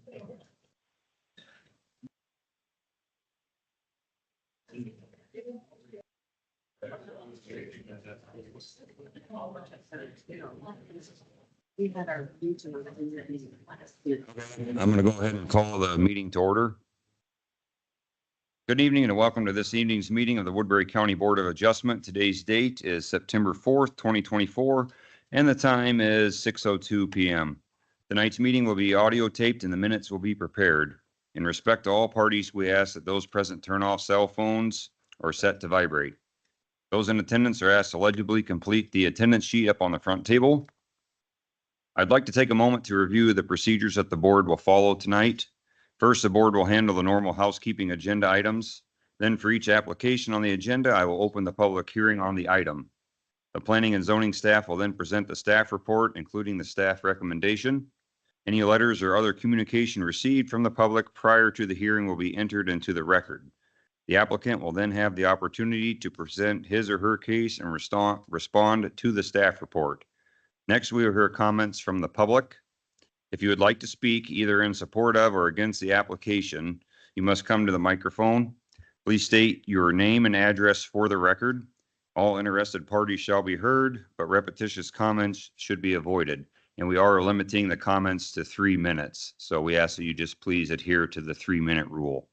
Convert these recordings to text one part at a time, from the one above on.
We had our regional meeting last year. I'm going to go ahead and call the meeting to order. Good evening and welcome to this evening's meeting of the Woodbury County Board of Adjustment. Today's date is September 4th, 2024, and the time is 6:02 p.m. Tonight's meeting will be audio taped and the minutes will be prepared. In respect to all parties, we ask that those present turn off cell phones or set to vibrate. Those in attendance are asked to legibly complete the attendance sheet up on the front table. I'd like to take a moment to review the procedures that the board will follow tonight. First, the board will handle the normal housekeeping agenda items. Then for each application on the agenda, I will open the public hearing on the item. The planning and zoning staff will then present the staff report, including the staff recommendation. Any letters or other communication received from the public prior to the hearing will be entered into the record. The applicant will then have the opportunity to present his or her case and respond to the staff report. Next, we will hear comments from the public. If you would like to speak either in support of or against the application, you must come to the microphone. Please state your name and address for the record. All interested parties shall be heard, but repetitious comments should be avoided. And we are limiting the comments to 3 minutes. So we ask that you just please adhere to the 3-minute rule.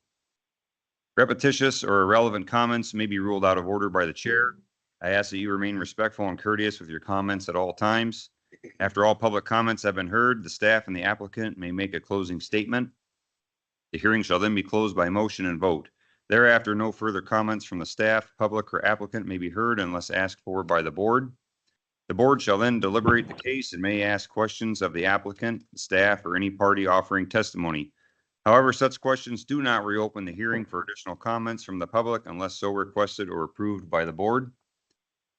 Repetitious or irrelevant comments may be ruled out of order by the chair. I ask that you remain respectful and courteous with your comments at all times. After all public comments have been heard, the staff and the applicant may make a closing statement. The hearing shall then be closed by motion and vote. Thereafter, no further comments from the staff, public, or applicant may be heard unless asked for by the board. The board shall then deliberate the case and may ask questions of the applicant, staff, or any party offering testimony. However, such questions do not reopen the hearing for additional comments from the public unless so requested or approved by the board.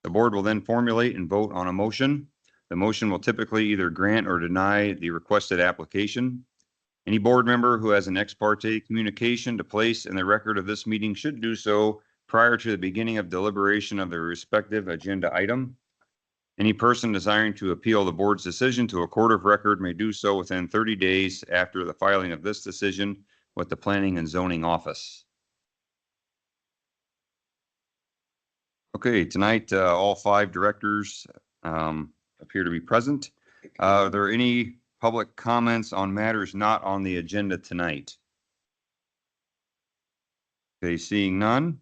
The board will then formulate and vote on a motion. The motion will typically either grant or deny the requested application. Any board member who has an ex parte communication to place in the record of this meeting should do so prior to the beginning of deliberation of the respective agenda item. Any person desiring to appeal the board's decision to a court of record may do so within 30 days after the filing of this decision with the Planning and Zoning Office. Okay, tonight, all 5 directors appear to be present. Are there any public comments on matters not on the agenda tonight? Okay, seeing none.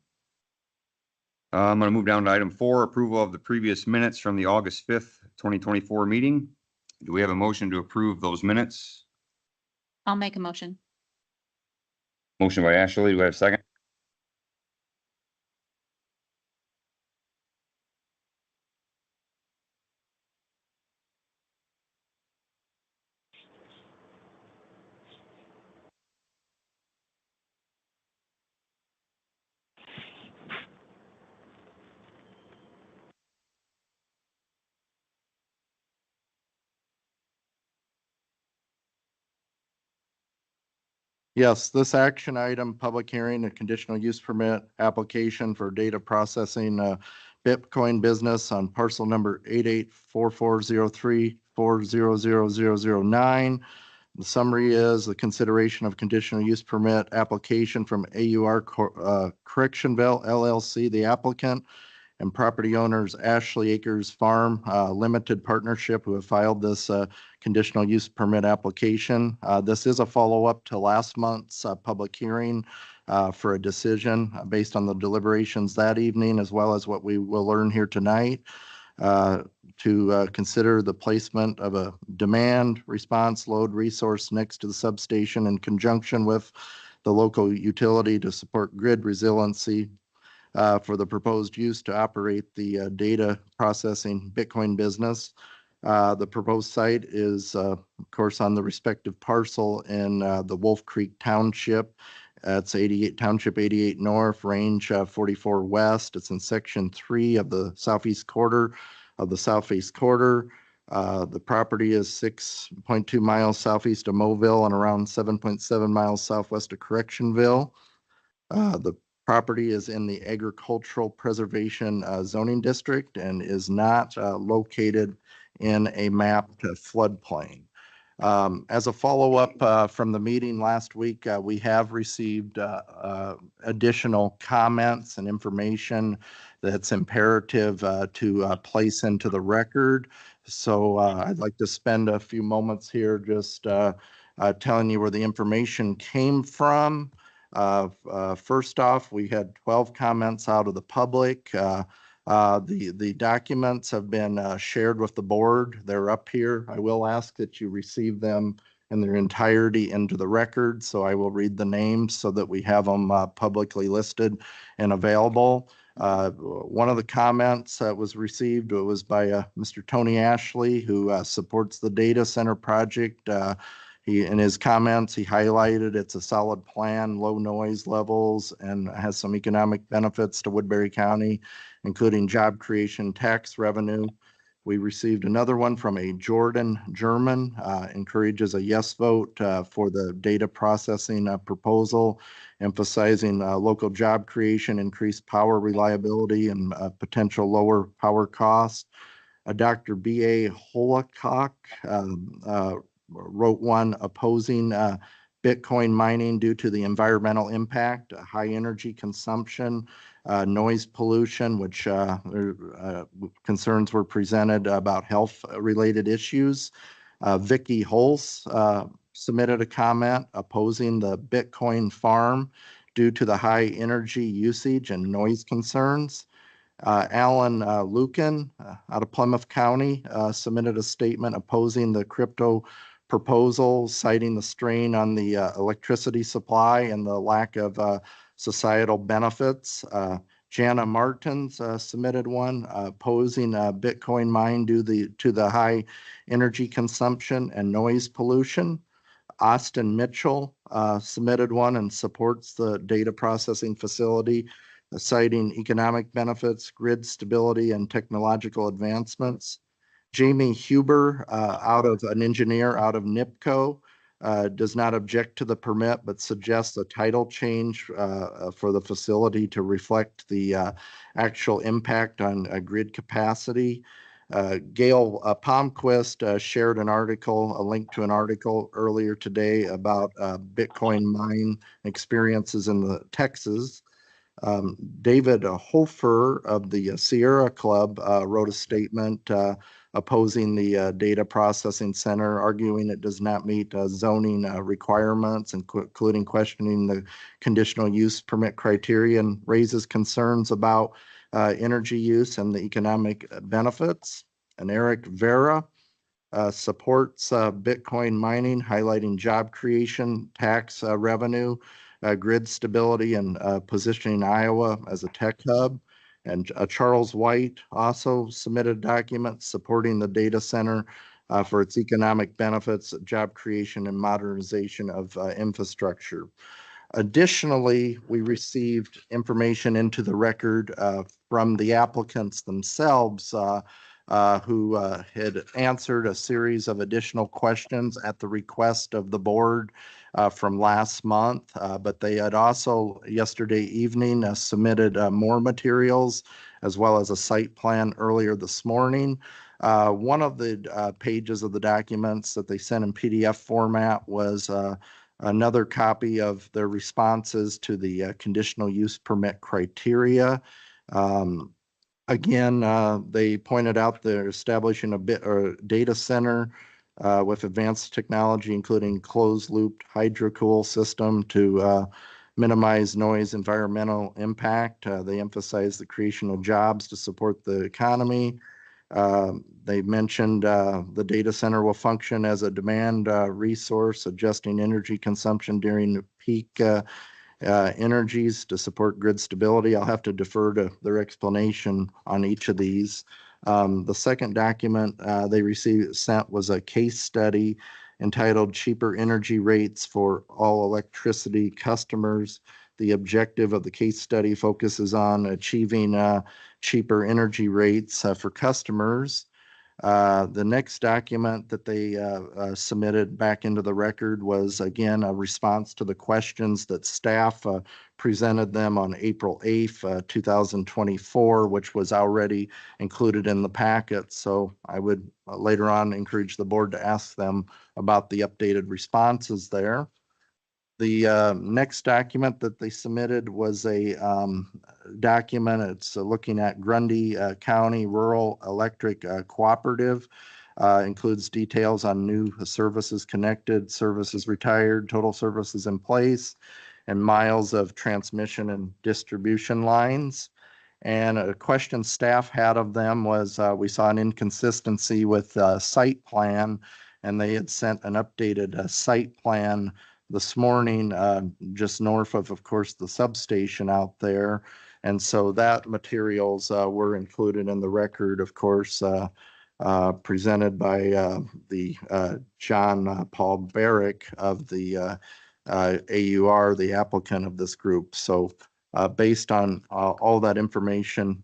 I'm going to move down to item 4, approval of the previous minutes from the August 5th, 2024 meeting. Do we have a motion to approve those minutes? I'll make a motion. Motion by Ashley. Do we have a second? Yes, this action item, public hearing, a conditional use permit application for data processing, Bitcoin business on parcel number 884403400009. The summary is the consideration of conditional use permit application from AUR Correctionville LLC, the applicant, and property owners Ashley Acres Farm Limited Partnership, who have filed this conditional use permit application. This is a follow-up to last month's public hearing for a decision based on the deliberations that evening, as well as what we will learn here tonight, to consider the placement of a demand response load resource next to the substation in conjunction with the local utility to support grid resiliency for the proposed use to operate the data processing Bitcoin business. The proposed site is, of course, on the respective parcel in the Wolf Creek Township. It's 88 Township 88 North, Range 44 West. It's in Section 3 of the southeast quarter of the southeast quarter. The property is 6.2 miles southeast of Mobile and around 7.7 miles southwest of Correctionville. The property is in the agricultural preservation zoning district and is not located in a mapped floodplain. As a follow-up from the meeting last week, we have received additional comments and information that's imperative to place into the record. So I'd like to spend a few moments here just telling you where the information came from. First off, we had 12 comments out of the public. The documents have been shared with the board. They're up here. I will ask that you receive them in their entirety into the record. So I will read the names so that we have them publicly listed and available. One of the comments that was received was by Mr. Tony Ashley, who supports the data center project. In his comments, he highlighted it's a solid plan, low noise levels, and has some economic benefits to Woodbury County, including job creation, tax revenue. We received another one from a Jordan German, encourages a yes vote for the data processing proposal, emphasizing local job creation, increased power reliability, and potential lower power costs. Dr. B.A. Holocock wrote one opposing Bitcoin mining due to the environmental impact, high energy consumption, noise pollution, which concerns were presented about health-related issues. Vicky Holz submitted a comment opposing the Bitcoin farm due to the high energy usage and noise concerns. Alan Lucan out of Plymouth County submitted a statement opposing the crypto proposal, citing the strain on the electricity supply and the lack of societal benefits. Jana Martins submitted one opposing Bitcoin mine due to the high energy consumption and noise pollution. Austin Mitchell submitted one and supports the data processing facility, citing economic benefits, grid stability, and technological advancements. Jamie Huber, an engineer out of NIPCO, does not object to the permit, but suggests a title change for the facility to reflect the actual impact on grid capacity. Gail Palmquist shared a link to an article earlier today about Bitcoin mine experiences in Texas. David Hofer of the Sierra Club wrote a statement opposing the data processing center, arguing it does not meet zoning requirements, including questioning the conditional use permit criteria, and raises concerns about energy use and the economic benefits. And Eric Vera supports Bitcoin mining, highlighting job creation, tax revenue, grid stability, and positioning Iowa as a tech hub. And Charles White also submitted documents supporting the data center for its economic benefits, job creation, and modernization of infrastructure. Additionally, we received information into the record from the applicants themselves who had answered a series of additional questions at the request of the board from last month, but they had also yesterday evening submitted more materials as well as a site plan earlier this morning. One of the pages of the documents that they sent in PDF format was another copy of their responses to the conditional use permit criteria. Again, they pointed out they're establishing a data center with advanced technology, including closed-loop hydrocool system to minimize noise environmental impact. They emphasize the creation of jobs to support the economy. They mentioned the data center will function as a demand resource, adjusting energy consumption during the peak energies to support grid stability. I'll have to defer to their explanation on each of these. The second document they sent was a case study entitled Cheaper Energy Rates for All Electricity Customers. The objective of the case study focuses on achieving cheaper energy rates for customers. The next document that they submitted back into the record was, again, a response to the questions that staff presented them on April 8th, 2024, which was already included in the packet. So I would later on encourage the board to ask them about the updated responses there. The next document that they submitted was a document. It's looking at Grundy County Rural Electric Cooperative. Includes details on new services connected, services retired, total services in place, and miles of transmission and distribution lines. And a question staff had of them was, we saw an inconsistency with site plan, and they had sent an updated site plan this morning, just north of course, the substation out there. And so that materials were included in the record, of course, presented by the John Paul Barrick of the AUR, the applicant of this group. So based on all that information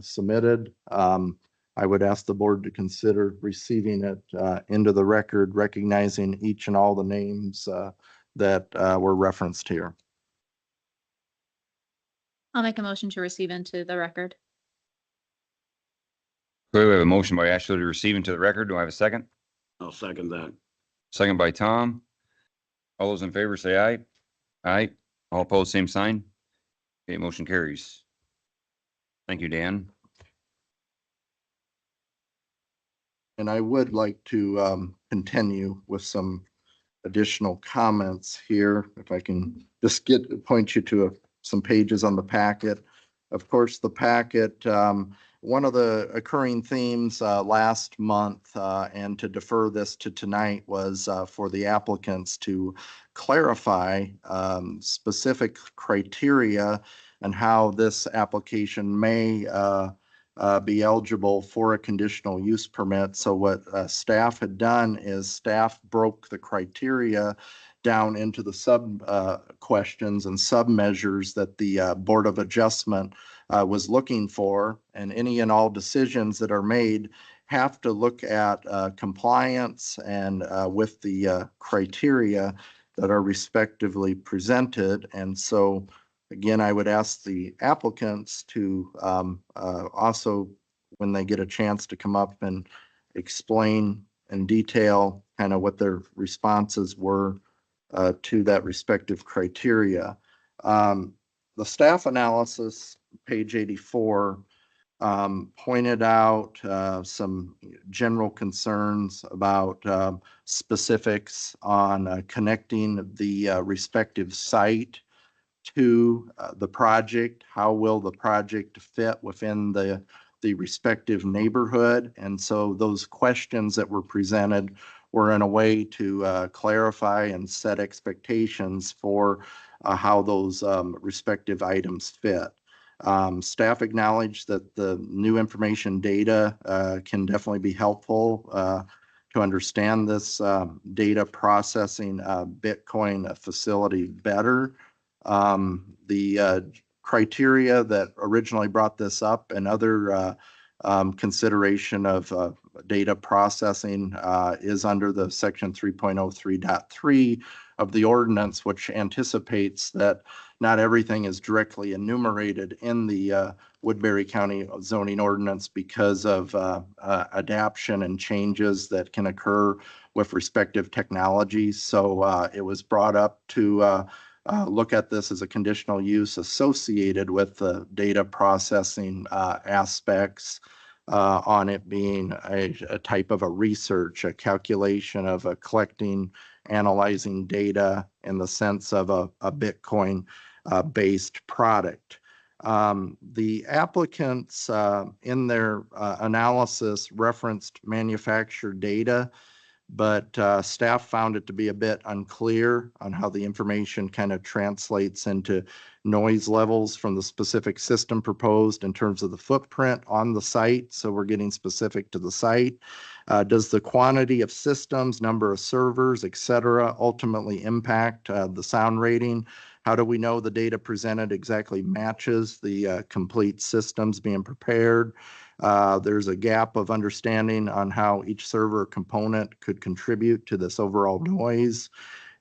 submitted, I would ask the board to consider receiving it into the record, recognizing each and all the names that were referenced here. I'll make a motion to receive into the record. We have a motion by Ashley to receive into the record. Do I have a second? I'll second that. Second by Tom. All those in favor say aye. Aye. All opposed, same sign. Okay, motion carries. Thank you, Dan. And I would like to continue with some additional comments here. If I can just point you to some pages on the packet. Of course, the packet, one of the occurring themes last month, and to defer this to tonight, was for the applicants to clarify specific criteria and how this application may be eligible for a conditional use permit. So what staff had done is staff broke the criteria down into the sub questions and sub measures that the Board of Adjustment was looking for, and any and all decisions that are made have to look at compliance and with the criteria that are respectively presented. And so again, I would ask the applicants to also, when they get a chance, to come up and explain in detail kind of what their responses were to that respective criteria. The staff analysis, page 84, pointed out some general concerns about specifics on connecting the respective site to the project. How will the project fit within the respective neighborhood? And so those questions that were presented were in a way to clarify and set expectations for how those respective items fit. Staff acknowledged that the new information data can definitely be helpful to understand this data processing Bitcoin facility better. The criteria that originally brought this up and other consideration of data processing is under the section 3.03.3 of the ordinance, which anticipates that not everything is directly enumerated in the Woodbury County zoning ordinance because of adaption and changes that can occur with respective technologies. So it was brought up to look at this as a conditional use associated with the data processing aspects, on it being a type of a research, a calculation of a collecting, analyzing data in the sense of a Bitcoin based product. The applicants in their analysis referenced manufacturer data, but staff found it to be a bit unclear on how the information kind of translates into noise levels from the specific system proposed in terms of the footprint on the site. So we're getting specific to the site. Does the quantity of systems, number of servers, et cetera, ultimately impact the sound rating? How do we know the data presented exactly matches the complete systems being prepared? There's a gap of understanding on how each server component could contribute to this overall noise.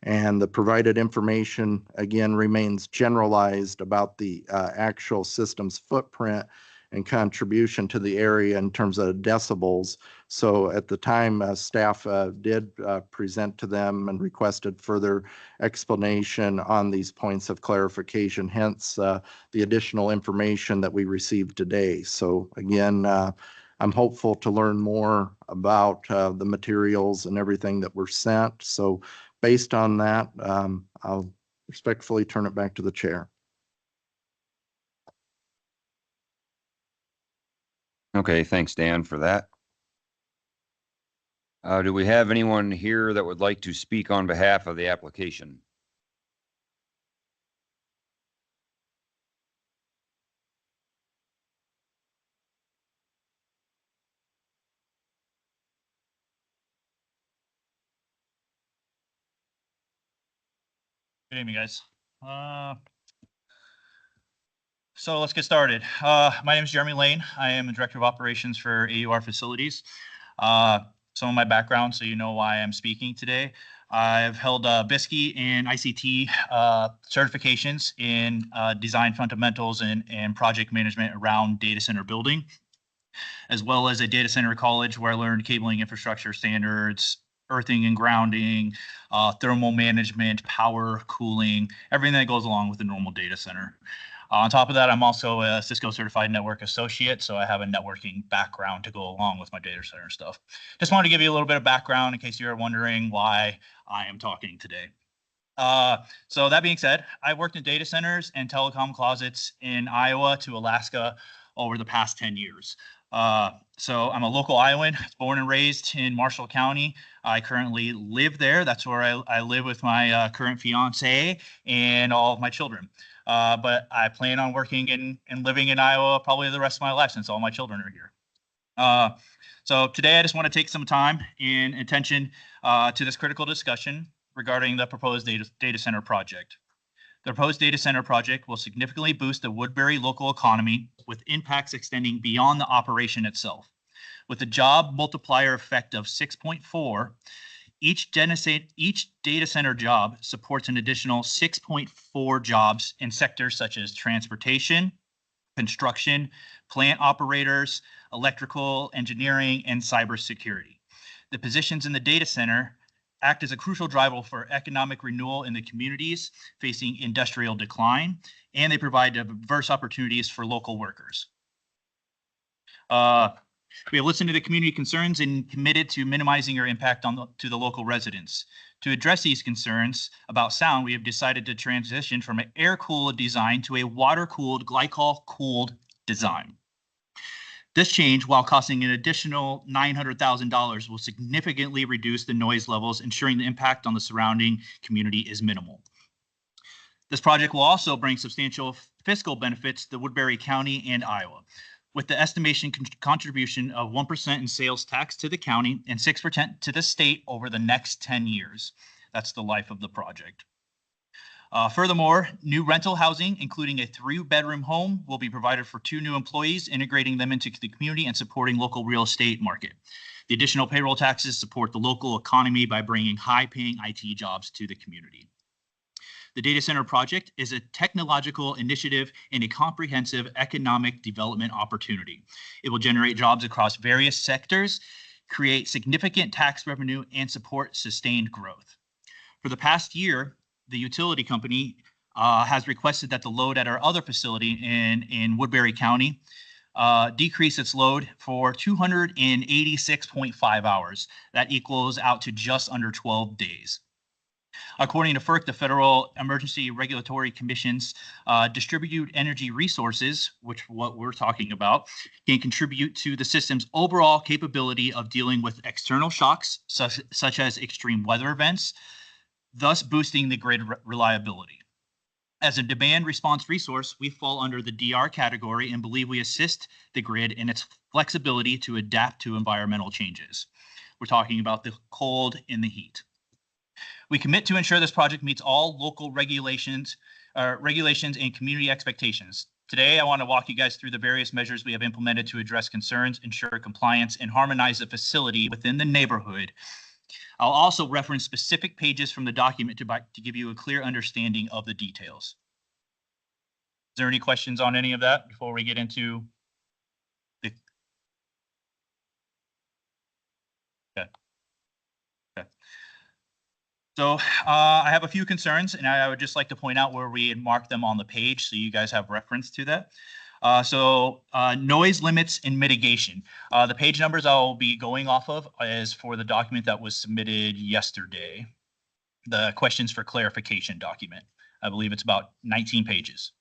And the provided information, again, remains generalized about the actual system's footprint and contribution to the area in terms of decibels. So at the time, staff did present to them and requested further explanation on these points of clarification, hence the additional information that we received today. So again, I'm hopeful to learn more about the materials and everything that were sent. So based on that, I'll respectfully turn it back to the chair. Okay, thanks, Dan, for that. Do we have anyone here that would like to speak on behalf of the application? Good evening, guys. So let's get started. My name is Jeremy Lane. I am the Director of Operations for AUR Facilities. Some of my background, so you know why I'm speaking today. I've held BISCI and ICT certifications in design fundamentals and project management around data center building, as well as a data center college where I learned cabling infrastructure standards, earthing and grounding, thermal management, power, cooling, everything that goes along with the normal data center. On top of that, I'm also a Cisco Certified Network Associate, so I have a networking background to go along with my data center stuff. Just wanted to give you a little bit of background in case you're wondering why I am talking today. So that being said, I've worked in data centers and telecom closets in Iowa to Alaska over the past 10 years. So I'm a local Iowan, born and raised in Marshall County. I currently live there. That's where I live with my current fiance and all of my children. But I plan on working and living in Iowa probably the rest of my life since all my children are here. So today I just want to take some time and attention to this critical discussion regarding the proposed data center project. The proposed data center project will significantly boost the Woodbury local economy with impacts extending beyond the operation itself. With a job multiplier effect of 6.4, each data center job supports an additional 6.4 jobs in sectors such as transportation, construction, plant operators, electrical, engineering, and cybersecurity. The positions in the data center act as a crucial driver for economic renewal in the communities facing industrial decline, and they provide diverse opportunities for local workers. We have listened to the community concerns and committed to minimizing your impact to the local residents. To address these concerns about sound, we have decided to transition from an air-cooled design to a water-cooled, glycol-cooled design. This change, while costing an additional $900,000, will significantly reduce the noise levels, ensuring the impact on the surrounding community is minimal. This project will also bring substantial fiscal benefits to Woodbury County and Iowa, with the estimation contribution of 1% in sales tax to the county and 6% to the state over the next 10 years. That's the life of the project. Furthermore, new rental housing, including a 3-bedroom home, will be provided for 2 new employees, integrating them into the community and supporting local real estate market. The additional payroll taxes support the local economy by bringing high-paying IT jobs to the community. The data center project is a technological initiative and a comprehensive economic development opportunity. It will generate jobs across various sectors, create significant tax revenue, and support sustained growth. For the past year, the utility company has requested that the load at our other facility in Woodbury County decrease its load for 286.5 hours. That equals out to just under 12 days. According to FERC, the Federal Emergency Regulatory Commission's distributed energy resources, which what we're talking about, can contribute to the system's overall capability of dealing with external shocks, such as extreme weather events, thus boosting the grid reliability. As a demand response resource, we fall under the DR category and believe we assist the grid in its flexibility to adapt to environmental changes. We're talking about the cold and the heat. We commit to ensure this project meets all local regulations and community expectations. Today, I want to walk you guys through the various measures we have implemented to address concerns, ensure compliance, and harmonize the facility within the neighborhood. I'll also reference specific pages from the document to give you a clear understanding of the details. Is there any questions on any of that before we get into the? Okay. So I have a few concerns, and I would just like to point out where we had marked them on the page so you guys have reference to that. Noise limits and mitigation. The page numbers I'll be going off of is for the document that was submitted yesterday. The questions for clarification document. I believe it's about 19 pages.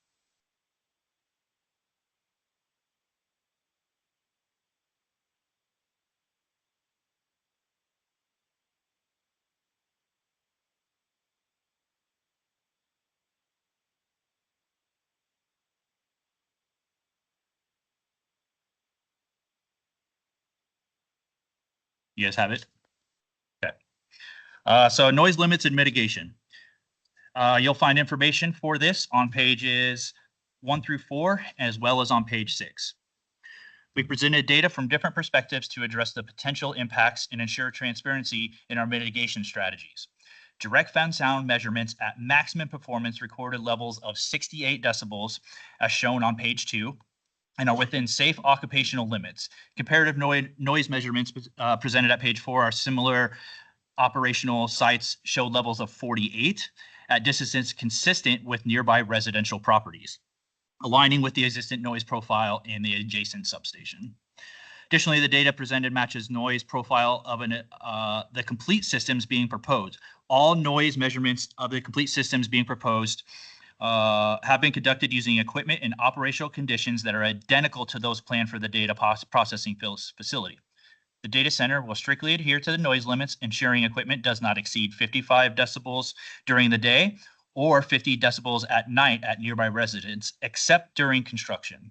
You guys have it? Okay. So noise limits and mitigation. You'll find information for this on pages 1 through 4, as well as on page 6. We presented data from different perspectives to address the potential impacts and ensure transparency in our mitigation strategies. Direct fan sound measurements at maximum performance recorded levels of 68 decibels, as shown on page 2, and are within safe occupational limits. Comparative noise measurements presented at page 4 are similar. Operational sites showed levels of 48 at distances consistent with nearby residential properties, aligning with the existing noise profile in the adjacent substation. Additionally, the data presented matches noise profile of the complete systems being proposed. All noise measurements of the complete systems being proposed have been conducted using equipment and operational conditions that are identical to those planned for the data processing facility. The data center will strictly adhere to the noise limits, ensuring equipment does not exceed 55 decibels during the day or 50 decibels at night at nearby residents, except during construction.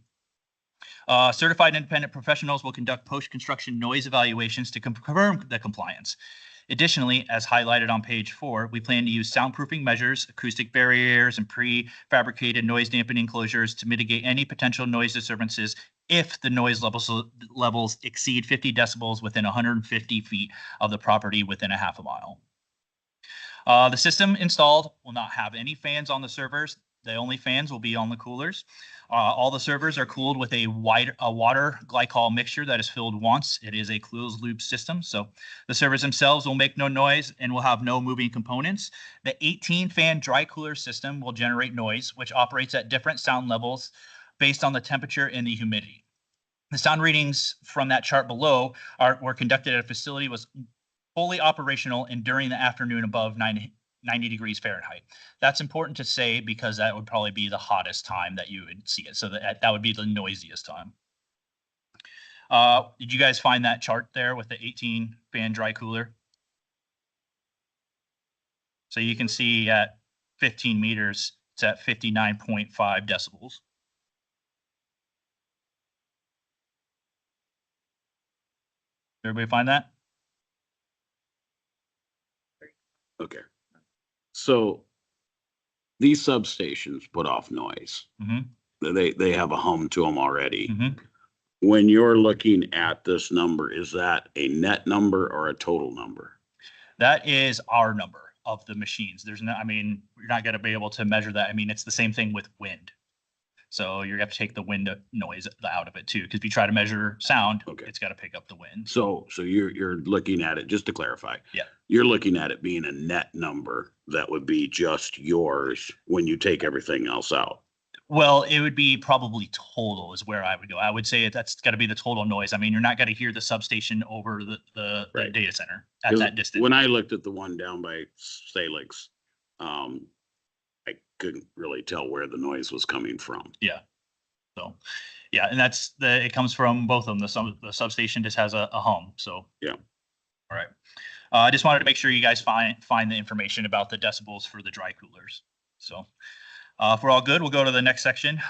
Certified independent professionals will conduct post-construction noise evaluations to confirm the compliance. Additionally, as highlighted on page 4, we plan to use soundproofing measures, acoustic barriers, and prefabricated noise dampening closures to mitigate any potential noise disturbances if the noise levels exceed 50 decibels within 150 feet of the property within a half a mile. The system installed will not have any fans on the servers. The only fans will be on the coolers. All the servers are cooled with a water glycol mixture that is filled once. It is a closed loop system, so the servers themselves will make no noise and will have no moving components. The 18-fan dry cooler system will generate noise, which operates at different sound levels based on the temperature and the humidity. The sound readings from that chart below were conducted at a facility was fully operational and during the afternoon above 90 degrees Fahrenheit. That's important to say because that would probably be the hottest time that you would see it. So that would be the noisiest time. Did you guys find that chart there with the 18-fan dry cooler? So you can see at 15 meters, it's at 59.5 decibels. Everybody find that? Okay. So these substations put off noise. Mm-hmm. They have a hum to them already. Mm-hmm. When you're looking at this number, is that a net number or a total number? That is our number of the machines. There's no, I mean, you're not going to be able to measure that. I mean, it's the same thing with wind. So you're going to have to take the wind noise out of it too, because if you try to measure sound, Okay. It's got to pick up the wind. So you're looking at it, just to clarify. Yeah. You're looking at it being a net number that would be just yours when you take everything else out. Well, it would be probably total is where I would go. I would say that's got to be the total noise. I mean, you're not going to hear the substation over the Right. data center at that distance. When I looked at the one down by Salix, I couldn't really tell where the noise was coming from. Yeah. So, yeah, and it comes from both of them. The substation just has a hum. So Yeah. All right. I just wanted to make sure you guys find the information about the decibels for the dry coolers. So if we're all good, we'll go to the next section.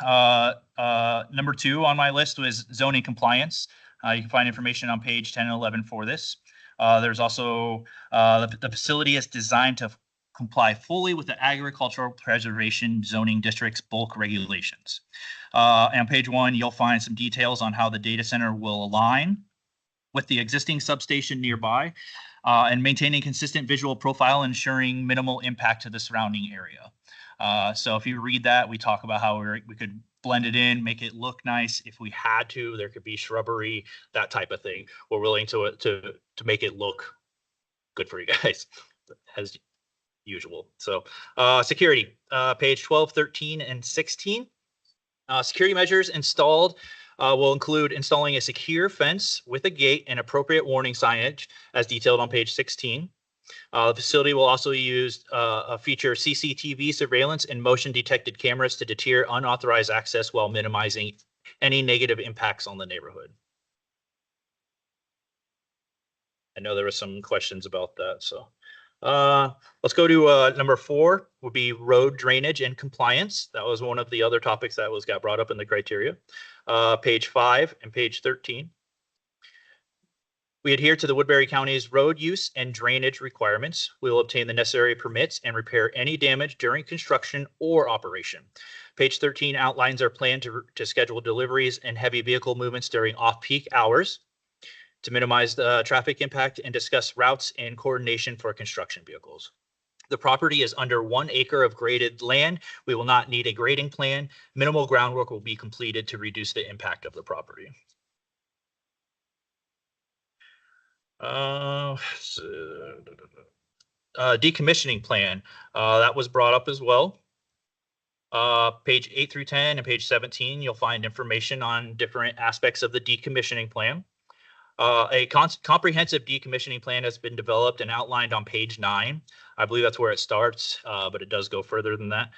Number 2 on my list was zoning compliance. You can find information on page 10 and 11 for this. There's also the facility is designed to comply fully with the Agricultural Preservation Zoning District's bulk regulations. On page 1, you'll find some details on how the data center will align with the existing substation nearby and maintaining consistent visual profile, ensuring minimal impact to the surrounding area. So if you read that, we talk about how we could blend it in, make it look nice. If we had to, there could be shrubbery, that type of thing. We're willing to make it look good for you guys as usual. So security, page 12, 13, and 16. Security measures installed will include installing a secure fence with a gate and appropriate warning signage as detailed on page 16. The facility will also use a feature CCTV surveillance and motion detected cameras to deter unauthorized access while minimizing any negative impacts on the neighborhood. I know there were some questions about that, so let's go to number 4 would be road drainage and compliance. That was one of the other topics that got brought up in the criteria. Page 5 and page 13. We adhere to the Woodbury County's road use and drainage requirements. We will obtain the necessary permits and repair any damage during construction or operation. Page 13 outlines our plan to schedule deliveries and heavy vehicle movements during off-peak hours to minimize the traffic impact and discuss routes and coordination for construction vehicles. The property is under 1 acre of graded land. We will not need a grading plan. Minimal groundwork will be completed to reduce the impact of the property. Decommissioning plan, that was brought up as well. Page 8 through 10 and page 17, you'll find information on different aspects of the decommissioning plan. A comprehensive decommissioning plan has been developed and outlined on page 9. I believe that's where it starts, but it does go further than that.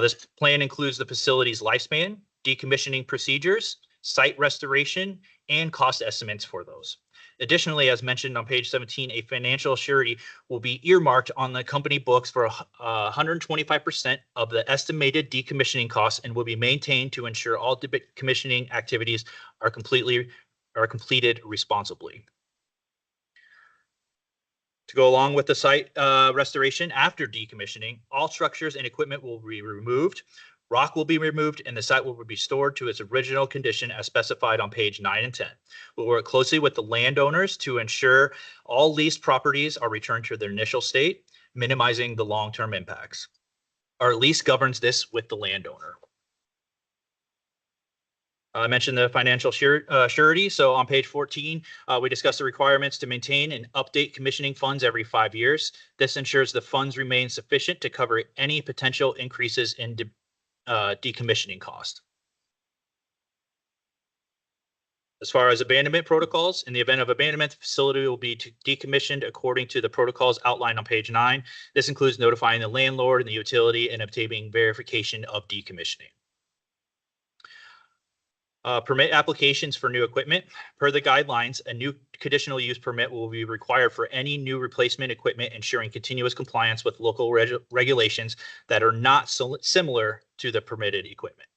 This plan includes the facility's lifespan, decommissioning procedures, site restoration, and cost estimates for those. Additionally, as mentioned on page 17, a financial surety will be earmarked on the company books for 125% of the estimated decommissioning costs and will be maintained to ensure all decommissioning activities are completed responsibly. To go along with the site restoration after decommissioning, all structures and equipment will be removed. Rock will be removed and the site will be restored to its original condition as specified on page 9 and 10. We'll work closely with the landowners to ensure all leased properties are returned to their initial state, minimizing the long-term impacts. Our lease governs this with the landowner. I mentioned the financial surety. So on page 14, we discussed the requirements to maintain and update commissioning funds every 5 years. This ensures the funds remain sufficient to cover any potential increases in decommissioning cost. As far as abandonment protocols, in the event of abandonment, the facility will be decommissioned according to the protocols outlined on page 9. This includes notifying the landlord and the utility and obtaining verification of decommissioning. Permit applications for new equipment. Per the guidelines, a new conditional use permit will be required for any new replacement equipment, ensuring continuous compliance with local regulations that are not similar to the permitted equipment.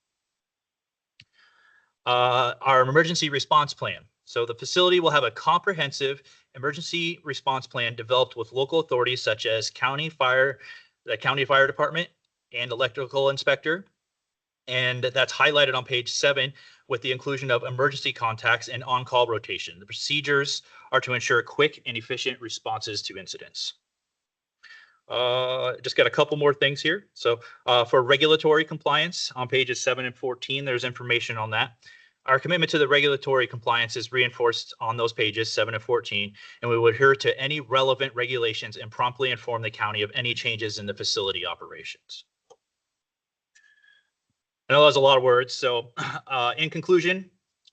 Our emergency response plan. So the facility will have a comprehensive emergency response plan developed with local authorities such as the county fire department and electrical inspector. And that's highlighted on page 7 with the inclusion of emergency contacts and on-call rotation. The procedures are to ensure quick and efficient responses to incidents. Just got a couple more things here. So for regulatory compliance on pages 7 and 14, there's information on that. Our commitment to the regulatory compliance is reinforced on those pages 7 and 14, and we will adhere to any relevant regulations and promptly inform the county of any changes in the facility operations. I know that was a lot of words. So in conclusion,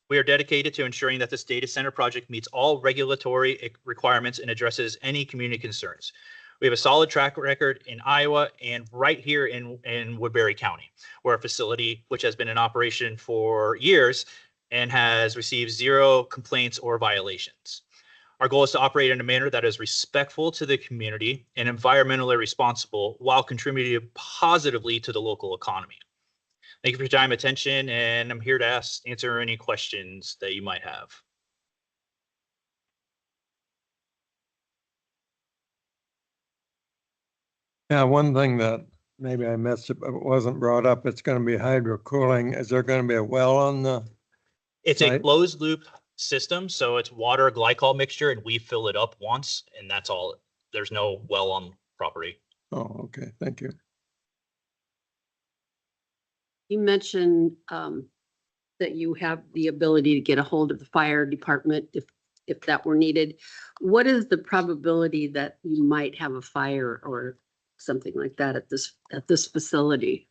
we are dedicated to ensuring that this data center project meets all regulatory requirements and addresses any community concerns. We have a solid track record in Iowa and right here in Woodbury County, where a facility which has been in operation for years and has received 0 complaints or violations. Our goal is to operate in a manner that is respectful to the community and environmentally responsible while contributing positively to the local economy. Thank you for your time and attention, and I'm here to answer any questions that you might have. Yeah, one thing that maybe I missed it, but it wasn't brought up, it's gonna be hydro cooling. Is there gonna be a well on the, It's a Right. closed loop system, so it's water glycol mixture and we fill it up once and that's all. There's no well on property. oh, okay, thank you. You mentioned that you have the ability to get a hold of the fire department if that were needed. What is the probability that you might have a fire or something like that at this facility?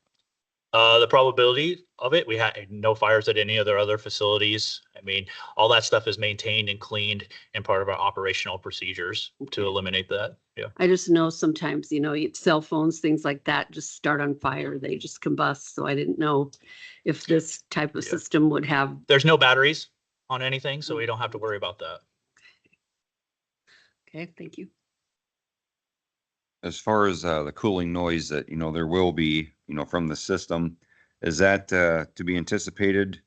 The probability of it, we had no fires at any of their other facilities. I mean, all that stuff is maintained and cleaned and part of our operational procedures to eliminate that. Yeah. I just know sometimes, cell phones, things like that just start on fire, they just combust. So I didn't know if this type of Yeah. system would have. There's no batteries on anything, so we don't have to worry about that. Okay, thank you. As far as the cooling noise that, there will be, from the system, is that to be anticipated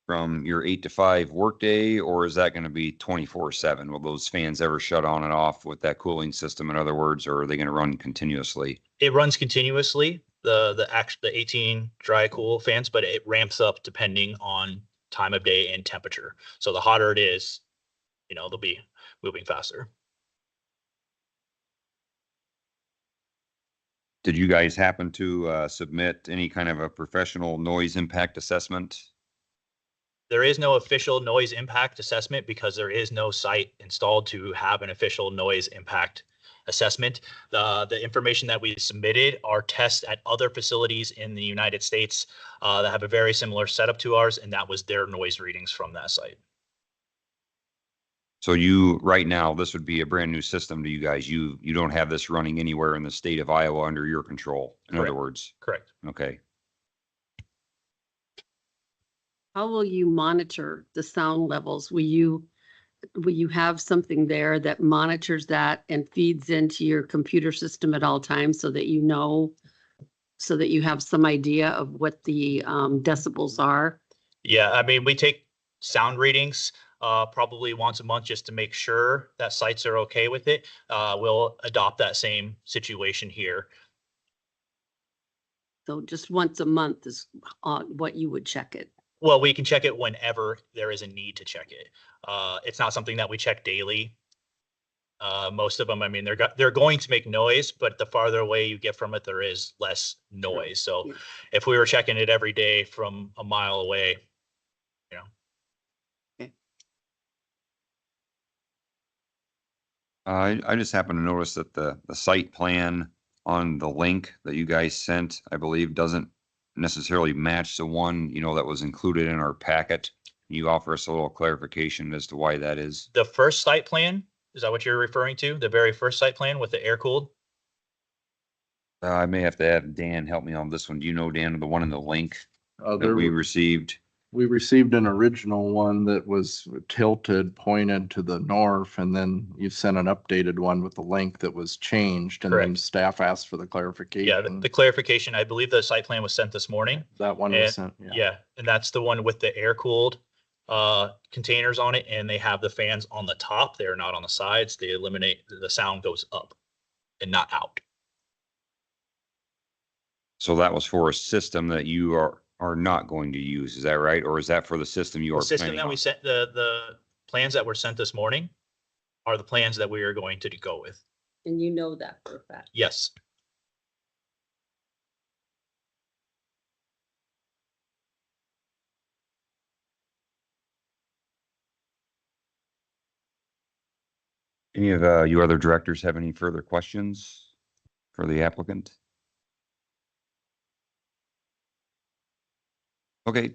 from your 8 to 5 workday, or is that going to be 24/7? Will those fans ever shut on and off with that cooling system, in other words, or are they going to run continuously? It runs continuously, the 18 dry cool fans, but it ramps up depending on time of day and temperature. So the hotter it is, they'll be moving faster. Did you guys happen to submit any kind of a professional noise impact assessment? There is no official noise impact assessment because there is no site installed to have an official noise impact assessment. The information that we submitted are tests at other facilities in the United States that have a very similar setup to ours, and that was their noise readings from that site. So right now, this would be a brand new system to you guys. You don't have this running anywhere in the state of Iowa under your control, in other Correct. words. Correct. Okay. How will you monitor the sound levels? Will you have something there that monitors that and feeds into your computer system at all times so that so that you have some idea of what the decibels are? Yeah, I mean, we take sound readings probably once a month just to make sure that sites are okay with it. We'll adopt that same situation here. So just once a month is what you would check it. Well, we can check it whenever there is a need to check it. It's not something that we check daily. Most of them, I mean, they're going to make noise, but the farther away you get from it, there is less noise. So Yeah. if we were checking it every day from a mile away, I just happened to notice that the site plan on the link that you guys sent, I believe, doesn't necessarily match the one, that was included in our packet. Can you offer us a little clarification as to why that is? the first site plan, is that what you're referring to? The very first site plan with the air cooled? I may have to have Dan help me on this one. Do you know, Dan, the one in the link that There we received? We received an original one that was tilted, pointed to the north, and then you sent an updated one with the link that was changed, and then Correct. staff asked for the Yeah, clarification. the clarification, I believe the site plan was sent this morning. That one and- was sent, yeah. Yeah, and that's the one with the air cooled containers on it, and they have the fans on the top. They're not on the sides. They eliminate, the sound goes up and not out. So that was for a system that you are not going to use, is that right? Or is that for the system you The are system planning that we on? sent, the plans that were sent this morning are the plans that we are going to go with. And you know that for a fact. Yes. Any of you other directors have any further questions for the applicant? Okay,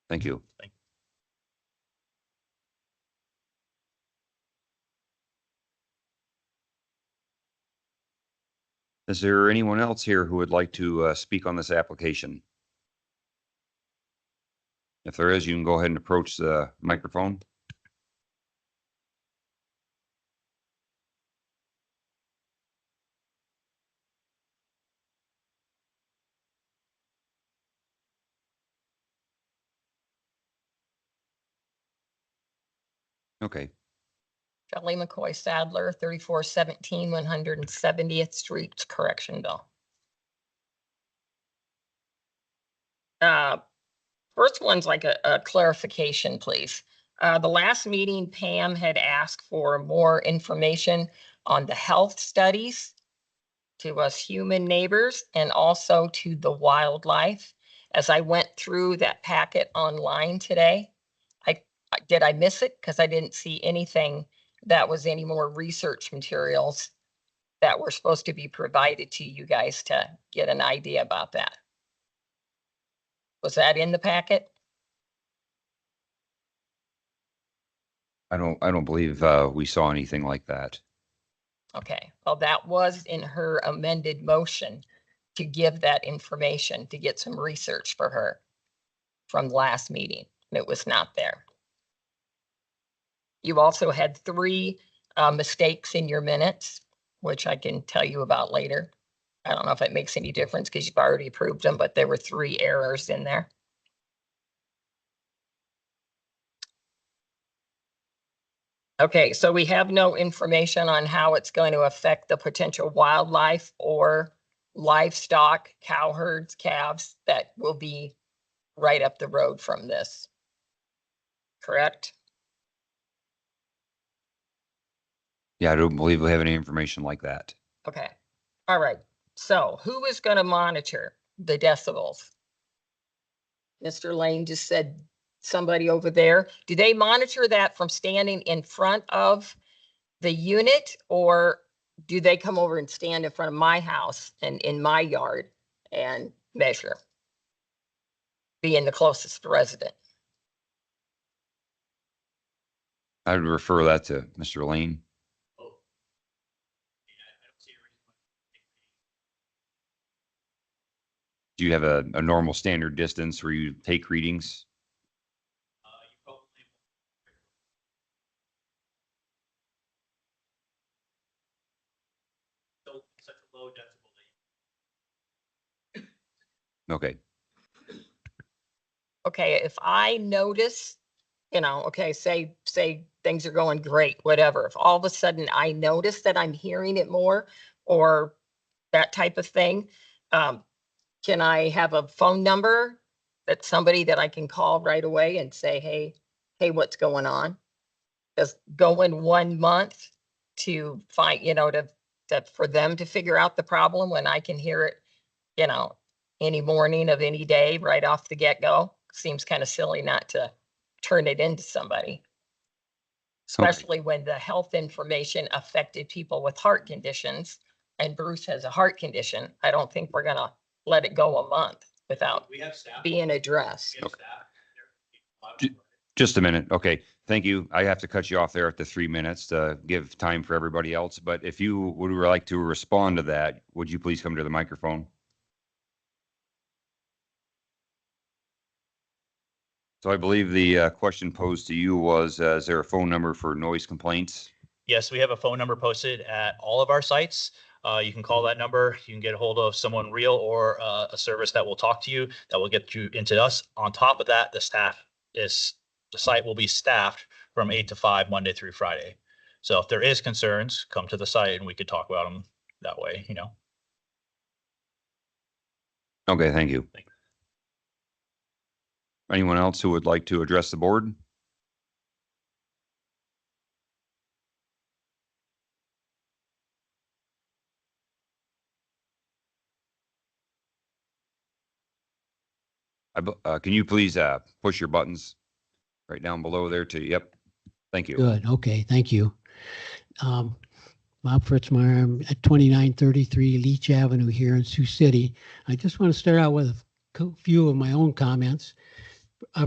thank you. Is there anyone else here who would like to speak on this application? If there is, you can go ahead and approach the microphone. Okay. Shelley McCoy Sadler, 3417 170th Street, Correctionville. First one's like a clarification, please. The last meeting, Pam had asked for more information on the health studies to us human neighbors and also to the wildlife. As I went through that packet online today, did I miss it? Because I didn't see anything that was any more research materials that were supposed to be provided to you guys to get an idea about that. Was that in the packet? I don't believe we saw anything like that. Okay, well, that was in her amended motion to give that information, to get some research for her from last meeting. It was not there. You also had 3 mistakes in your minutes, which I can tell you about later. I don't know if it makes any difference because you've already approved them, but there were 3 errors in there. Okay, so we have no information on how it's going to affect the potential wildlife or livestock, cow herds, calves that will be right up the road from this. Correct? Yeah, I don't believe we have any information like that. Okay, all right. So who is going to monitor the decibels? Mr. Lane just said somebody over there. Do they monitor that from standing in front of the unit, or do they come over and stand in front of my house and in my yard and measure? Being the closest resident. I would refer that to Mr. Lane. Do you have a normal standard distance where you take readings? Such a low decibel. Okay. Okay, if I notice, okay, say things are going great, whatever. If all of a sudden I notice that I'm hearing it more or that type of thing, can I have a phone number that somebody that I can call right away and say, hey, what's going on? Just go in 1 month to find, for them to figure out the problem when I can hear it, any morning of any day right off the get-go. Seems kind of silly not to turn it into somebody. Especially when the health information affected people with heart conditions and Bruce has a heart condition. I don't think we're gonna let it go a month without being addressed. Just a minute. Okay. Thank you. I have to cut you off there at the 3 minutes to give time for everybody else. But if you would like to respond to that, would you please come to the microphone? So I believe the question posed to you was, is there a phone number for noise complaints? Yes, we have a phone number posted at all of our sites. You can call that number. You can get a hold of someone real or a service that will talk to you, that will get you into us. On top of that, the site will be staffed from 8 to 5 Monday through Friday. So if there is concerns, come to the site and we could talk about them that way, Okay, thank you. Thank you. Anyone else who would like to address the board? Can you please push your buttons right down below there to, yep. Thank you. Good. Okay. Thank you. Bob Fritzmeyer, I'm at 2933 Leach Avenue here in Sioux City. I just want to start out with a few of my own comments.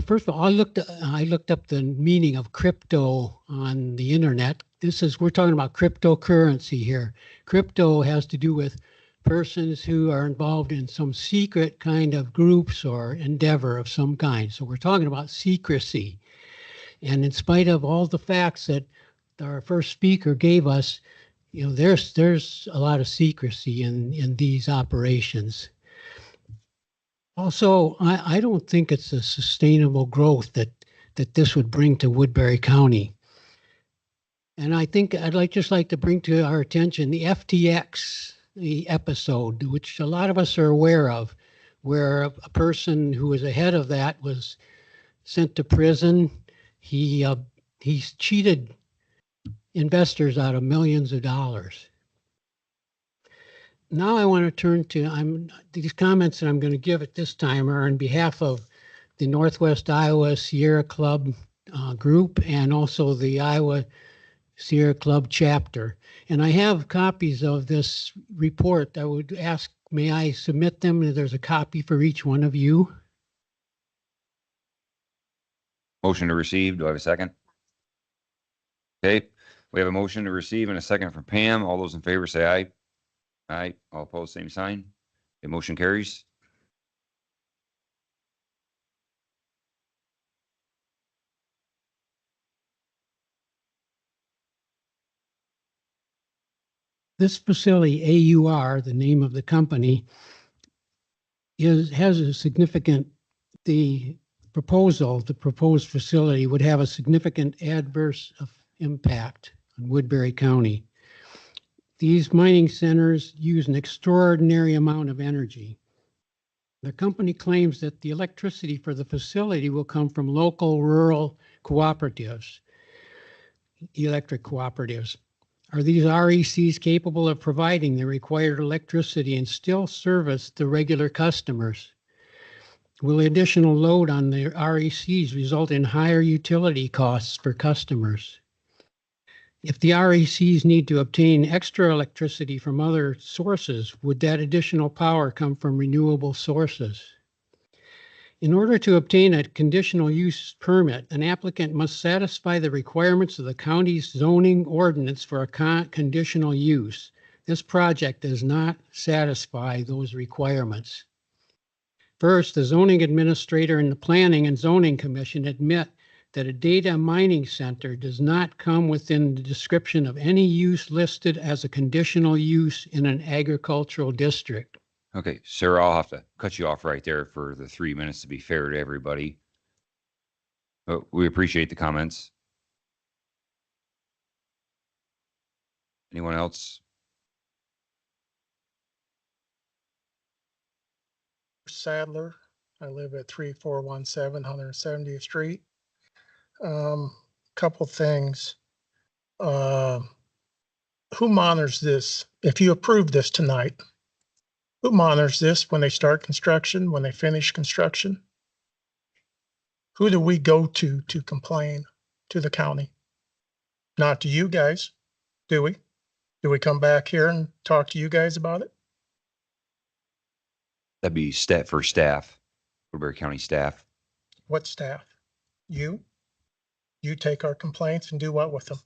First of all, I looked up the meaning of crypto on the internet. We're talking about cryptocurrency here. Crypto has to do with persons who are involved in some secret kind of groups or endeavor of some kind. So we're talking about secrecy. And in spite of all the facts that our first speaker gave us, there's a lot of secrecy in these operations. Also, I don't think it's a sustainable growth that this would bring to Woodbury County. And I think just like to bring to our attention the FTX, the episode, which a lot of us are aware of, where a person who was ahead of that was sent to prison. He's cheated investors out of millions of dollars. Now I want to turn to, these comments that I'm going to give at this time are on behalf of the Northwest Iowa Sierra Club group and also the Iowa Sierra Club chapter. And I have copies of this report. I would ask, may I submit them? There's a copy for each one of you. Motion to receive. Do I have a second? Okay, we have a motion to receive and a second from Pam. All those in favor say aye. Aye. All opposed, same sign. The motion carries. This facility, AUR, the name of the company, has a significant, the proposed facility would have a significant adverse impact on Woodbury County. These mining centers use an extraordinary amount of energy. The company claims that the electricity for the facility will come from local rural cooperatives, electric cooperatives. Are these RECs capable of providing the required electricity and still service the regular customers? Will additional load on the RECs result in higher utility costs for customers? If the RECs need to obtain extra electricity from other sources, would that additional power come from renewable sources? In order to obtain a conditional use permit, an applicant must satisfy the requirements of the county's zoning ordinance for a conditional use. This project does not satisfy those requirements. First, the zoning administrator and the Planning and Zoning Commission admit that a data mining center does not come within the description of any use listed as a conditional use in an agricultural district. Okay, Sarah, I'll have to cut you off right there for the 3 minutes to be fair to everybody. But we appreciate the comments. Anyone else? Sadler. I live at 3417 170th Street. Couple things. Who monitors this? If you approve this tonight, who monitors this when they start construction, when they finish construction? Who do we go to complain to the county? Not to you guys, do we? Do we come back here and talk to you guys about it? That'd be for staff, Woodbury County staff. What staff? You? You take our complaints and do what with them?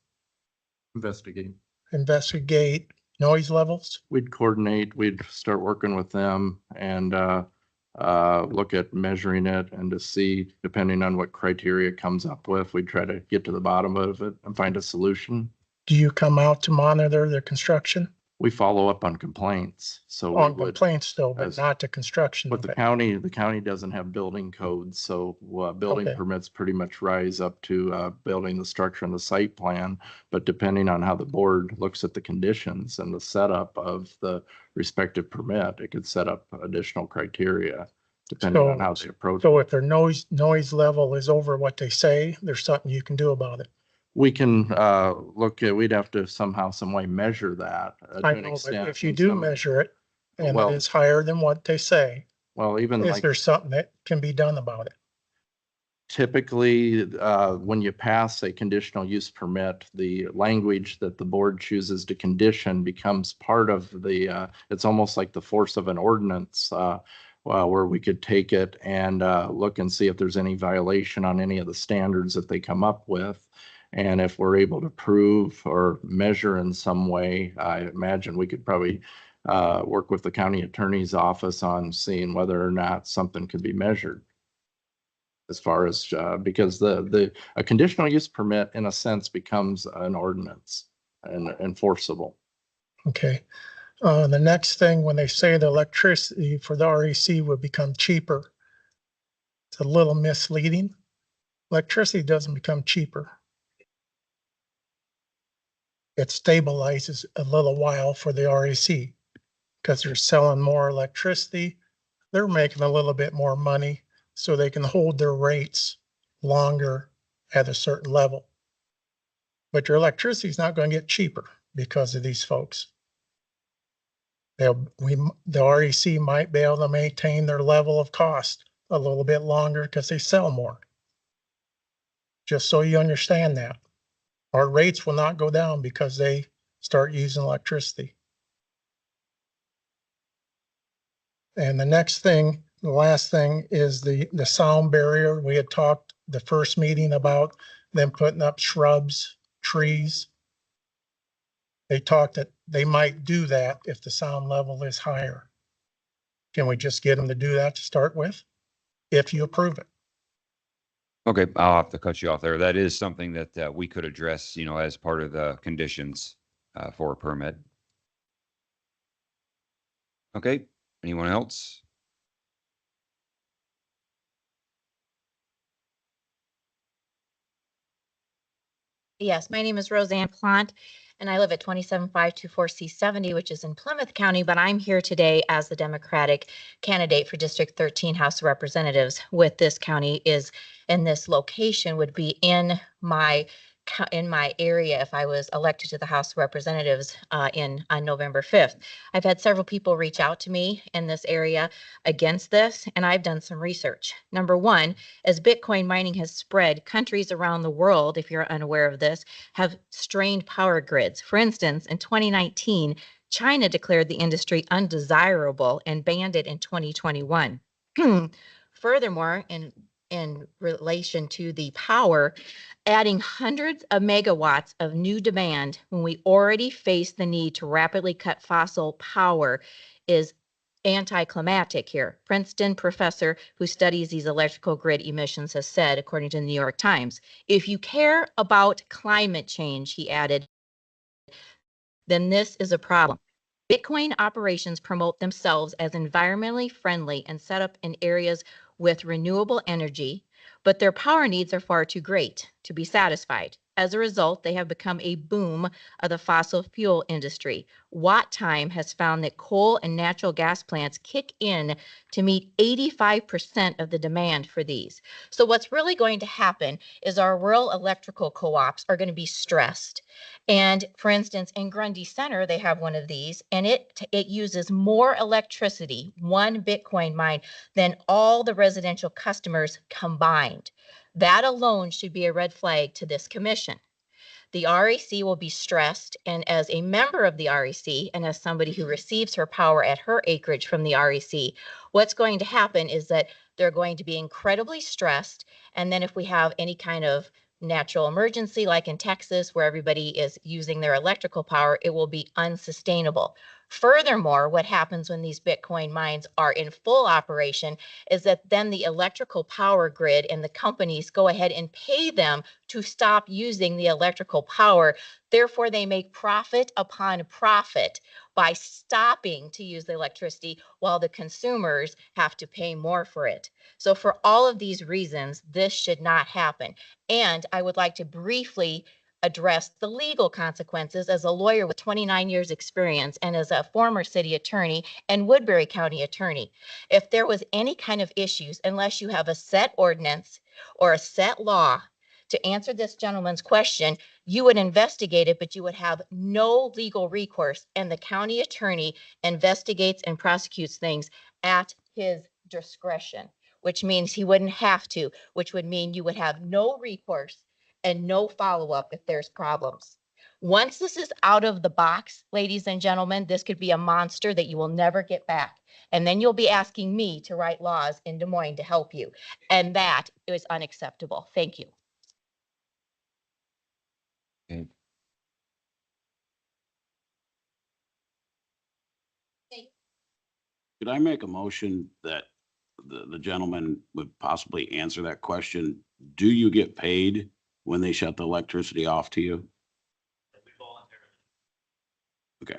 Investigate. Investigate noise levels? We'd coordinate, we'd start working with them and look at measuring it and to see, depending on what criteria it comes up with, we'd try to get to the bottom of it and find a solution. Do you come out to monitor their construction? We follow up on complaints, so On we would. complaints still, but as- not to construction. But of the it. county doesn't have building codes, so building Okay. permits pretty much rise up to building the structure and the site plan. But depending on how the board looks at the conditions and the setup of the respective permit, it could set up additional criteria depending on how they approach. So if their noise level is over what they say, there's something you can do about it. We can look at, we'd have to somehow, some way measure that. To I an know, but extent, if you and do some- measure it and Well- it is higher than what they say, Well, even is like. there something that can be done about it? Typically, when you pass a conditional use permit, the language that the board chooses to condition becomes part of the, it's almost like the force of an ordinance, where we could take it and look and see if there's any violation on any of the standards that they come up with. And if we're able to prove or measure in some way, I imagine we could probably work with the county attorney's office on seeing whether or not something could be measured. As far as, because a conditional use permit in a sense becomes an ordinance and enforceable. Okay. The next thing, when they say the electricity for the REC would become cheaper, it's a little misleading. Electricity doesn't become cheaper. it stabilizes a little while for the REC because they're selling more electricity. They're making a little bit more money so they can hold their rates longer at a certain level. But your electricity is not going to get cheaper because of these folks. The REC might be able to maintain their level of cost a little bit longer because they sell more. Just so you understand that. Our rates will not go down because they start using electricity. And the next thing, the last thing is the sound barrier. We had talked the first meeting about them putting up shrubs, trees. They talked that they might do that if the sound level is higher. Can we just get them to do that to start with? If you approve it. Okay, I'll have to cut you off there. That is something that we could address, you know, as part of the conditions for a permit. Okay, anyone else? Yes, my name is Roseanne Plant, and I live at 27524 C70, which is in Plymouth County, but I'm here today as the Democratic candidate for District 13 House of Representatives with this county is in this location would be in my area if I was elected to the House of Representatives on November 5th. I've had several people reach out to me in this area against this, and I've done some research. Number one, as Bitcoin mining has spread, countries around the world, if you're unaware of this, have strained power grids. For instance, in 2019, China declared the industry undesirable and banned it in 2021. Furthermore, in relation to the power, adding hundreds of megawatts of new demand when we already face the need to rapidly cut fossil power is anticlimactic here. Princeton professor who studies these electrical grid emissions has said, according to the New York Times, if you care about climate change, he added, then this is a problem. Bitcoin operations promote themselves as environmentally friendly and set up in areas with renewable energy, but their power needs are far too great to be satisfied. As a result, they have become a boom of the fossil fuel industry. Watt Time has found that coal and natural gas plants kick in to meet 85% of the demand for these. So what's really going to happen is our rural electrical co-ops are going to be stressed. And for instance, in Grundy Center, they have one of these, and it uses more electricity, one Bitcoin mine, than all the residential customers combined. That alone should be a red flag to this commission. The REC will be stressed, and as a member of the REC and as somebody who receives her power at her acreage from the REC, what's going to happen is that they're going to be incredibly stressed. And then if we have any kind of natural emergency, like in Texas, where everybody is using their electrical power, it will be unsustainable. Furthermore, what happens when these Bitcoin mines are in full operation is that then the electrical power grid and the companies go ahead and pay them to stop using the electrical power. Therefore, they make profit upon profit by stopping to use the electricity while the consumers have to pay more for it. So for all of these reasons, this should not happen. And I would like to briefly address the legal consequences as a lawyer with 29 years experience and as a former city attorney and Woodbury County attorney. If there was any kind of issues, unless you have a set ordinance or a set law to answer this gentleman's question, you would investigate it, but you would have no legal recourse. And the county attorney investigates and prosecutes things at his discretion, which means he wouldn't have to, which would mean you would have no recourse and no follow-up if there's problems. Once this is out of the box, ladies and gentlemen, this could be a monster that you will never get back. And then you'll be asking me to write laws in Des Moines to help you. And that is unacceptable. Thank you. Okay. Could I make a motion that the gentleman would possibly answer that question? Do you get paid when they shut the electricity off to you? Okay.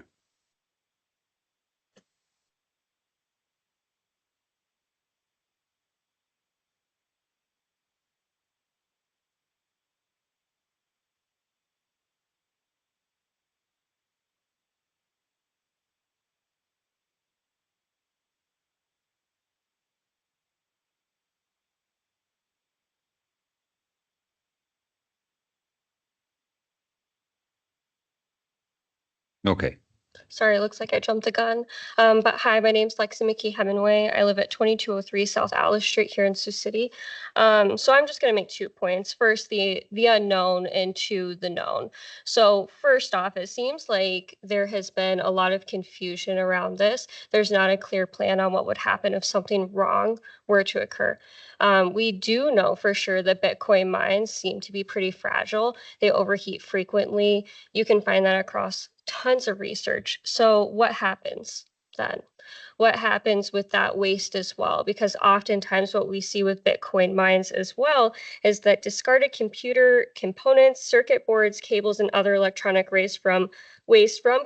Okay. Sorry, it looks like I jumped the gun. But hi, my name's Lexi McKee Hemingway. I live at 2203 South Alice Street here in Sioux City. So I'm just going to make 2 points. First, the unknown, and two, the known. So first off, it seems like there has been a lot of confusion around this. There's not a clear plan on what would happen if something wrong were to occur. We do know for sure that Bitcoin mines seem to be pretty fragile. They overheat frequently. You can find that across tons of research. So what happens then? What happens with that waste as well? Because oftentimes what we see with Bitcoin mines as well is that discarded computer components, circuit boards, cables, and other electronic waste from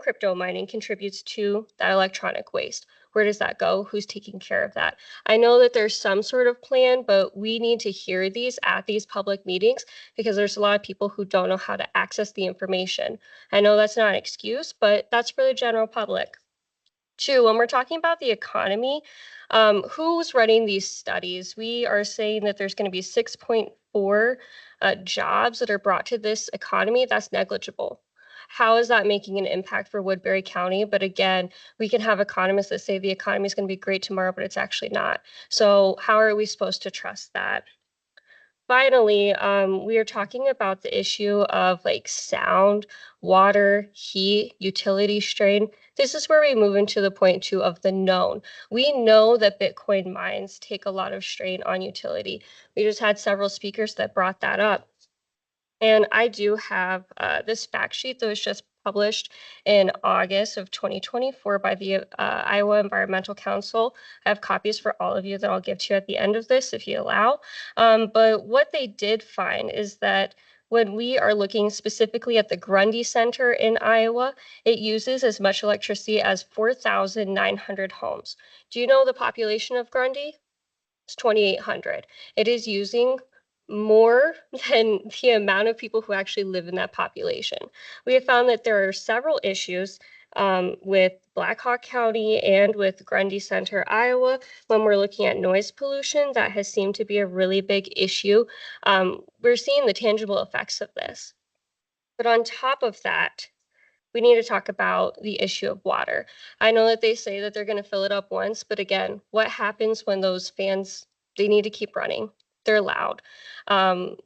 crypto mining contributes to that electronic waste. Where does that go? Who's taking care of that? I know that there's some sort of plan, but we need to hear these at these public meetings because there's a lot of people who don't know how to access the information. I know that's not an excuse, but that's for the general public. Two, when we're talking about the economy, who's running these studies? We are saying that there's going to be 6.4 jobs that are brought to this economy. That's negligible. How is that making an impact for Woodbury County? But again, we can have economists that say the economy is going to be great tomorrow, but it's actually not. So how are we supposed to trust that? Finally, we are talking about the issue of like sound, water, heat, utility strain. This is where we move into the point too of the known. We know that Bitcoin mines take a lot of strain on utility. We just had several speakers that brought that up. And I do have this fact sheet that was just published in August of 2024 by the Iowa Environmental Council. I have copies for all of you that I'll give to you at the end of this if you allow. But what they did find is that when we are looking specifically at the Grundy Center in Iowa, it uses as much electricity as 4,900 homes. Do you know the population of Grundy? It's 2,800. It is using more than the amount of people who actually live in that population. We have found that there are several issues with Black Hawk County and with Grundy Center, Iowa, when we're looking at noise pollution. That has seemed to be a really big issue. We're seeing the tangible effects of this. But on top of that, we need to talk about the issue of water. I know that they say that they're going to fill it up once, but again, what happens when those fans, they need to keep running? They're loud.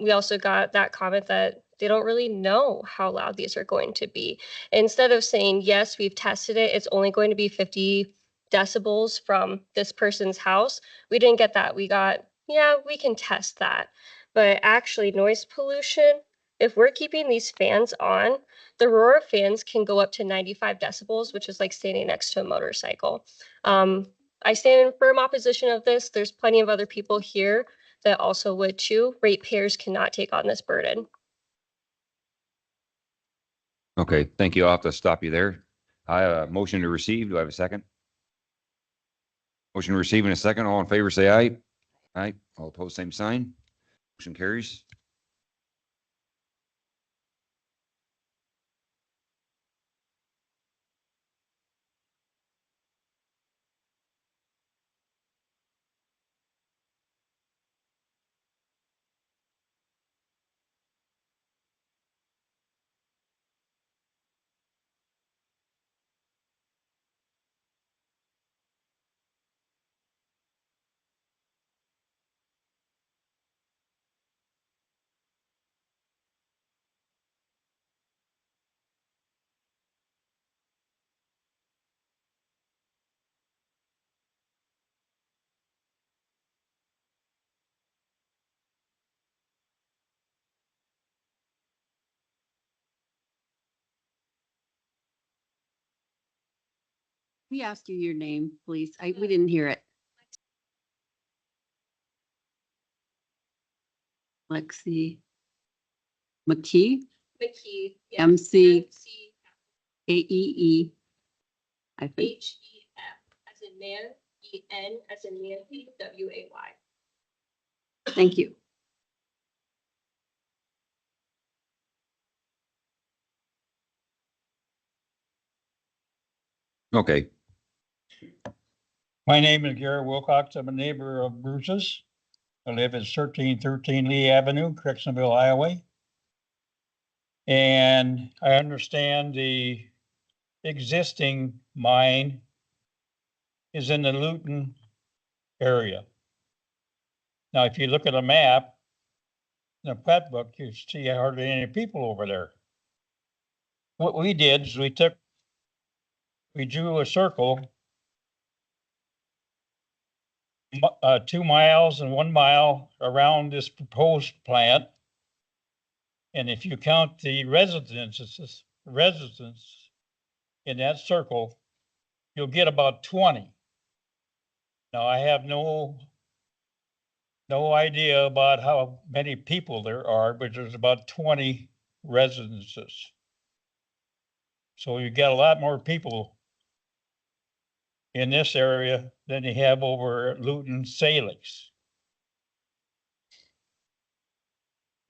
We also got that comment that they don't really know how loud these are going to be. Instead of saying, yes, we've tested it, it's only going to be 50 decibels from this person's house. We didn't get that. We got, yeah, we can test that. But actually noise pollution, if we're keeping these fans on, the roar of fans can go up to 95 decibels, which is like standing next to a motorcycle. I stand in firm opposition of this. There's plenty of other people here that also would too. Ratepayers cannot take on this burden. Okay, thank you. I'll have to stop you there. I have a motion to receive. Do I have a second? Motion to receive in a second. All in favor, say aye. Aye. All opposed, same sign. Motion carries. We ask you your name, please. We didn't hear it. Lexi McKee, McKee. MC AEE. I think. HEF as in man, EN as in Nancy, WAY. Thank you. Okay, My name is Gary Wilcox. I'm a neighbor of Bruce's. I live at 1313 Lee Avenue, Crixonville, Iowa. And I understand the existing mine is in the Luton area. Now, if you look at a map, in the plat book, you see hardly any people over there. What we did is we drew a circle 2 miles and 1 mile around this proposed plant. And if you count the residents in that circle, you'll get about 20. Now, I have no idea about how many people there are, but there's about 20 residences. So you got a lot more people in this area than you have over at Luton Salix.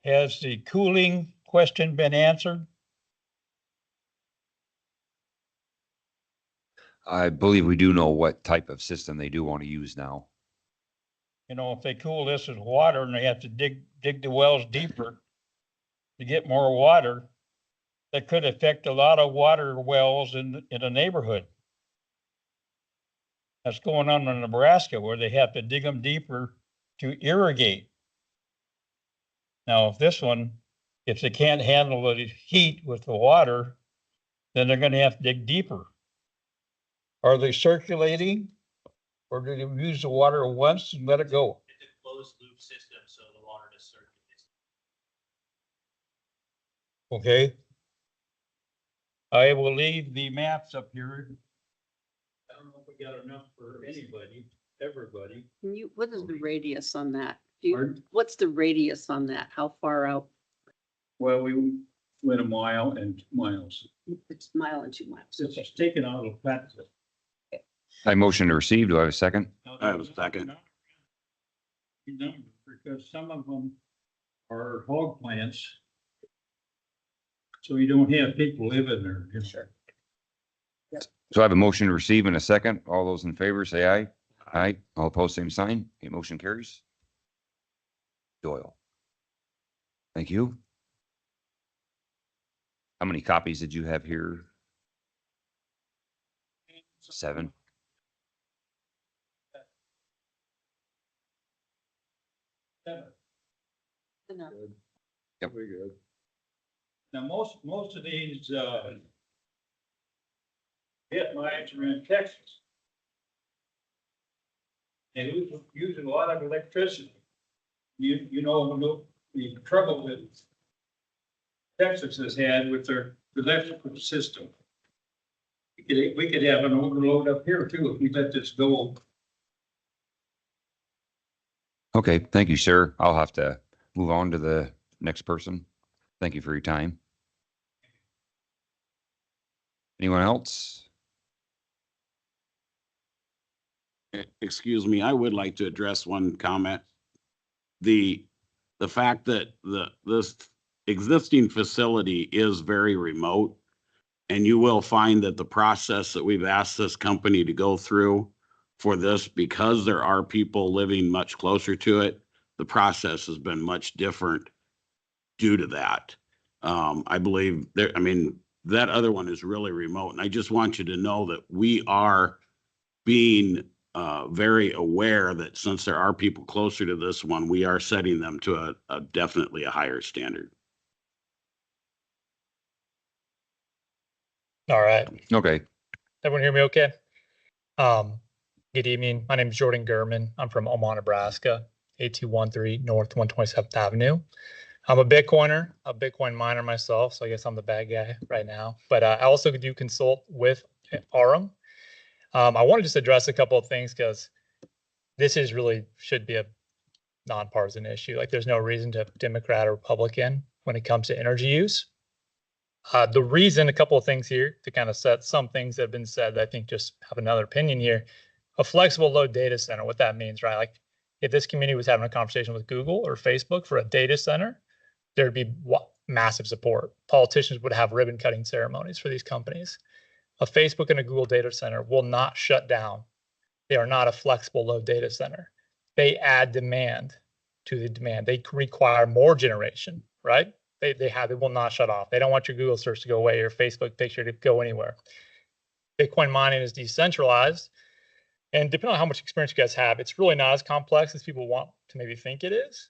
Has the cooling question been answered? I believe we do know what type of system they do want to use now. You know, if they cool this with water and they have to dig the wells deeper to get more water, that could affect a lot of water wells in a neighborhood. That's going on in Nebraska where they have to dig them deeper to irrigate. Now, if they can't handle the heat with the water, then they're going to have to dig deeper. Are they circulating, or do they use the water once and let it go? It's a closed loop system, so the water just circulates. Okay. I will leave the maps up here. I don't know if we got enough for everybody. What is the radius on that? Pardon? What's the radius on that? How far out? Well, we went a mile and 2 miles. It's a mile and 2 miles. This Okay. is taken out of that. I motion to receive. Do I have a second? I have a second. Because some of them are hog plants. So you don't have people living there. You know. Sure. So I have a motion to receive in a second. All those in favor say aye. Aye. All opposed, same sign. Okay, motion carries. Doyle. Thank you. How many copies did you have here? 7. Enough. Yep. Very good. Now, most of these, pit mines are in Texas. They use a lot of electricity. You know, the trouble that Texas has had with their electrical system. We could have an overload up here too if we let this go. Okay, thank you, sir. I'll have to move on to the next person. Thank you for your time. Anyone else? Excuse me, I would like to address one comment. The fact that this existing facility is very remote, and you will find that the process that we've asked this company to go through for this, because there are people living much closer to it, the process has been much different due to that. I believe that other one is really remote, and I just want you to know that we are being very aware that since there are people closer to this one, we are setting them to a definitely a higher standard. All right. Okay, Everyone hear me okay? Good evening. My name is Jordan Gurman. I'm from Omaha, Nebraska, 8213 North 127th Avenue. I'm a Bitcoiner, a Bitcoin miner myself, so I guess I'm the bad guy right now. But I also do consult with Aurum. I want to just address a couple of things because this is really should be a nonpartisan issue. Like there's no reason to Democrat or Republican when it comes to energy use. The reason, a couple of things here to kind of set some things that have been said that I think just have another opinion here. A flexible load data center, what that means, right? Like if this community was having a conversation with Google or Facebook for a data center, there'd be massive support. Politicians would have ribbon cutting ceremonies for these companies. A Facebook and a Google data center will not shut down. They are not a flexible load data center. They add demand to the demand. They require more generation, right? They will not shut off. They don't want your Google search to go away, your Facebook picture to go anywhere. Bitcoin mining is decentralized. And depending on how much experience you guys have, it's really not as complex as people want to maybe think it is.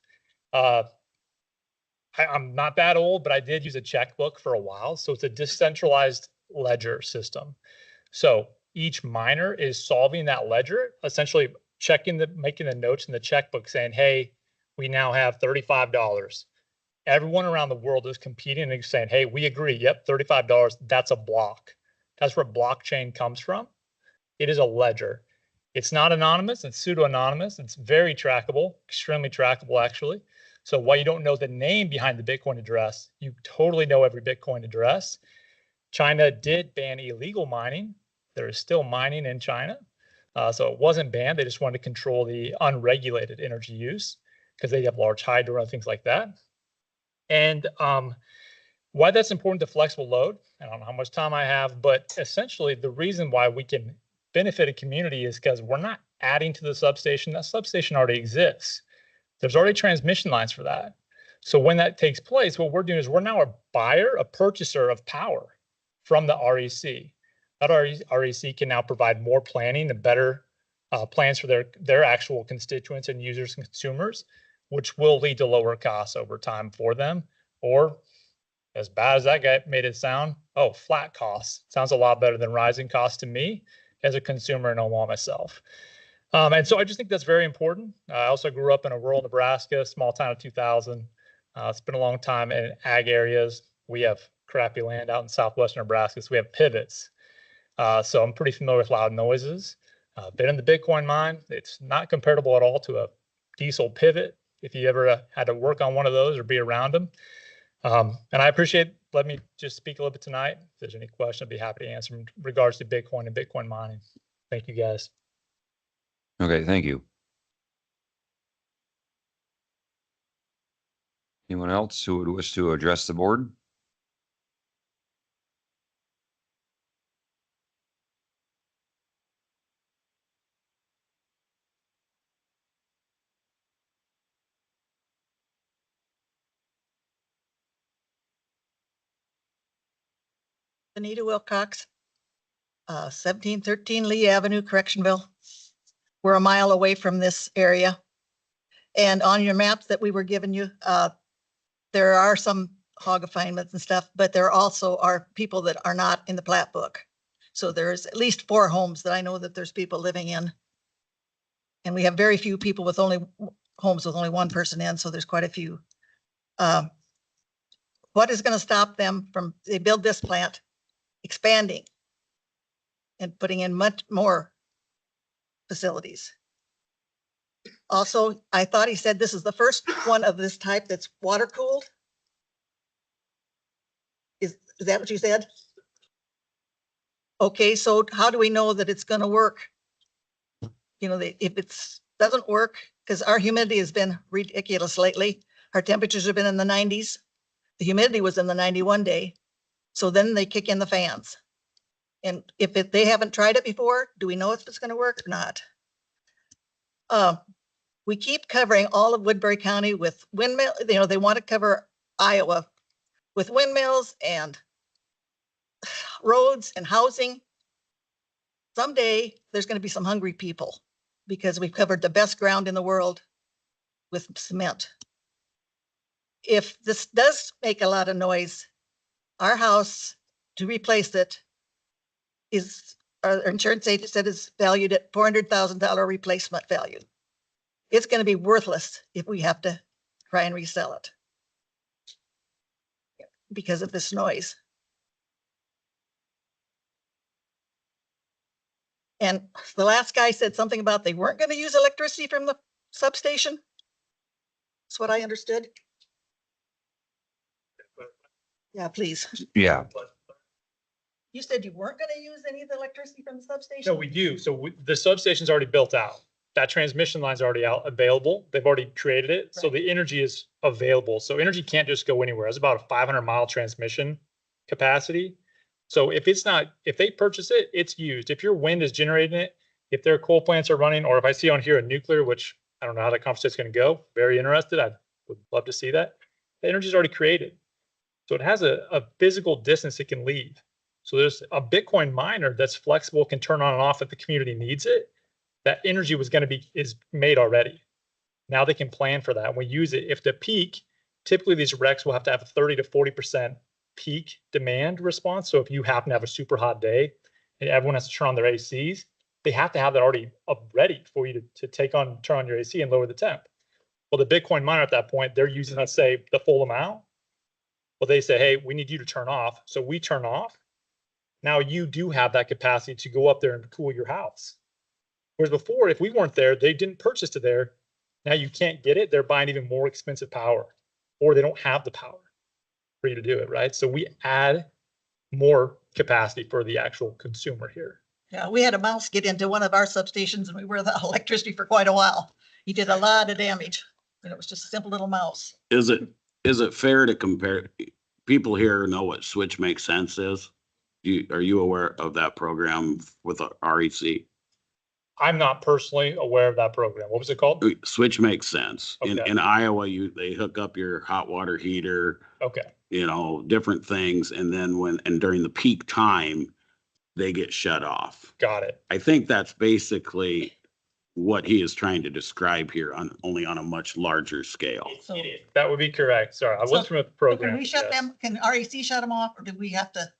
I'm not that old, but I did use a checkbook for a while. So it's a decentralized ledger system. So each miner is solving that ledger, essentially making the notes in the checkbook saying, hey, we now have $35. Everyone around the world is competing and saying, hey, we agree. Yep, $35, that's a block. That's where blockchain comes from. It is a ledger. It's not anonymous, it's pseudo-anonymous. It's very trackable, extremely trackable, actually. So while you don't know the name behind the Bitcoin address, you totally know every Bitcoin address. China did ban illegal mining. There is still mining in China. So it wasn't banned. They just wanted to control the unregulated energy use because they have large hydro and things like that. And why that's important to flexible load, I don't know how much time I have, but essentially the reason why we can benefit a community is because we're not adding to the substation. That substation already exists. There's already transmission lines for that. So when that takes place, what we're doing is we're now a buyer, a purchaser of power from the REC. That REC can now provide more planning and better plans for their actual constituents and users and consumers, which will lead to lower costs over time for them. Or as bad as that guy made it sound, oh, flat costs. Sounds a lot better than rising costs to me as a consumer and Omaha myself. And so I just think that's very important. I also grew up in a rural Nebraska, small town of 2,000. It's been a long time in ag areas. We have crappy land out in southwestern Nebraska, so we have pivots. So I'm pretty familiar with loud noises. Been in the Bitcoin mine. It's not comparable at all to a diesel pivot if you ever had to work on one of those or be around them. And I appreciate letting me just speak a little bit tonight. If there's any question, I'd be happy to answer in regards to Bitcoin and Bitcoin mining. Thank you, guys. Okay, thank you. Anyone else who would wish to address the board? Anita Wilcox, 1713 Lee Avenue, Correctionville. We're a mile away from this area. And on your maps that we were giving you, there are some hog confinements and stuff, but there also are people that are not in the plat book. So there's at least 4 homes that I know that there's people living in. And we have very few people with only homes with only one person in, so there's quite a few. What is going to stop them from, they build this plant, expanding and putting in much more facilities? Also, I thought he said this is the first one of this type that's water cooled. Is that what you said? Okay, so how do we know that it's going to work? You know, if it's doesn't work, because our humidity has been ridiculous lately. Our temperatures have been in the 90s. The humidity was in the 91 day. So then they kick in the fans. And if they haven't tried it before, do we know if it's going to work or not? We keep covering all of Woodbury County with windmill. You know, they want to cover Iowa with windmills and roads and housing. Someday there's going to be some hungry people because we've covered the best ground in the world with cement. If this does make a lot of noise, our house to replace it is, our insurance agent said is valued at $400,000 replacement value. It's going to be worthless if we have to try and resell it because of this noise. And the last guy said something about they weren't going to use electricity from the substation. That's what I understood. Yeah, please. Yeah. You said you weren't going to use any of the electricity from the substation? No, we do. So the substation's already built out. That transmission line's already out available. They've already created it. So the energy is available. So energy can't just go anywhere. It's about a 500-mile transmission capacity. So if they purchase it, it's used. If your wind is generating it, if their coal plants are running, or if I see on here a nuclear, which I don't know how that conversation's going to go, very interested. I would love to see that. The energy is already created. So it has a physical distance it can leave. So there's a Bitcoin miner that's flexible, can turn on and off if the community needs it. That energy is made already. Now they can plan for that. And we use it. If the peak, typically these RECs will have to have a 30 to 40% peak demand response. So if you happen to have a super hot day and everyone has to turn on their ACs, they have to have that already up ready for you to turn on your AC and lower the temp. Well, the Bitcoin miner at that point, they're using, let's say, the full amount. Well, they say, hey, we need you to turn off. So we turn off. Now you do have that capacity to go up there and cool your house. Whereas before, if we weren't there, they didn't purchase it there. Now you can't get it. They're buying even more expensive power, or they don't have the power for you to do it, right? So we add more capacity for the actual consumer here. Yeah, we had a mouse get into one of our substations and we were without electricity for quite a while. He did a lot of damage. And it was just a simple little mouse. Is it fair to compare? People here know what Switch Makes Sense is. Are you aware of that program with REC? I'm not personally aware of that program. What was it called? Switch Makes Sense. Okay. In Iowa, they hook up your hot water heater, Okay. different things. And then during the peak time, they get shut off. Got it. I think that's basically what he is trying to describe here, only on a much larger scale. So That would be correct. Sorry, I wasn't familiar with the program. can we shut Yes. them, can REC shut them off or do they have to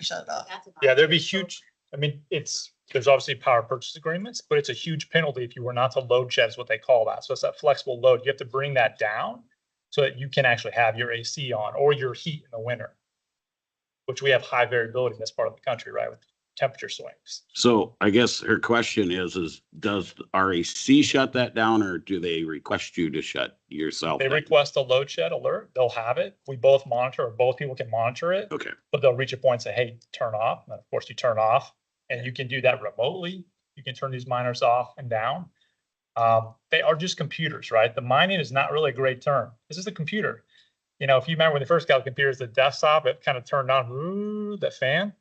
shut it off? Yeah, there'd be huge, I mean, there's obviously power purchase agreements, but it's a huge penalty if you were not to load shed is what they call that. So it's that flexible load. You have to bring that down so that you can actually have your AC on or your heat in the winter, which we have high variability in this part of the country, right? With temperature swings. So I guess her question is does REC shut that down or do they request you to shut yourself They down? request a load shed alert. They'll have it. We both monitor, or both people can monitor it, Okay. but they'll reach a point and say, hey, turn off. And of course you turn off and you can do that remotely. You can turn these miners off and down. They are just computers, right? The mining is not really a great term. This is a computer. If you remember when they first got computers, the desktop, it kind of turned on, ooh, the fan.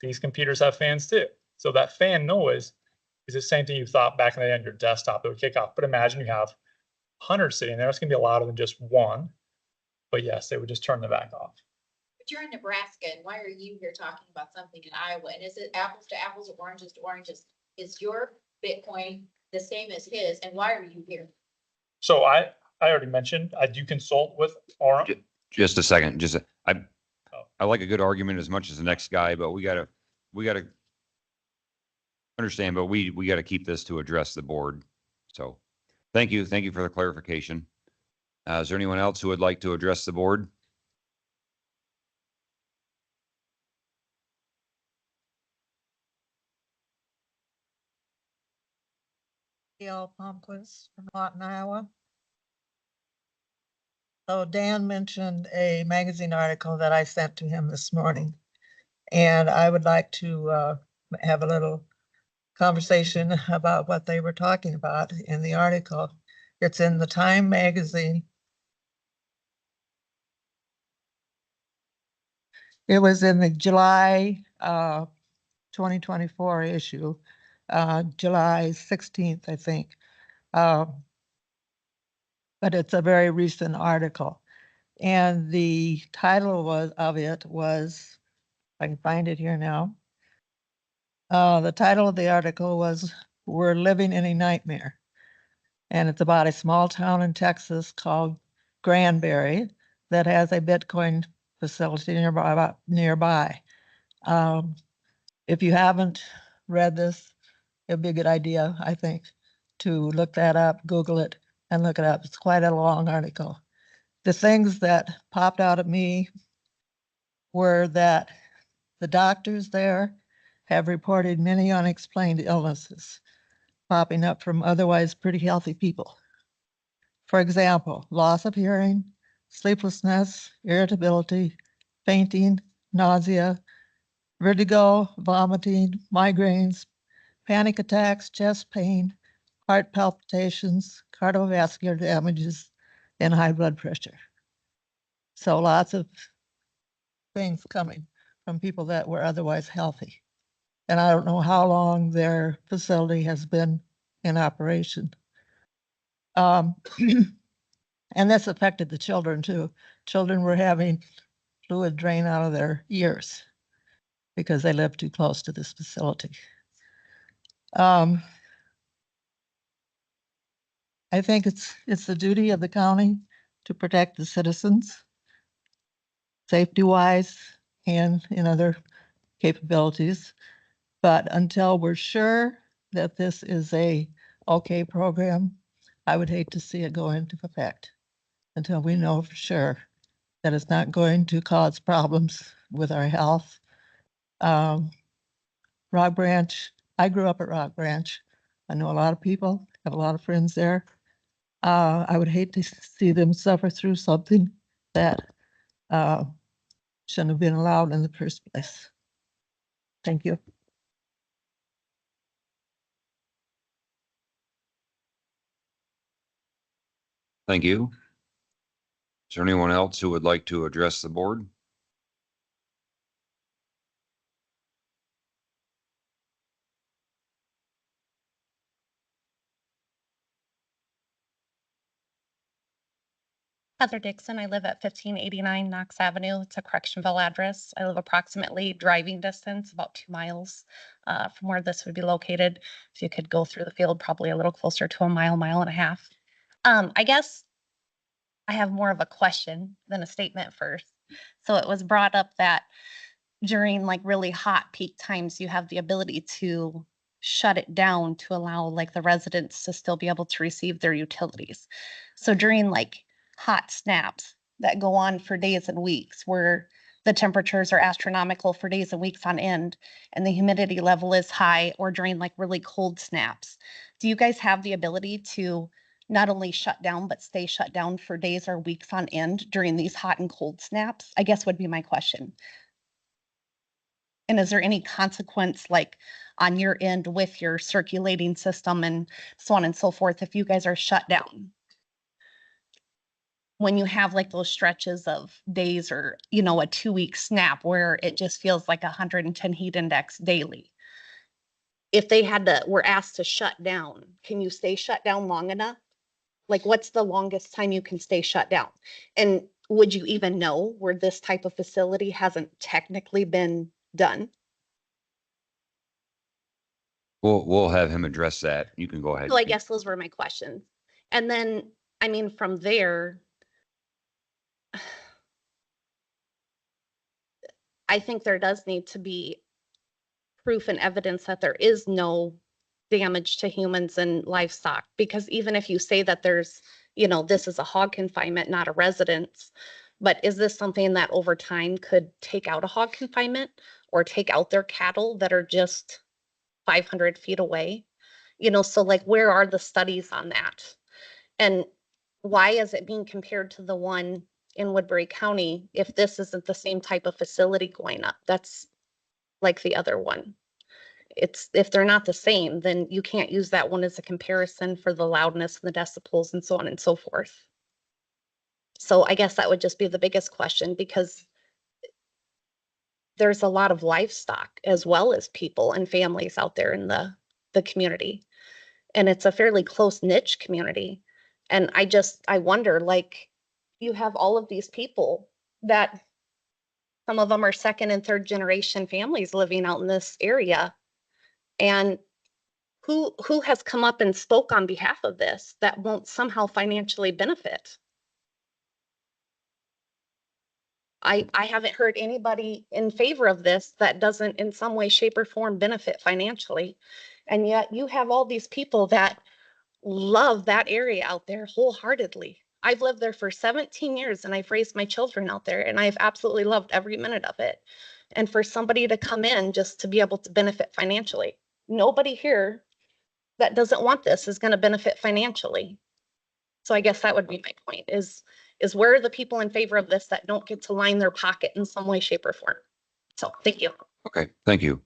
These computers have fans too. So that fan noise is the same thing you thought back in the day on your desktop that would kick off. But imagine you have 100 sitting there. It's going to be louder than just one. But yes, they would just turn them back off. But you're in Nebraska, and why are you here talking about something in Iowa? And is it apples to apples or oranges to oranges? Is your Bitcoin the same as his, and why are you here? So I already mentioned, I do consult with our. Just a second, I like a good argument as much as the next guy, but we gotta understand, but we gotta keep this to address the board. So thank you for the clarification. Is there anyone else who would like to address the board? Gail Palmquist from Lawton, Iowa. So Dan mentioned a magazine article that I sent to him this morning. And I would like to have a little conversation about what they were talking about in the article. It's in the Time magazine. It was in the July 2024 issue, July 16th, I think. But it's a very recent article. And the title was, I can find it here now. The title of the article was, "We're Living in a Nightmare." And it's about a small town in Texas called Granbury that has a Bitcoin facility nearby. If you haven't read this, it'd be a good idea, I think, to look that up, Google it, and look it up. It's quite a long article. The things that popped out at me were that the doctors there have reported many unexplained illnesses popping up from otherwise pretty healthy people. For example, loss of hearing, sleeplessness, irritability, fainting, nausea, vertigo, vomiting, migraines, panic attacks, chest pain, heart palpitations, cardiovascular damages, and high blood pressure. So lots of things coming from people that were otherwise healthy. And I don't know how long their facility has been in operation. And this affected the children too. Children were having fluid drain out of their ears. because I live too close to this facility. I think it's the duty of the county to protect the citizens, safety wise and in other capabilities. But until we're sure that this is a okay program, I would hate to see it go into effect until we know for sure that it's not going to cause problems with our health. Rock Branch, I grew up at Rock Branch. I know a lot of people, have a lot of friends there. I would hate to see them suffer through something that shouldn't have been allowed in the first place. Thank you. Thank you. Is there anyone else who would like to address the board? Heather Dixon. I live at 1589 Knox Avenue. It's a Correctionville address. I live approximately driving distance, about 2 miles from where this would be located. If you could go through the field, probably a little closer to a mile, mile and a half. I guess I have more of a question than a statement first. So it was brought up that during like really hot peak times, you have the ability to shut it down to allow like the residents to still be able to receive their utilities. So during like hot snaps that go on for days and weeks where the temperatures are astronomical for days and weeks on end and the humidity level is high, or during like really cold snaps, do you guys have the ability to not only shut down but stay shut down for days or weeks on end during these hot and cold snaps? I guess would be my question. And is there any consequence like on your end with your circulating system and so on and so forth if you guys are shut down? When you have like those stretches of days or, you know, a 2-week snap where it just feels like 110 heat index daily. If they were asked to shut down, can you stay shut down long enough? Like what's the longest time you can stay shut down? And would you even know where this type of facility hasn't technically been done? We'll have him address that. You can go ahead. So I guess those were my questions. And then, I mean, from there, I think there does need to be proof and evidence that there is no damage to humans and livestock, because even if you say that there's, you know, this is a hog confinement, not a residence, but is this something that over time could take out a hog confinement or take out their cattle that are just 500 feet away? You know, so like, where are the studies on that? And why is it being compared to the one in Woodbury County if this isn't the same type of facility going up? That's like the other one. It's, if they're not the same, then you can't use that one as a comparison for the loudness and the decibels and so on and so forth. So I guess that would just be the biggest question, because there's a lot of livestock as well as people and families out there in the community. And it's a fairly close niche community. And I wonder, like, you have all of these people that some of them are second and third generation families living out in this area. And who has come up and spoke on behalf of this that won't somehow financially benefit? I haven't heard anybody in favor of this that doesn't in some way, shape, or form benefit financially. And yet you have all these people that love that area out there wholeheartedly. I've lived there for 17 years and I've raised my children out there and I've absolutely loved every minute of it. And for somebody to come in just to be able to benefit financially, nobody here that doesn't want this is going to benefit financially. So I guess that would be my point, is where are the people in favor of this that don't get to line their pocket in some way, shape, or form? So thank you. Okay, thank you.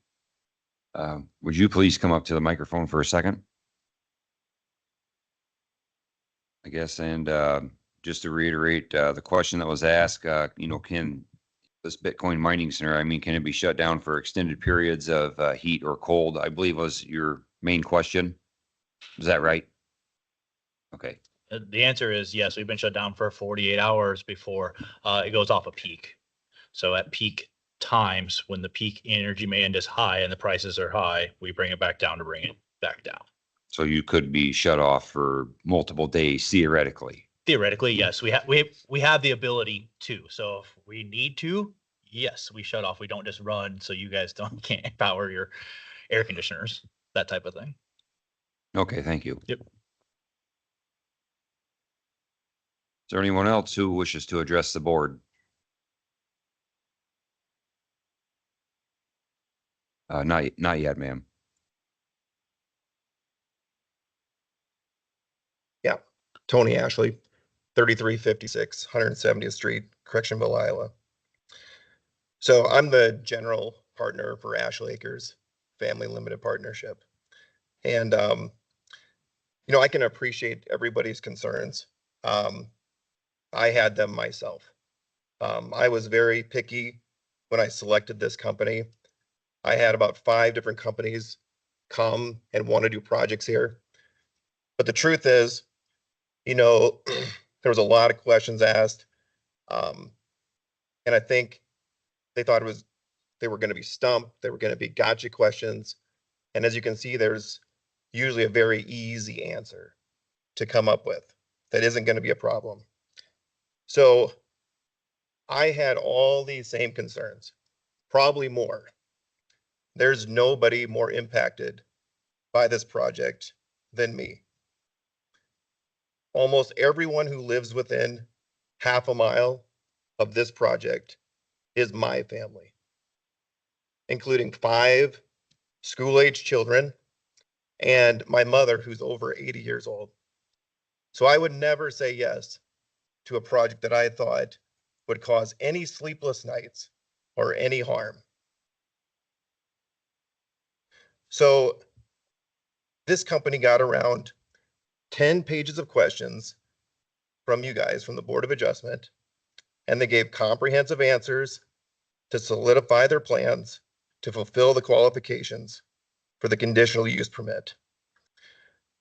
Would you please come up to the microphone for a second? I guess, and just to reiterate the question that was asked, you know, can this Bitcoin mining center, I mean, can it be shut down for extended periods of heat or cold? I believe was your main question. Is that right? Okay. The answer is yes. We've been shut down for 48 hours before it goes off a peak. So at peak times when the peak energy demand is high and the prices are high, we bring it back down to bring it back down. So you could be shut off for multiple days theoretically. Theoretically, yes, we have the ability to. So if we need to, yes, we shut off. We don't just run so you guys can't power your air conditioners, that type of thing. Okay, thank you. Yep. Is there anyone else who wishes to address the board? Not yet, ma'am. Yeah, Tony Ashley, 3356 170th Street, Correctionville, Iowa. So I'm the general partner for Ashley Acres Family Limited Partnership. And, you know, I can appreciate everybody's concerns. I had them myself. I was very picky when I selected this company. I had about 5 different companies come and want to do projects here. But the truth is, you know, there was a lot of questions asked. And I think they thought they were going to be stumped. They were going to be gotcha questions. And as you can see, there's usually a very easy answer to come up with that isn't going to be a problem. So I had all these same concerns, probably more. There's nobody more impacted by this project than me. Almost everyone who lives within half a mile of this project is my family, including 5 school-age children and my mother, who's over 80 years old. So I would never say yes to a project that I thought would cause any sleepless nights or any harm. So this company got around 10 pages of questions from you guys, from the Board of Adjustment, and they gave comprehensive answers to solidify their plans to fulfill the qualifications for the conditional use permit.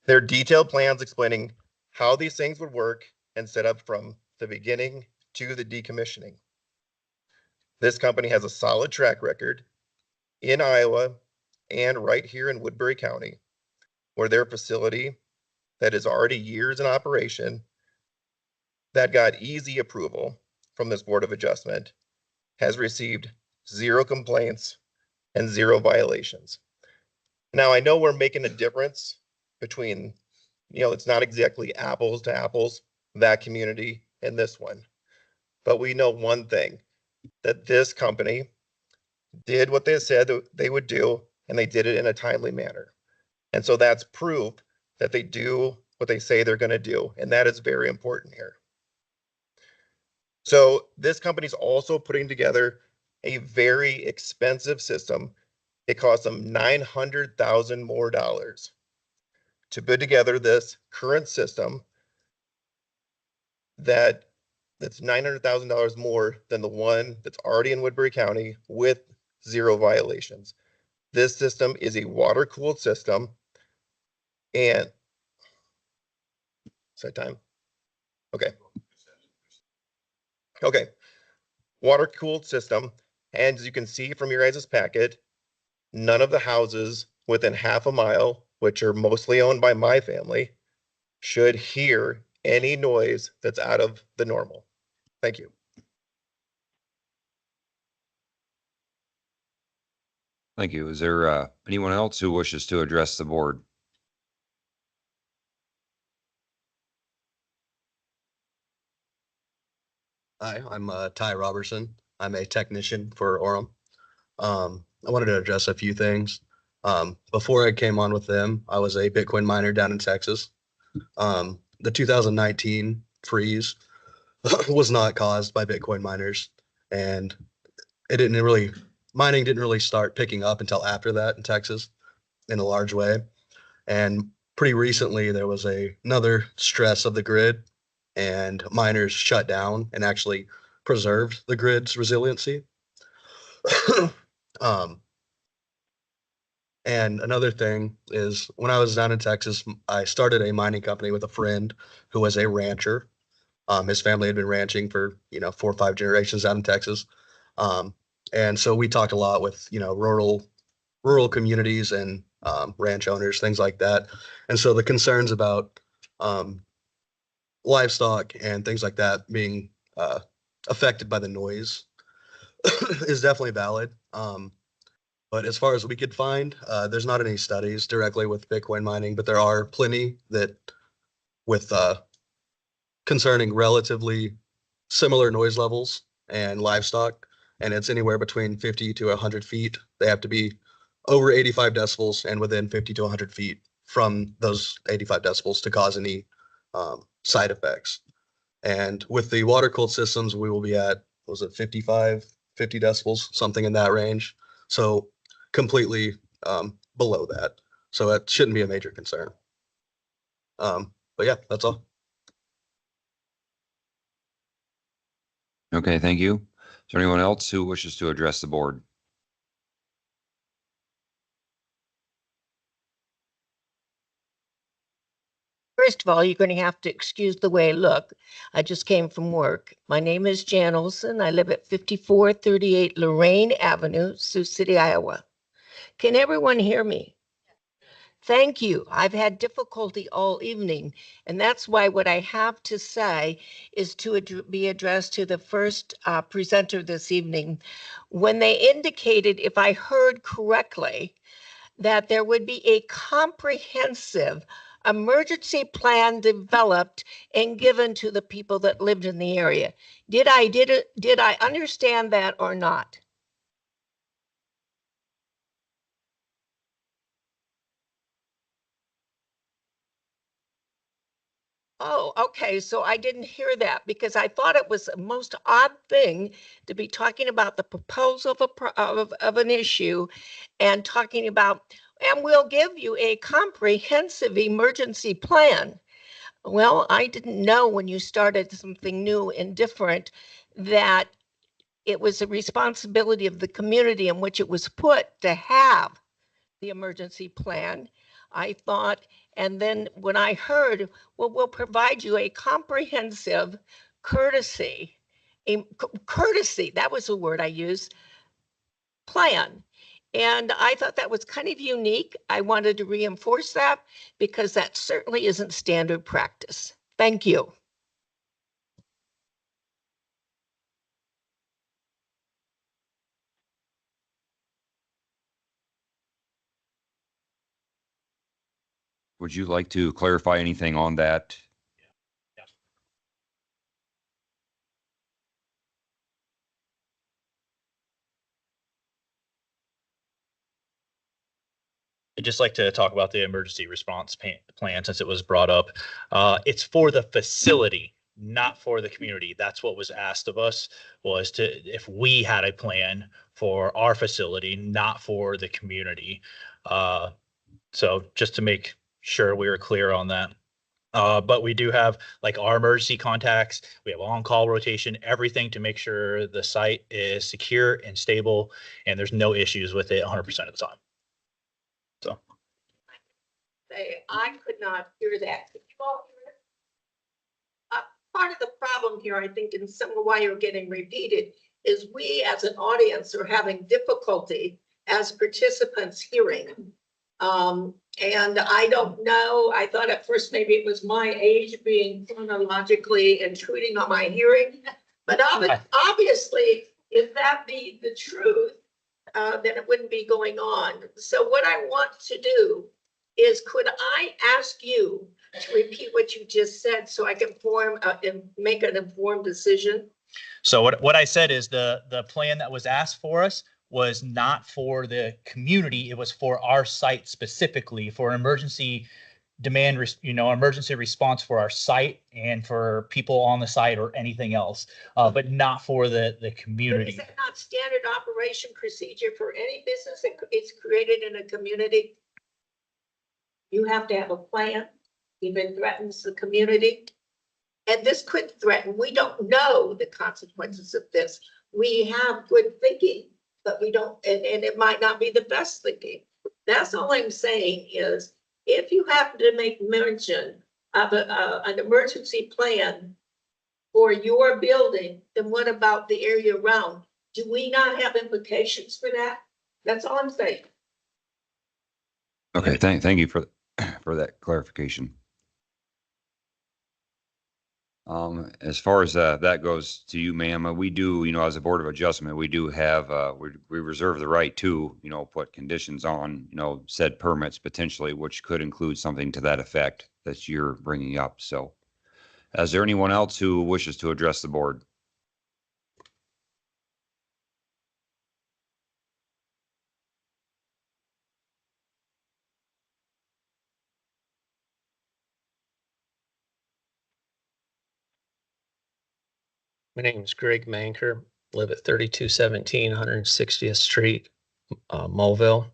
Their detailed plans explaining how these things would work and set up from the beginning to the decommissioning. This company has a solid track record in Iowa and right here in Woodbury County, where their facility that is already years in operation, that got easy approval from this Board of Adjustment, has received 0 complaints and 0 violations. Now, I know we're making a difference between, you know, it's not exactly apples to apples, that community and this one. But we know one thing, that this company did what they said that they would do, and they did it in a timely manner. And so that's proof that they do what they say they're going to do. And that is very important here. So this company's also putting together a very expensive system. It cost them $900,000 more to put together this current system that's $900,000 more than the one that's already in Woodbury County with 0 violations. This system is a water-cooled system, and is that time? Okay. Okay. Water-cooled system, and as you can see from your guys' packet, none of the houses within half a mile, which are mostly owned by my family, should hear any noise that's out of the normal. Thank you. Thank you. Is there anyone else who wishes to address the board? Hi, I'm Ty Robertson. I'm a technician for Orem. I wanted to address a few things. Before I came on with them, I was a Bitcoin miner down in Texas. The 2019 freeze was not caused by Bitcoin miners, and mining didn't really start picking up until after that in Texas in a large way. And pretty recently, there was another stress of the grid, and miners shut down and actually preserved the grid's resiliency. And another thing is, when I was down in Texas, I started a mining company with a friend who was a rancher. His family had been ranching for 4 or 5 generations out in Texas. And so we talked a lot with, rural communities and ranch owners, things like that. And so the concerns about livestock and things like that being affected by the noise is definitely valid. But as far as we could find, there's not any studies directly with Bitcoin mining, but there are plenty that with concerning relatively similar noise levels and livestock, and it's anywhere between 50 to 100 feet. They have to be over 85 decibels and within 50 to 100 feet from those 85 decibels to cause any side effects. And with the water cooled systems, we will be at, was it 55, 50 decibels, something in that range. So completely below that. So it shouldn't be a major concern. But yeah, that's all. Okay, thank you. Is there anyone else who wishes to address the board? First of all, you're going to have to excuse the way I look. I just came from work. My name is Jan Olson. I live at 5438 Lorraine Avenue, Sioux City, Iowa. Can everyone hear me? Thank you. I've had difficulty all evening, and that's why what I have to say is to be addressed to the first presenter this evening. When they indicated, if I heard correctly, that there would be a comprehensive emergency plan developed and given to the people that lived in the area. Did I understand that or not? Oh, okay. So I didn't hear that because I thought it was the most odd thing to be talking about the proposal of an issue and talking about, and we'll give you a comprehensive emergency plan. Well, I didn't know when you started something new and different that it was a responsibility of the community in which it was put to have the emergency plan. I thought, and then when I heard, well, we'll provide you a comprehensive courtesy, that was the word I used, plan. And I thought that was kind of unique. I wanted to reinforce that because that certainly isn't standard practice. Thank you. Would you like to clarify anything on that? I'd just like to talk about the emergency response plan since it was brought up. It's for the facility, not for the community. That's what was asked of us, was to, if we had a plan for our facility, not for the community. So just to make sure we were clear on that. But we do have like our emergency contacts. We have on-call rotation, everything to make sure the site is secure and stable and there's no issues with it 100% of the time. So. I could not hear that. Could you all hear it? Part of the problem here, I think, in some of why you're getting repeated, is we as an audience are having difficulty as participants hearing. And I don't know, I thought at first maybe it was my age being chronologically intruding on my hearing, but obviously, if that be the truth, then it wouldn't be going on. So what I want to do is, could I ask you to repeat what you just said so I can make an informed decision? So what I said is the plan that was asked for us was not for the community. It was for our site specifically for emergency demand, emergency response for our site and for people on the site or anything else, but not for the community. But is that not standard operation procedure for any business that is created in a community? You have to have a plan, if it threatens the community. And this could threaten, we don't know the consequences of this. We have good thinking, but we don't, and it might not be the best thinking. That's all I'm saying is, if you happen to make mention of an emergency plan for your building, then what about the area around? Do we not have implications for that? That's all I'm saying. Okay, thank you for that clarification. As far as that goes to you, ma'am, we do, as a Board of Adjustment, we do have, we reserve the right to, put conditions on, said permits potentially, which could include something to that effect that you're bringing up. So is there anyone else who wishes to address the board? My name is Greg Manker, live at 3217 160th Street, Mobile.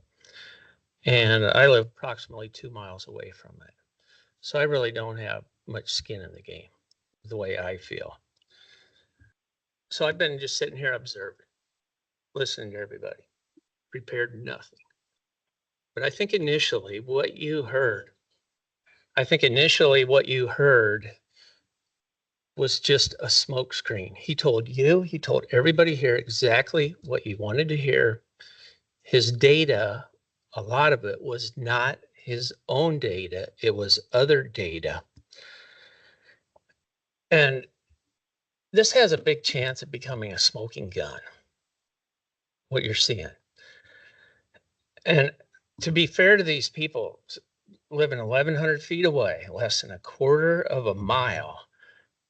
And I live approximately 2 miles away from it. So I really don't have much skin in the game, the way I feel. So I've been just sitting here observing, listening to everybody, prepared nothing. But I think initially what you heard was just a smokescreen. He told everybody here exactly what he wanted to hear. His data, a lot of it was not his own data, it was other data. And this has a big chance of becoming a smoking gun, what you're seeing. And to be fair to these people living 1,100 feet away, less than a quarter of a mile,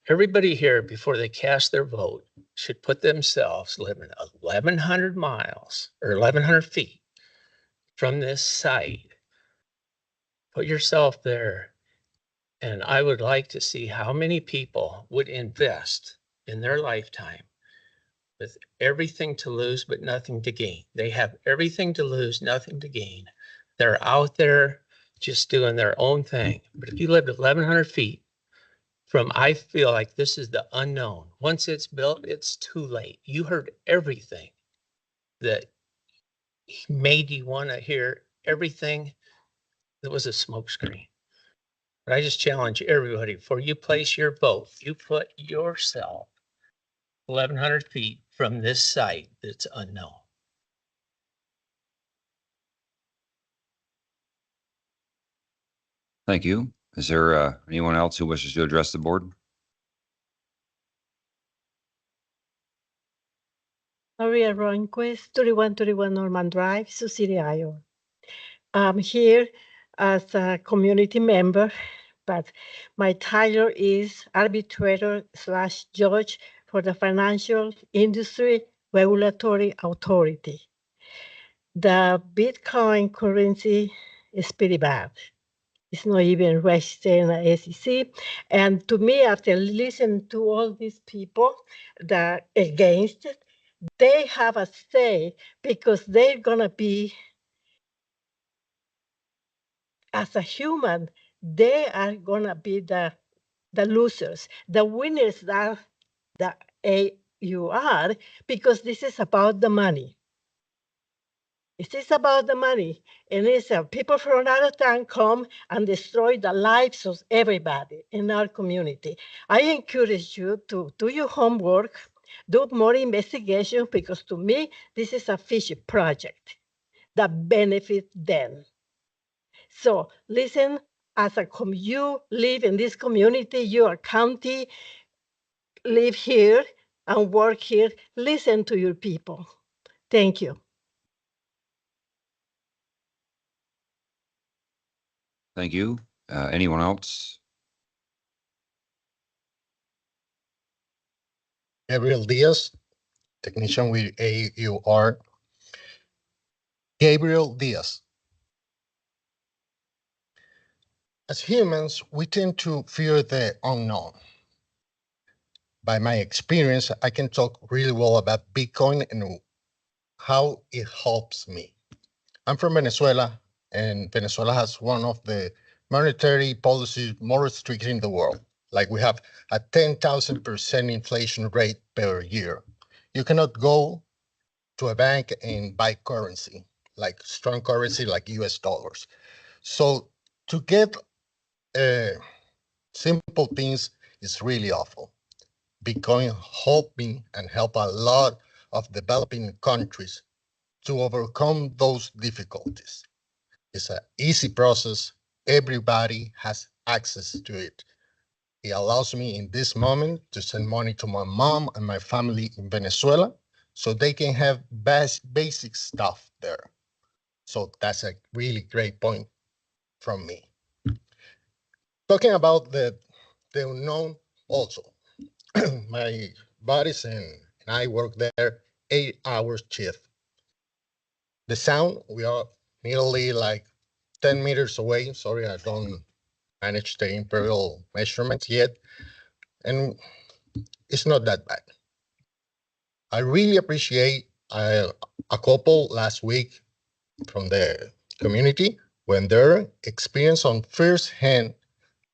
everybody here, before they cast their vote, should put themselves living 1,100 miles or 1,100 feet from this site. Put yourself there. And I would like to see how many people would invest in their lifetime with everything to lose but nothing to gain. They have everything to lose, nothing to gain. They're out there just doing their own thing. But if you lived 1,100 feet from, I feel like this is the unknown. Once it's built, it's too late. You heard everything that made you want to hear everything that was a smokescreen. But I just challenge everybody, before you place your vote, you put yourself 1,100 feet from this site that's unknown. Thank you. Is there anyone else who wishes to address the board? Maria Ronquist, 3131 Norman Drive, Sioux City, Iowa. I'm here as a community member, but my title is arbitrator/judge for the Financial Industry Regulatory Authority. The Bitcoin currency is pretty bad. It's not even registered in the SEC. And to me, after listening to all these people that are against it, they have a say because they're going to be, as a human, they are going to be the losers. The winners are the AUR, because this is about the money. It is about the money. And it's people from out of town come and destroy the lives of everybody in our community. I encourage you to do your homework, do more investigation, because to me, this is a fishy project that benefits them. So listen, as you live in this community, your county, live here and work here, listen to your people. Thank you. Thank you. Anyone else? Gabriel Diaz, technician with AUR. Gabriel Diaz. As humans, we tend to fear the unknown. By my experience, I can talk really well about Bitcoin and how it helps me. I'm from Venezuela, and Venezuela has one of the monetary policies more restricted in the world. Like we have a 10,000% inflation rate per year. You cannot go to a bank and buy currency, like strong currency, like US dollars. So to get simple things is really awful. Bitcoin helped me and help a lot of developing countries to overcome those difficulties. It's an easy process. Everybody has access to it. It allows me in this moment to send money to my mom and my family in Venezuela so they can have basic stuff there. So that's a really great point from me. Talking about the unknown also, my buddies and I work there 8-hour shift. The sound, we are nearly like 10 meters away. Sorry, I don't manage the imperial measurements yet. And it's not that bad. I really appreciate a couple last week from the community when they're experience on first hand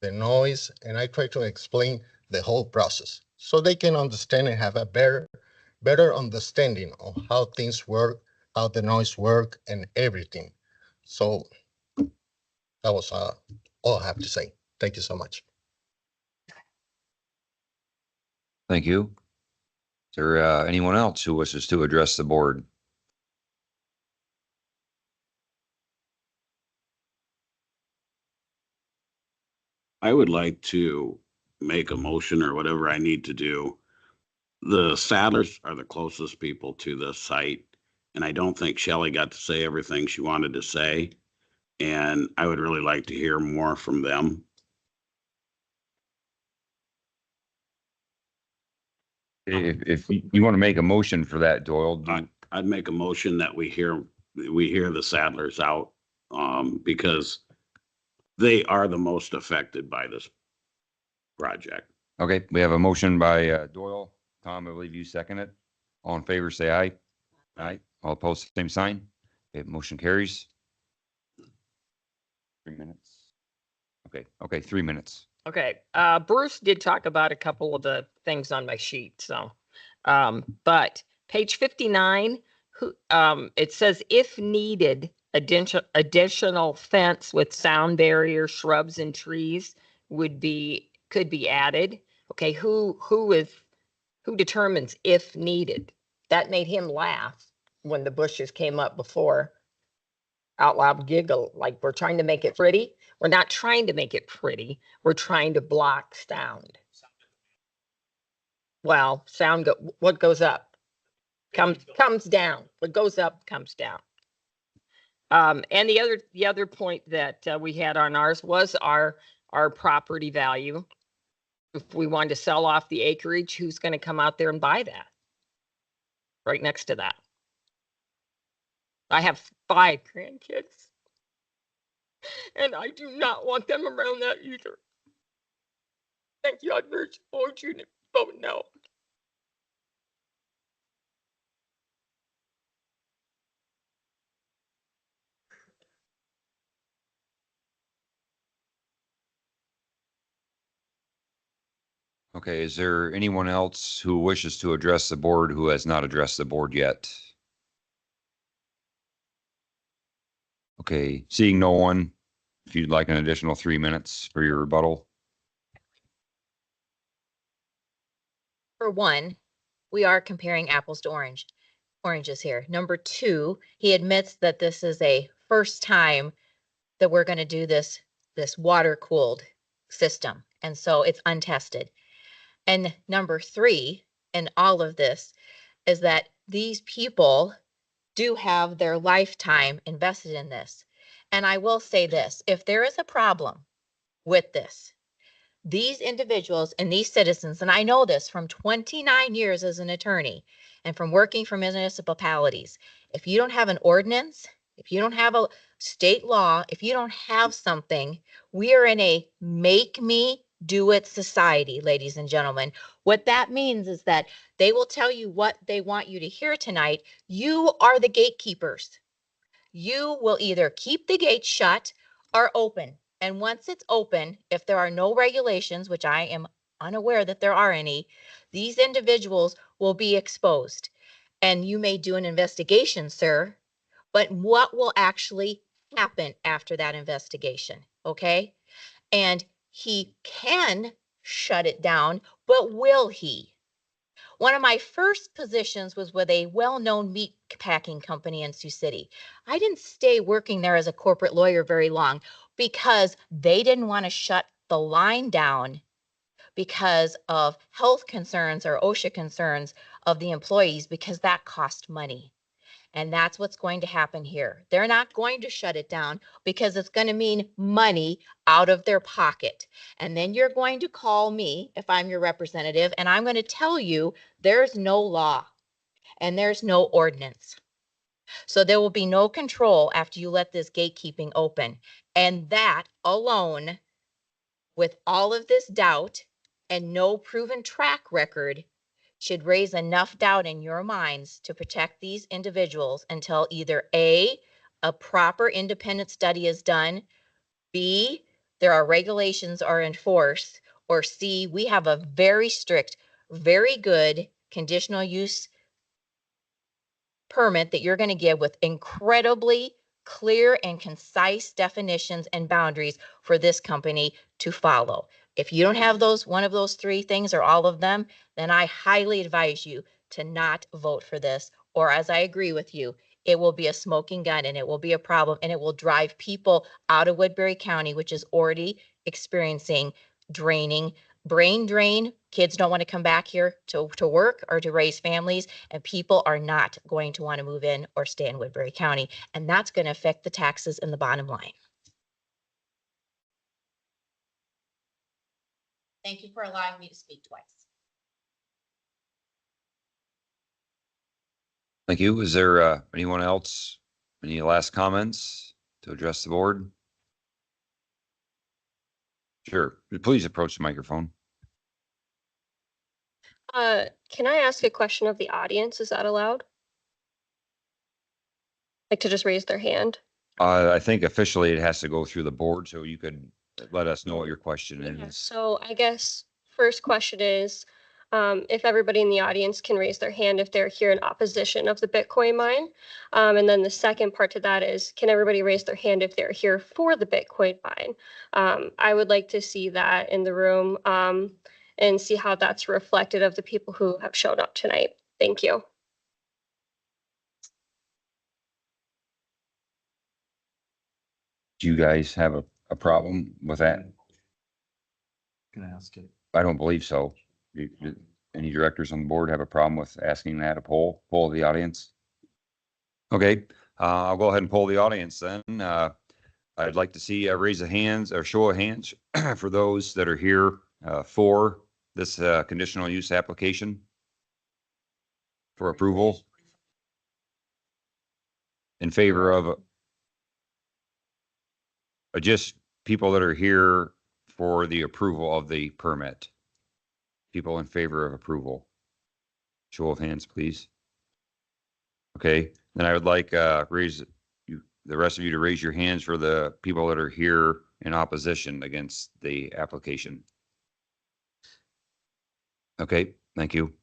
the noise, and I try to explain the whole process so they can understand and have a better understanding of how things work, how the noise work, and everything. So that was all I have to say. Thank you so much. Thank you. Is there anyone else who wishes to address the board? I would like to make a motion or whatever I need to do. The Sadlers are the closest people to the site, and I don't think Shelley got to say everything she wanted to say. And I would really like to hear more from them. If you want to make a motion for that, Doyle, I'd make a motion that we hear the Sadlers out, because they are the most affected by this project. okay, we have a motion by Doyle. Tom, I believe you second it. All in favor, say aye. Aye. All opposed, same sign. Okay, motion carries. 3 minutes. Okay, 3 minutes. Okay, Bruce did talk about a couple of the things on my sheet, so, but page 59, it says if needed, additional fence with sound barrier, shrubs and trees could be added. Okay, who determines if needed? That made him laugh when the bushes came up before. Out loud giggle, like we're trying to make it pretty. We're not trying to make it pretty. We're trying to block sound. Well, what goes up comes down. What goes up comes down. And the other point that we had on ours was our property value. If we wanted to sell off the acreage, who's going to come out there and buy that? Right next to that. I have 5 grandkids, and I do not want them around that either. Thank you. I'd urge you to vote no. Okay, is there anyone else who wishes to address the board who has not addressed the board yet? Okay, seeing no one, if you'd like an additional 3 minutes for your rebuttal. For one, we are comparing apples to oranges here. Number 2, he admits that this is a first time that we're going to do this water cooled system. And so it's untested. And number 3 in all of this is that these people do have their lifetime invested in this. And I will say this, if there is a problem with this, these individuals and these citizens, and I know this from 29 years as an attorney and from working for municipalities, if you don't have an ordinance, if you don't have a state law, if you don't have something, we are in a make me do it society, ladies and gentlemen. What that means is that they will tell you what they want you to hear tonight. You are the gatekeepers. You will either keep the gate shut or open. And once it's open, if there are no regulations, which I am unaware that there are any, these individuals will be exposed. And you may do an investigation, sir, but what will actually happen after that investigation? Okay. And he can shut it down, but will he? One of my first positions was with a well-known meat packing company in Sioux City. I didn't stay working there as a corporate lawyer very long because they didn't want to shut the line down because of health concerns or OSHA concerns of the employees, because that cost money. And that's what's going to happen here. They're not going to shut it down because it's going to mean money out of their pocket. And then you're going to call me if I'm your representative, and I'm going to tell you there's no law and there's no ordinance. So there will be no control after you let this gatekeeping open. And that alone, with all of this doubt and no proven track record, should raise enough doubt in your minds to protect these individuals until either A, a proper independent study is done, B, there are regulations are enforced, or C, we have a very strict, very good conditional use permit that you're going to give with incredibly clear and concise definitions and boundaries for this company to follow. If you don't have those, one of those three things or all of them, then I highly advise you to not vote for this. Or as I agree with you, it will be a smoking gun and it will be a problem and it will drive people out of Woodbury County, which is already experiencing brain drain. Kids don't want to come back here to work or to raise families, and people are not going to want to move in or stay in Woodbury County. And that's going to affect the taxes and the bottom line. Thank you for allowing me to speak twice. Thank you. Is there anyone else? Any last comments to address the board? Sure. Please approach the microphone. Can I ask a question of the audience? Is that allowed? Like to just raise their hand? I think officially it has to go through the board, so you could let us know what your question Yeah, is. so I guess first question is, if everybody in the audience can raise their hand if they're here in opposition of the Bitcoin mine. And then the second part to that is, can everybody raise their hand if they're here for the Bitcoin mine? I would like to see that in the room and see how that's reflected of the people who have shown up tonight. Thank you. Do you guys have a problem with that? Can I ask it? I don't believe so. Any directors on the board have a problem with asking that a poll of the audience? Okay, I'll go ahead and poll the audience then. I'd like to see a raise of hands or show of hands for those that are here for this conditional use application for approval. In favor of just people that are here for the approval of the permit. People in favor of approval. Show of hands, please. Okay, then I would like the rest of you to raise your hands for the people that are here in opposition against the application. Okay, thank you.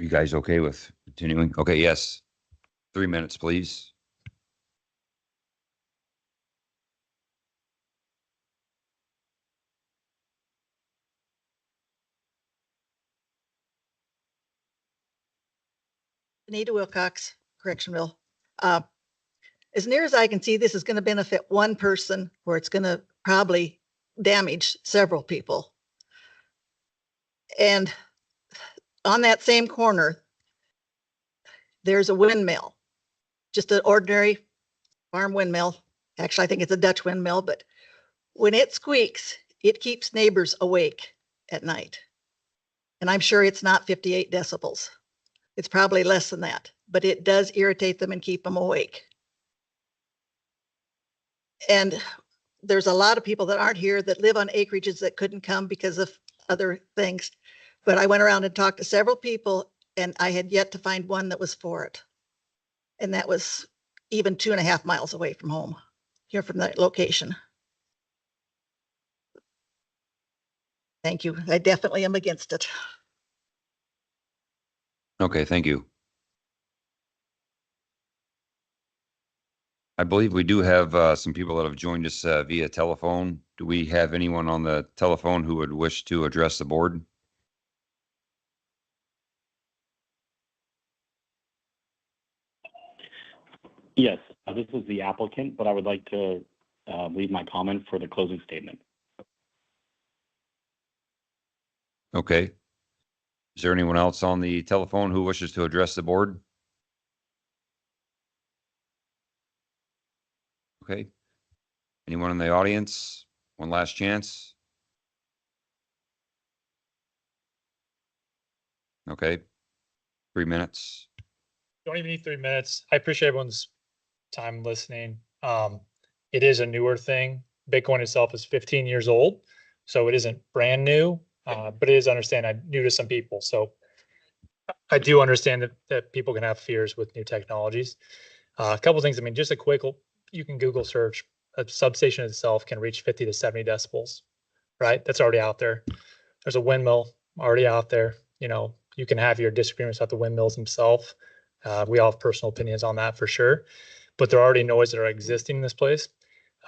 Are you guys okay with continuing? Okay, yes. 3 minutes, please. Anita Wilcox, Correctionville. As near as I can see, this is going to benefit one person, or it's going to probably damage several people. And on that same corner, there's a windmill, just an ordinary farm windmill. Actually, I think it's a Dutch windmill, but when it squeaks, it keeps neighbors awake at night. And I'm sure it's not 58 decibels. It's probably less than that, but it does irritate them and keep them awake. And there's a lot of people that aren't here that live on acreages that couldn't come because of other things. But I went around and talked to several people, and I had yet to find one that was for it. And that was even 2.5 miles away from home, here from that location. Thank you. I definitely am against it. Okay, thank you. I believe we do have some people that have joined us via telephone. Do we have anyone on the telephone who would wish to address the board? Yes, this is the applicant, but I would like to leave my comment for the closing statement. Okay. Is there anyone else on the telephone who wishes to address the board? Okay. Anyone in the audience? One last chance. Okay. 3 minutes. Don't even need 3 minutes. I appreciate everyone's time listening. It is a newer thing. Bitcoin itself is 15 years old, so it isn't brand new, but it is new to some people. So I do understand that people can have fears with new technologies. A couple things. I mean, just a quick, you can Google search. A substation itself can reach 50 to 70 decibels, right? That's already out there. There's a windmill already out there. You know, you can have your disagreements about the windmills themselves. We all have personal opinions on that for sure, but there are already noise that are existing in this place.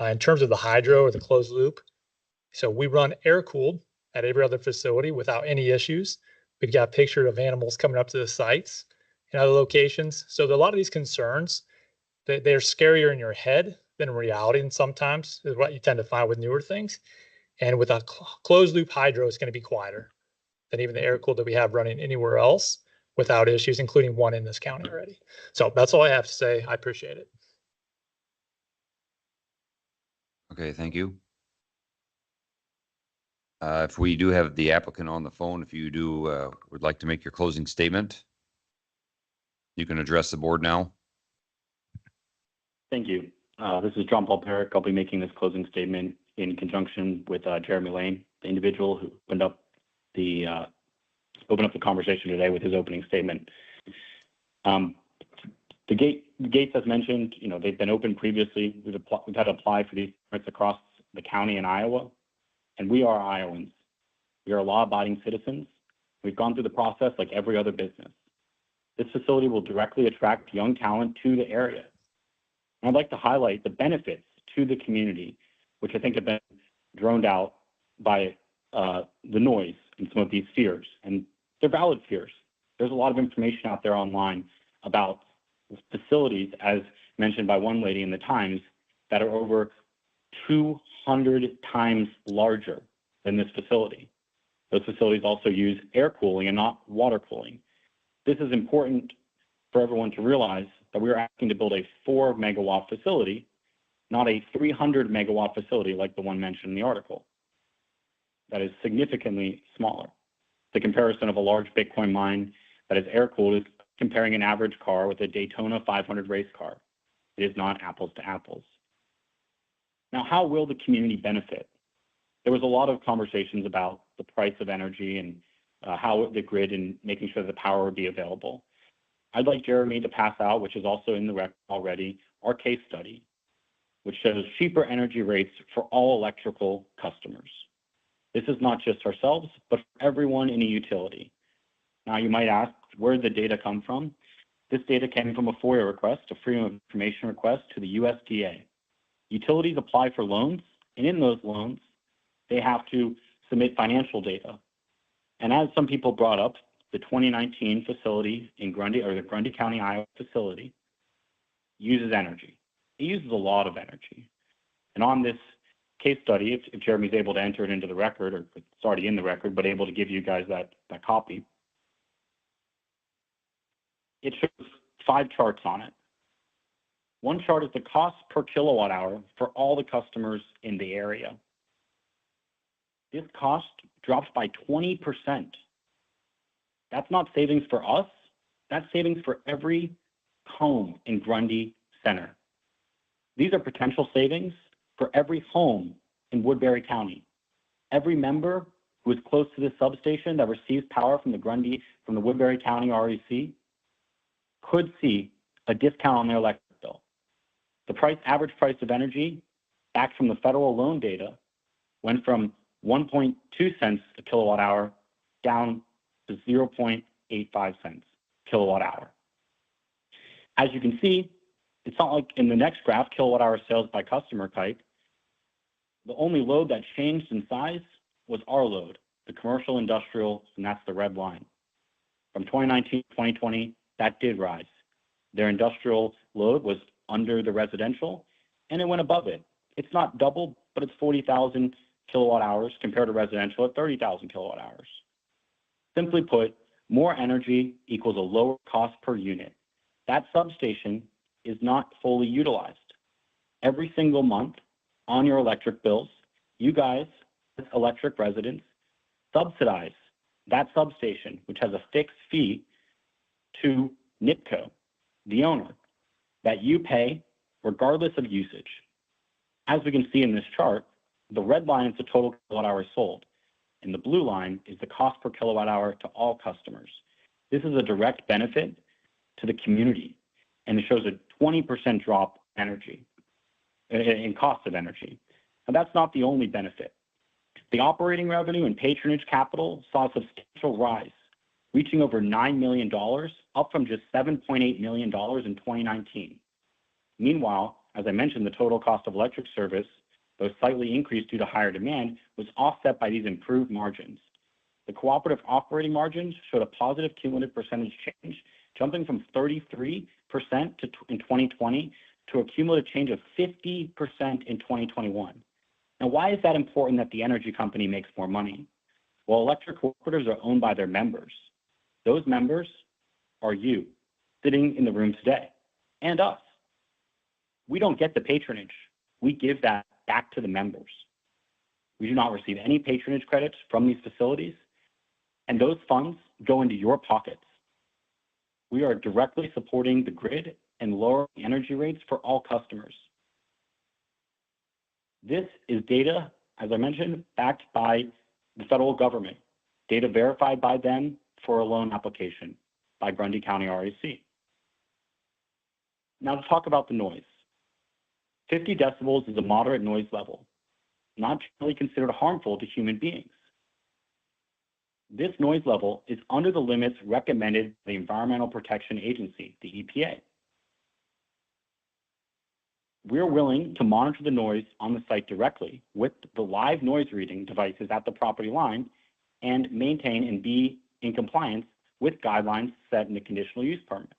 In terms of the hydro or the closed loop, so we run air cooled at every other facility without any issues. We've got a picture of animals coming up to the sites in other locations. So a lot of these concerns, they're scarier in your head than in reality, and sometimes is what you tend to find with newer things. And with a closed loop hydro, it's going to be quieter than even the air cooled that we have running anywhere else without issues, including one in this county already. So that's all I have to say. I appreciate it. Okay, thank you. If we do have the applicant on the phone, if you would like to make your closing statement, you can address the board now. Thank you. This is John Paul Perrick. I'll be making this closing statement in conjunction with Jeremy Lane, the individual who opened up the conversation today with his opening statement. The gates, as mentioned, you know, they've been open previously. We've had to apply for these permits across the county in Iowa, and we are Iowans. We are law-abiding citizens. We've gone through the process like every other business. This facility will directly attract young talent to the area. And I'd like to highlight the benefits to the community, which I think have been droned out by the noise and some of these fears. And they're valid fears. There's a lot of information out there online about facilities, as mentioned by one lady in the Times, that are over 200 times larger than this facility. Those facilities also use air cooling and not water cooling. This is important for everyone to realize that we are asking to build a 4 megawatt facility, not a 300 megawatt facility like the one mentioned in the article. That is significantly smaller. The comparison of a large Bitcoin mine that is air cooled is comparing an average car with a Daytona 500 race car. It is not apples to apples. Now, how will the community benefit? There was a lot of conversations about the price of energy and how the grid and making sure the power would be available. I'd like Jeremy to pass out, which is also in the record already, our case study, which shows cheaper energy rates for all electrical customers. This is not just ourselves, but for everyone in a utility. Now, you might ask, where did the data come from? This data came from a FOIA request, a Freedom of Information request to the USDA. Utilities apply for loans, and in those loans, they have to submit financial data. And as some people brought up, the 2019 facility in Grundy, or the Grundy County, Iowa facility, uses energy. It uses a lot of energy. And on this case study, if Jeremy's able to enter it into the record, or it's already in the record, but able to give you guys that copy, it shows 5 charts on it. One chart is the cost per kilowatt hour for all the customers in the area. This cost drops by 20%. That's not savings for us. That's savings for every home in Grundy Center. These are potential savings for every home in Woodbury County. Every member who is close to this substation that receives power from the Woodbury County REC could see a discount on their electric bill. The average price of energy, back from the federal loan data, went from 1.2 cents a kilowatt hour down to 0.85 cents kilowatt hour. As you can see, It's not like in the next graph, kilowatt hour sales by customer type. The only load that changed in size was our load, the commercial industrial, and that's the red line. From 2019 to 2020, that did rise. Their industrial load was under the residential, and it went above it. It's not double, but it's 40,000 kilowatt hours compared to residential at 30,000 kilowatt hours. Simply put, more energy equals a lower cost per unit. That substation is not fully utilized. Every single month on your electric bills, you guys, as electric residents, subsidize that substation, which has a fixed fee, to NIPCO, the owner, that you pay regardless of usage. As we can see in this chart, the red line is the total kilowatt hours sold, and the blue line is the cost per kilowatt hour to all customers. This is a direct benefit to the community, and it shows a 20% drop in cost of energy. Now, that's not the only benefit. The operating revenue and patronage capital saw a substantial rise, reaching over $9 million, up from just $7.8 million in 2019. Meanwhile, as I mentioned, the total cost of electric service, though slightly increased due to higher demand, was offset by these improved margins. The cooperative operating margins showed a positive cumulative percentage change, jumping from 33% in 2020 to a cumulative change of 50% in 2021. Now, why is that important that the energy company makes more money? Well, electric cooperatives are owned by their members. Those members are you, sitting in the room today, and us. We don't get the patronage. We give that back to the members. We do not receive any patronage credits from these facilities, and those funds go into your pockets. We are directly supporting the grid and lowering energy rates for all customers. This is data, as I mentioned, backed by the federal government, data verified by them for a loan application by Grundy County REC. Now to talk about the noise. 50 decibels is a moderate noise level, not generally considered harmful to human beings. This noise level is under the limits recommended by the Environmental Protection Agency, the EPA. We're willing to monitor the noise on the site directly with the live noise reading devices at the property line and maintain and be in compliance with guidelines set in the conditional use permit.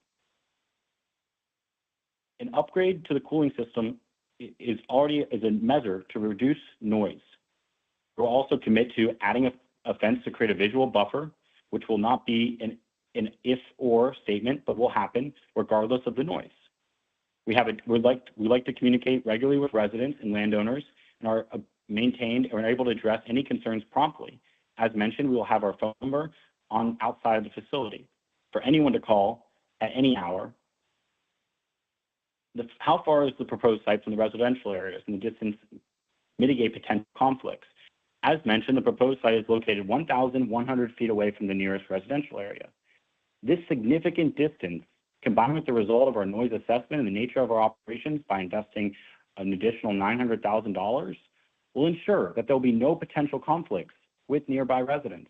An upgrade to the cooling system is a measure to reduce noise. We'll also commit to adding a fence to create a visual buffer, which will not be an if-or statement, but will happen regardless of the noise. We like to communicate regularly with residents and landowners and are maintained and are able to address any concerns promptly. As mentioned, we will have our phone number on outside of the facility for anyone to call at any hour. How far is the proposed site from the residential areas and the distance mitigate potential conflicts? As mentioned, the proposed site is located 1,100 feet away from the nearest residential area. This significant distance, combined with the result of our noise assessment and the nature of our operations by investing an additional $900,000, will ensure that there will be no potential conflicts with nearby residents.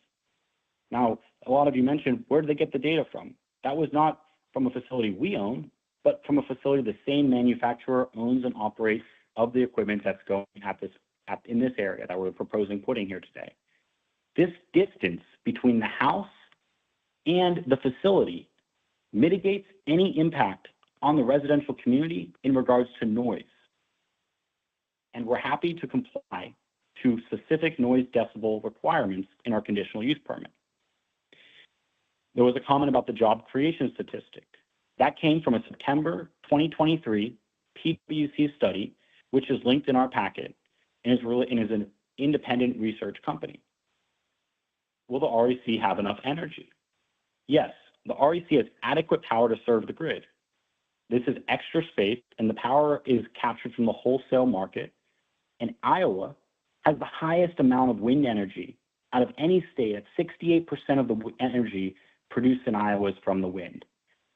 Now, a lot of you mentioned, where did they get the data from? That was not from a facility we own, but from a facility the same manufacturer owns and operates of the equipment that's going in this area that we're proposing putting here today. This distance between the house and the facility mitigates any impact on the residential community in regards to noise. And we're happy to comply to specific noise decibel requirements in our conditional use permit. There was a comment about the job creation statistic. That came from a September 2023 PwC study, which is linked in our packet and is an independent research company. Will the REC have enough energy? Yes, the REC has adequate power to serve the grid. This is extra space, and the power is captured from the wholesale market. And Iowa has the highest amount of wind energy out of any state. At 68% of the energy produced in Iowa is from the wind.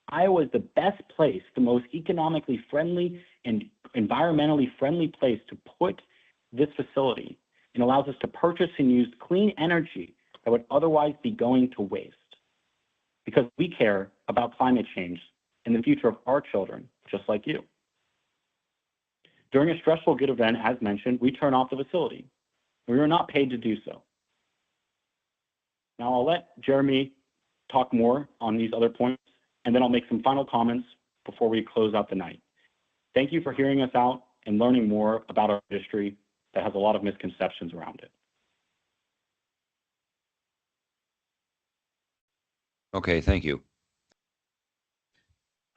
Iowa is the best place, the most economically friendly and environmentally friendly place to put this facility, and allows us to purchase and use clean energy that would otherwise be going to waste. Because we care about climate change and the future of our children, just like you. During a stressful grid event, as mentioned, we turn off the facility. We are not paid to do so. Now I'll let Jeremy talk more on these other points, and then I'll make some final comments before we close out the night. Thank you for hearing us out and learning more about our industry that has a lot of misconceptions around it. Okay, thank you.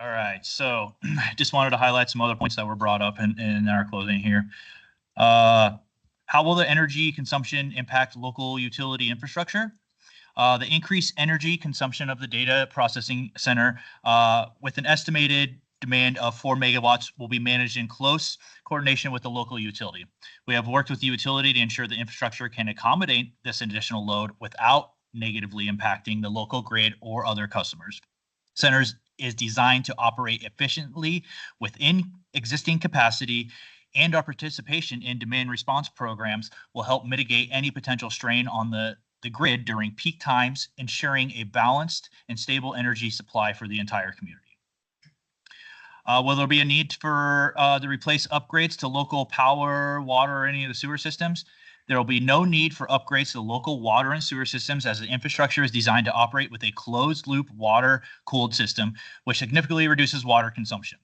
All right, so just wanted to highlight some other points that were brought up in our closing here. How will the energy consumption impact local utility infrastructure? The increased energy consumption of the data processing center with an estimated demand of 4 megawatts will be managed in close coordination with the local utility. We have worked with the utility to ensure the infrastructure can accommodate this additional load without negatively impacting the local grid or other customers. Centers is designed to operate efficiently within existing capacity, and our participation in demand response programs will help mitigate any potential strain on the grid during peak times, ensuring a balanced and stable energy supply for the entire community. Will there be a need for to replace upgrades to local power, water, or any of the sewer systems? There will be no need for upgrades to local water and sewer systems, as the infrastructure is designed to operate with a closed loop water cooled system, which significantly reduces water consumption.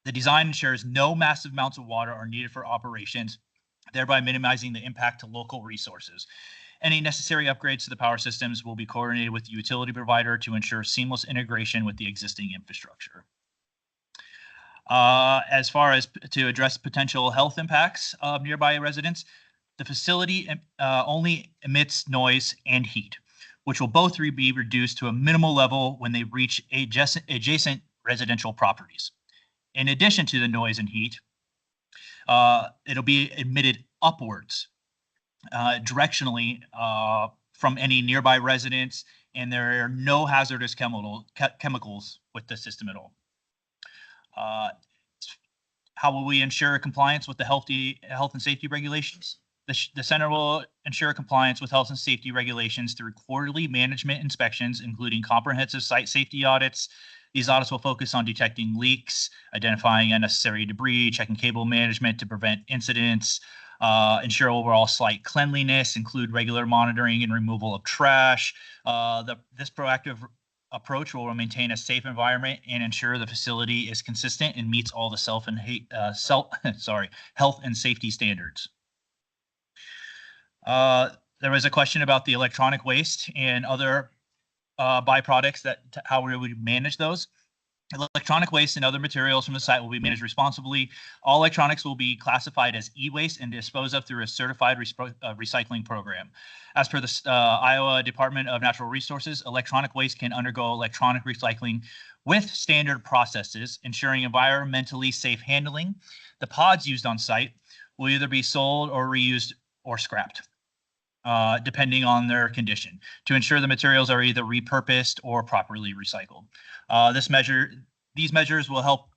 The design ensures no massive amounts of water are needed for operations, thereby minimizing the impact to local resources. Any necessary upgrades to the power systems will be coordinated with the utility provider to ensure seamless integration with the existing infrastructure. As far as to address potential health impacts of nearby residents, the facility only emits noise and heat, which will both be reduced to a minimal level when they reach adjacent residential properties. In addition to the noise and heat, it'll be emitted upwards directionally from any nearby residents, and there are no hazardous chemicals with the system at all. How will we ensure compliance with the health and safety regulations? The center will ensure compliance with health and safety regulations through quarterly management inspections, including comprehensive site safety audits. These audits will focus on detecting leaks, identifying unnecessary debris, checking cable management to prevent incidents, ensure overall site cleanliness, include regular monitoring and removal of trash. This proactive approach will maintain a safe environment and ensure the facility is consistent and meets all the health and safety standards. There was a question about the electronic waste and other byproducts, how we would manage those. Electronic waste and other materials from the site will be managed responsibly. All electronics will be classified as e-waste and disposed of through a certified recycling program. As per the Iowa Department of Natural Resources, electronic waste can undergo electronic recycling with standard processes, ensuring environmentally safe handling. The pods used on site will either be sold or reused or scrapped, depending on their condition, to ensure the materials are either repurposed or properly recycled. These measures will help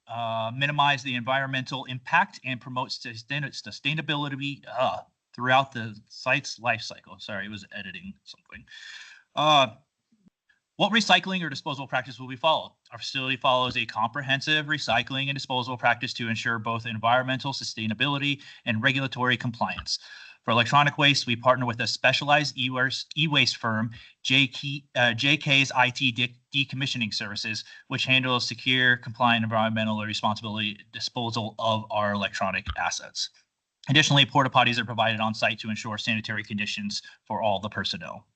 minimize the environmental impact and promote sustainability throughout the site's life cycle. Sorry, it was editing something. What recycling or disposal practice will be followed? Our facility follows a comprehensive recycling and disposal practice to ensure both environmental sustainability and regulatory compliance. For electronic waste, we partner with a specialized e-waste firm, JK's IT Decommissioning Services, which handles secure, compliant, environmental responsibility disposal of our electronic assets. Additionally, porta potties are provided on site to ensure sanitary conditions for all the personnel.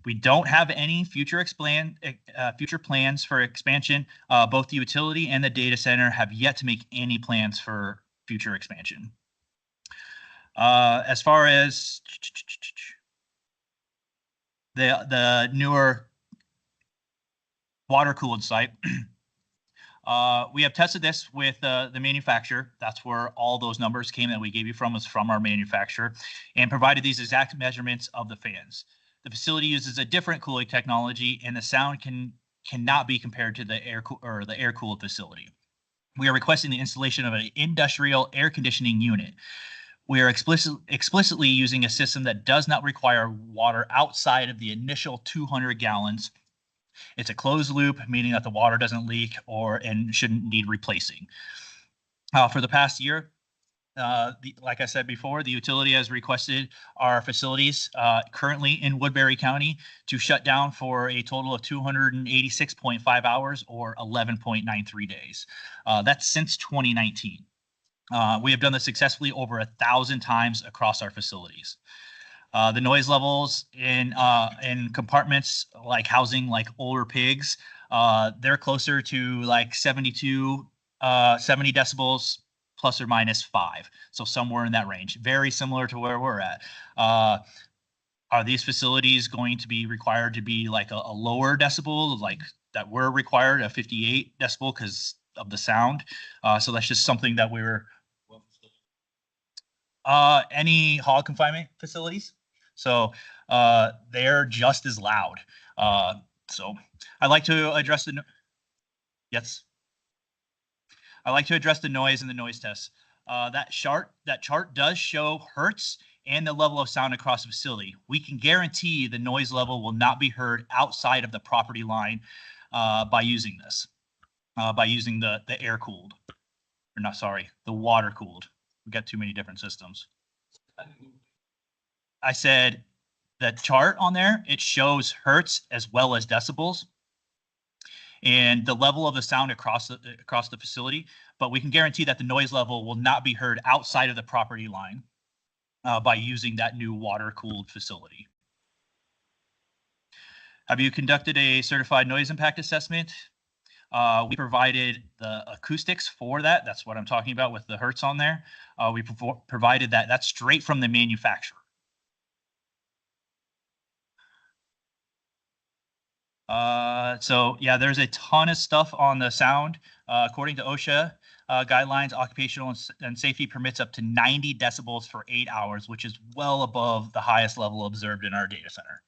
We don't have any future plans for expansion. Both the utility and the data center have yet to make any plans for future expansion. As far as the newer water-cooled site, we have tested this with the manufacturer. That's where all those numbers came that we gave you from, was from our manufacturer, and provided these exact measurements of the fans. The facility uses a different cooling technology, and the sound cannot be compared to the air-cooled facility. We are requesting the installation of an industrial air conditioning unit. We are explicitly using a system that does not require water outside of the initial 200 gallons. It's a closed loop, meaning that the water doesn't leak and shouldn't need replacing. For the past year, like I said before, the utility has requested our facilities currently in Woodbury County to shut down for a total of 286.5 hours or 11.93 days. That's since 2019. We have done this successfully over 1,000 times across our facilities. The noise levels in compartments like housing like older pigs, they're closer to like 70 decibels plus or minus 5. So somewhere in that range, very similar to where we're at. Are these facilities going to be required to be like a lower decibel, like that we're required, a 58 decibel because of the sound? So that's just something that we're, any hog confinement facilities. So they're just as loud. So I'd like to address the, yes. I like to address the noise and the noise tests. That chart does show hertz and the level of sound across the facility. We can guarantee the noise level will not be heard outside of the property line by using this, by using the air cooled, or not, sorry, the water cooled. We've got too many different systems. I said the chart on there, it shows hertz as well as decibels and the level of the sound across the facility, but we can guarantee that the noise level will not be heard outside of the property line by using that new water-cooled facility. Have you conducted a certified noise impact assessment? We provided the acoustics for that. That's what I'm talking about with the hertz on there. We provided that. That's straight from the manufacturer. So yeah, there's a ton of stuff on the sound. According to OSHA guidelines, occupational and safety permits up to 90 decibels for 8 hours, which is well above the highest level observed in our data center.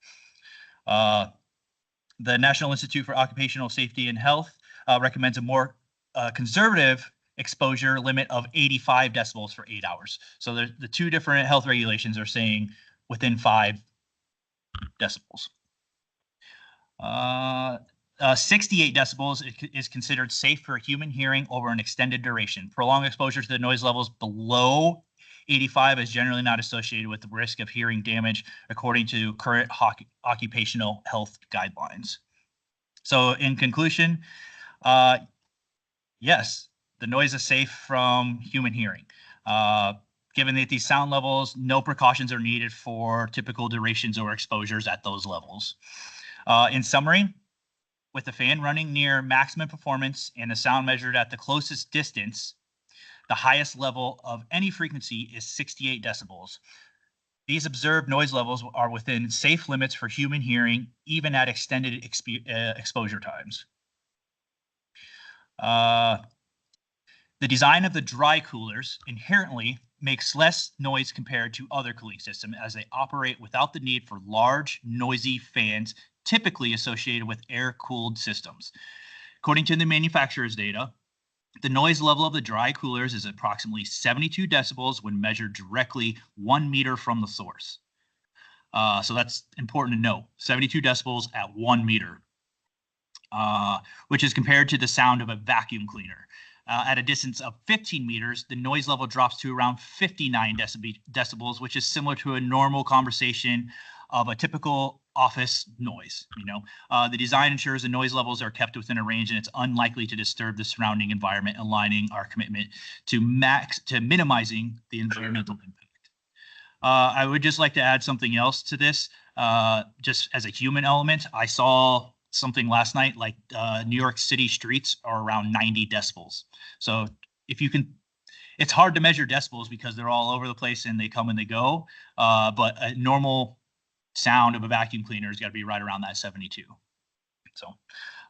The National Institute for Occupational Safety and Health recommends a more conservative exposure limit of 85 decibels for 8 hours. So the two different health regulations are saying within 5 decibels. 68 decibels is considered safe for human hearing over an extended duration. Prolonged exposure to the noise levels below 85 is generally not associated with the risk of hearing damage, according to current occupational health guidelines. So in conclusion, yes, the noise is safe from human hearing. Given that these sound levels, no precautions are needed for typical durations or exposures at those levels. In summary, with the fan running near maximum performance and the sound measured at the closest distance, the highest level of any frequency is 68 decibels. These observed noise levels are within safe limits for human hearing, even at extended exposure times. The design of the dry coolers inherently makes less noise compared to other cooling systems as they operate without the need for large, noisy fans typically associated with air-cooled systems. According to the manufacturer's data, the noise level of the dry coolers is approximately 72 decibels when measured directly 1 meter from the source. So that's important to know, 72 decibels at 1 meter, which is compared to the sound of a vacuum cleaner. At a distance of 15 meters, the noise level drops to around 59 decibels, which is similar to a normal conversation of a typical office noise. The design ensures the noise levels are kept within a range and it's unlikely to disturb the surrounding environment, aligning our commitment to minimizing the environmental impact. I would just like to add something else to this, just as a human element. I saw something last night, like New York City streets are around 90 decibels. So if you can, it's hard to measure decibels because they're all over the place and they come and they go. But a normal sound of a vacuum cleaner has got to be right around that 72. So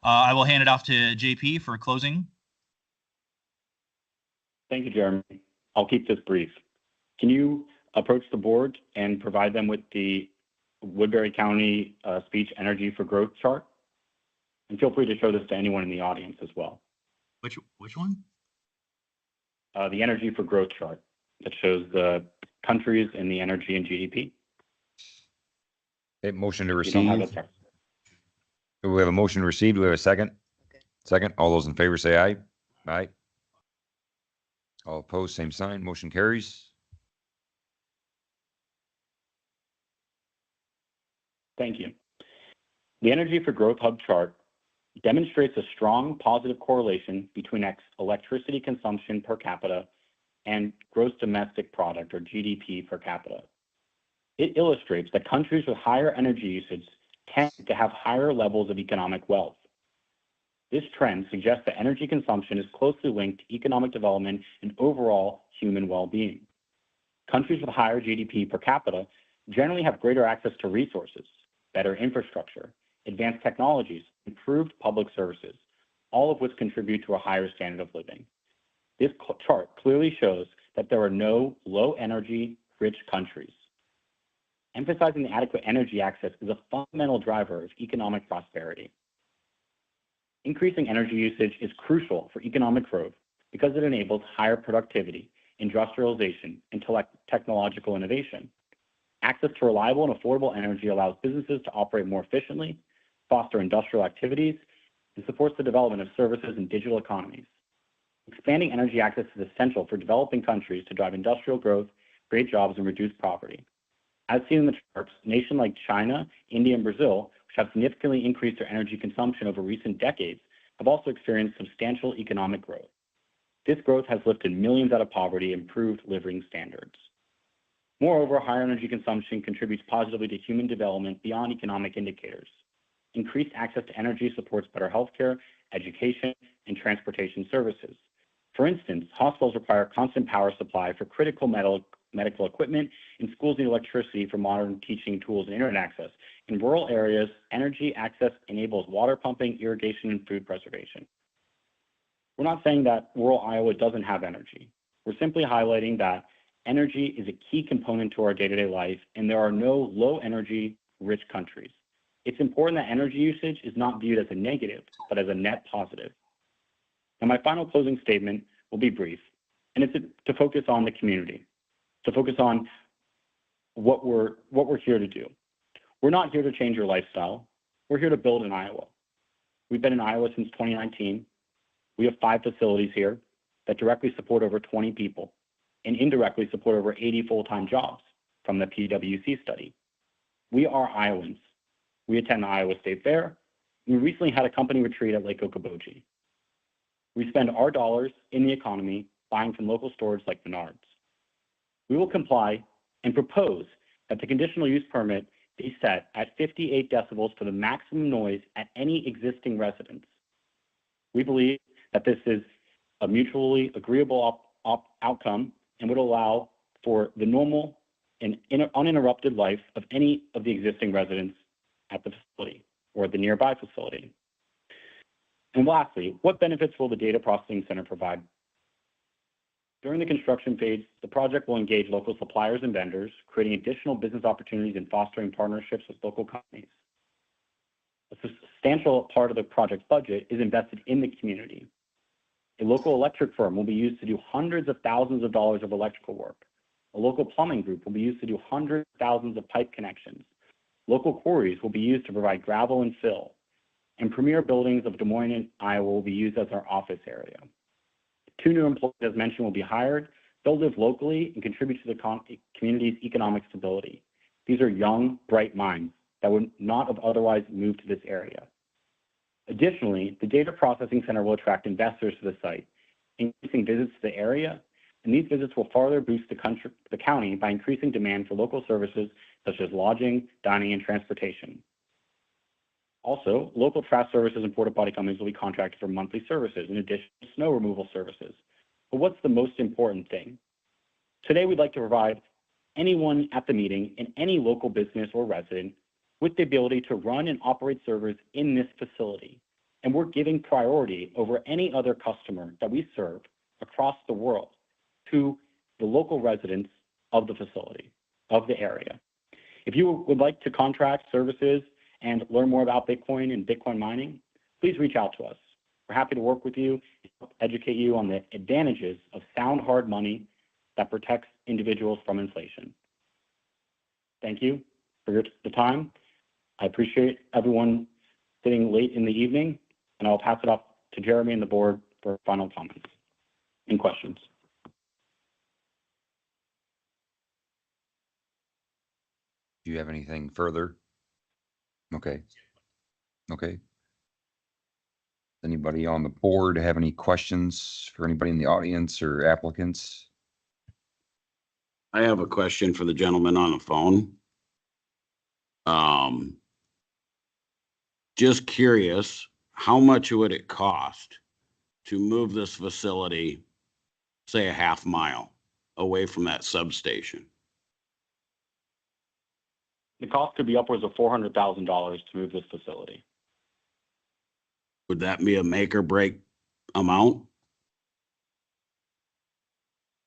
I will hand it off to JP for closing. Thank you, Jeremy. I'll keep this brief. Can you approach the board and provide them with the Woodbury County Speech Energy for Growth chart? And feel free to show this to anyone in the audience as well. Which one? The Energy for Growth chart that shows the countries in the energy and GDP. Okay, motion to You don't have receive. that chart. Do we have a motion to receive? Do we have a second? Second. All those in favor say aye. Aye. All opposed, same sign. Motion carries. Thank you. The Energy for Growth Hub chart demonstrates a strong positive correlation between electricity consumption per capita and gross domestic product, or GDP per capita. It illustrates that countries with higher energy usage tend to have higher levels of economic wealth. This trend suggests that energy consumption is closely linked to economic development and overall human well-being. Countries with higher GDP per capita generally have greater access to resources, better infrastructure, advanced technologies, improved public services, all of which contribute to a higher standard of living. This chart clearly shows that there are no low-energy rich countries. Emphasizing the adequate energy access is a fundamental driver of economic prosperity. Increasing energy usage is crucial for economic growth because it enables higher productivity, industrialization, and technological innovation. Access to reliable and affordable energy allows businesses to operate more efficiently, foster industrial activities, and supports the development of services and digital economies. Expanding energy access is essential for developing countries to drive industrial growth, create jobs, and reduce poverty. As seen in the charts, nations like China, India, and Brazil, which have significantly increased their energy consumption over recent decades, have also experienced substantial economic growth. This growth has lifted millions out of poverty and improved living standards. Moreover, higher energy consumption contributes positively to human development beyond economic indicators. Increased access to energy supports better healthcare, education, and transportation services. For instance, hospitals require constant power supply for critical medical equipment, and schools need electricity for modern teaching tools and internet access. In rural areas, energy access enables water pumping, irrigation, and food preservation. We're not saying that rural Iowa doesn't have energy. We're simply highlighting that energy is a key component to our day-to-day life, and there are no low-energy rich countries. It's important that energy usage is not viewed as a negative, but as a net positive. Now, my final closing statement will be brief, and it's to focus on the community, to focus on what we're here to do. We're not here to change your lifestyle. We're here to build in Iowa. We've been in Iowa since 2019. We have 5 facilities here that directly support over 20 people and indirectly support over 80 full-time jobs from the PwC study. We are Iowans. We attend the Iowa State Fair. We recently had a company retreat at Lake Okoboji. We spend our dollars in the economy buying from local stores like Menards. We will comply and propose that the conditional use permit be set at 58 decibels for the maximum noise at any existing residence. We believe that this is a mutually agreeable outcome and would allow for the normal and uninterrupted life of any of the existing residents at the facility or the nearby facility. And lastly, what benefits will the data processing center provide? During the construction phase, the project will engage local suppliers and vendors, creating additional business opportunities and fostering partnerships with local companies. A substantial part of the project's budget is invested in the community. A local electric firm will be used to do hundreds of thousands of dollars of electrical work. A local plumbing group will be used to do hundreds of thousands of pipe connections. Local quarries will be used to provide gravel and fill. And premier buildings of Des Moines, Iowa will be used as our office area. 2 new employees, as mentioned, will be hired. They'll live locally and contribute to the community's economic stability. These are young, bright minds that would not have otherwise moved to this area. Additionally, the data processing center will attract investors to the site, increasing visits to the area, and these visits will further boost the county by increasing demand for local services such as lodging, dining, and transportation. Also, local trash services and porta potty companies will be contracted for monthly services in addition to snow removal services. But what's the most important thing? Today, we'd like to provide anyone at the meeting and any local business or resident with the ability to run and operate servers in this facility. And we're giving priority over any other customer that we serve across the world to the local residents of the facility, of the area. If you would like to contract services and learn more about Bitcoin and Bitcoin mining, please reach out to us. We're happy to work with you and educate you on the advantages of sound, hard money that protects individuals from inflation. Thank you for the time. I appreciate everyone sitting late in the evening, and I'll pass it off to Jeremy and the board for final comments and questions. Do you have anything further? Okay. Okay. Anybody on the board have any questions for anybody in the audience or applicants? I have a question for the gentleman on the phone. Just curious, how much would it cost to move this facility, say a half mile away from that substation? The cost could be upwards of $400,000 to move this facility. Would that be a make or break amount?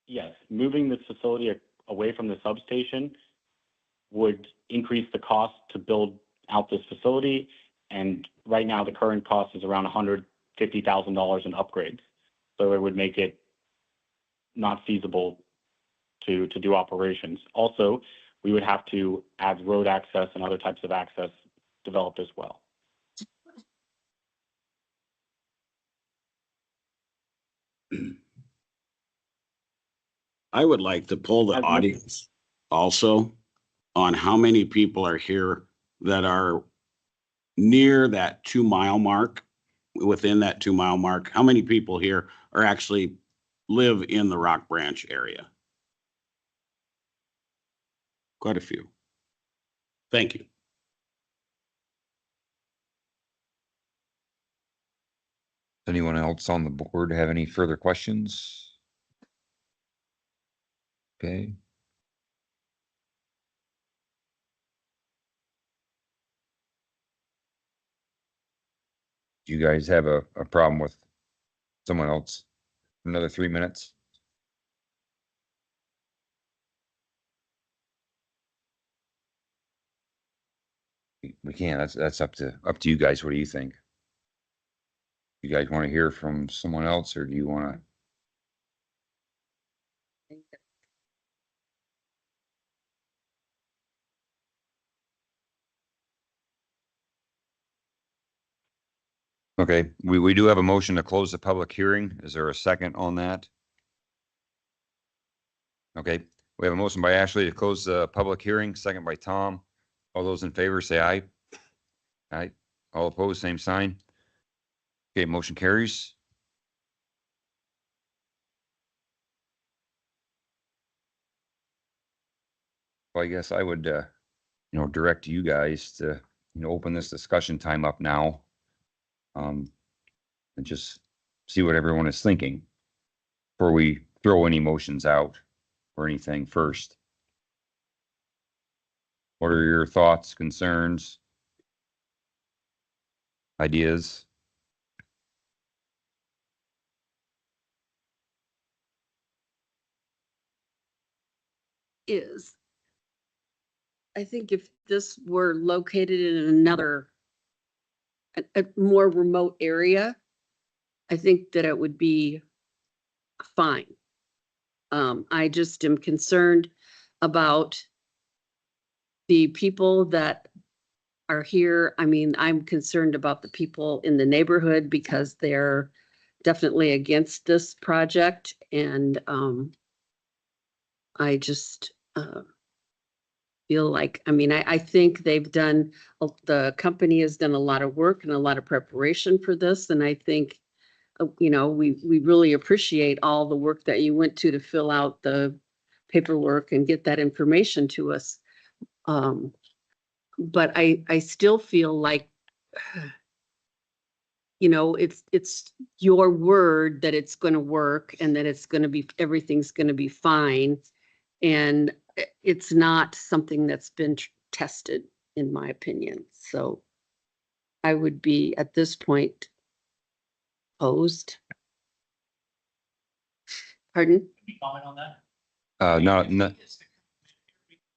Yes, moving this facility away from the substation would increase the cost to build out this facility. And right now, the current cost is around $150,000 in upgrades. So it would make it not feasible to do operations. Also, we would have to add road access and other types of access developed as well. I would like to poll the audience also on how many people are here that are near that 2 mile mark, within that 2 mile mark. How many people here are actually live in the Rock Branch area? Quite a few. Thank you. Anyone else on the board have any further questions? Okay. Do you guys have a problem with someone else? Another 3 minutes? We can. That's up to you guys. What do you think? You guys want to hear from someone else, or do you want to? Okay, we do have a motion to close the public hearing. Is there a second on that? Okay, we have a motion by Ashley to close the public hearing, second by Tom. All those in favor say aye. Aye. All opposed, same sign. Okay, motion carries. Well, I guess I would, direct you guys to, open this discussion time up now. And just see what everyone is thinking before we throw any motions out or anything first. What are your thoughts, concerns, ideas? I think if this were located in another, a more remote area, I think that it would be fine. I just am concerned about the people that are here. I mean, I'm concerned about the people in the neighborhood because they're definitely against this project. And I just feel like, I think they've done, the company has done a lot of work and a lot of preparation for this. And I think, we really appreciate all the work that you went to fill out the paperwork and get that information to us. But I still feel like, it's your word that it's going to work and that it's going to be, everything's going to be fine. And it's not something that's been tested, in my opinion. So I would be at this point opposed. Pardon? Can you comment on that? No.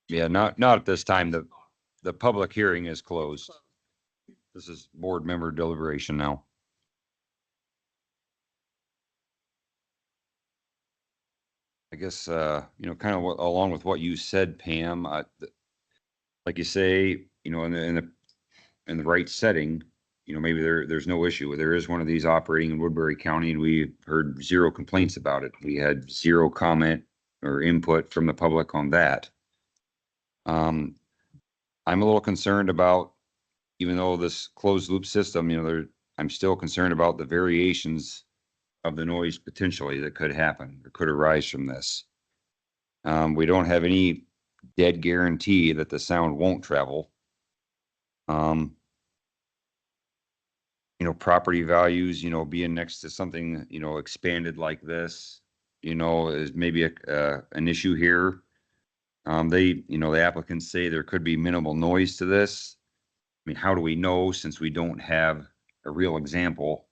Yeah, not at this time. The public hearing is closed. This is board member deliberation now. I guess, kind of along with what you said, Pam, like you say, in the right setting, maybe there's no issue. There is one of these operating in Woodbury County, and we heard zero complaints about it. We had zero comment or input from the public on that. I'm a little concerned about, even though this closed loop system, I'm still concerned about the variations of the noise potentially that could happen or could arise from this. We don't have any dead guarantee that the sound won't travel. Property values, being next to something, expanded like this, is maybe an issue here. The applicants say there could be minimal noise to this. I mean, how do we know, since we don't have a real example,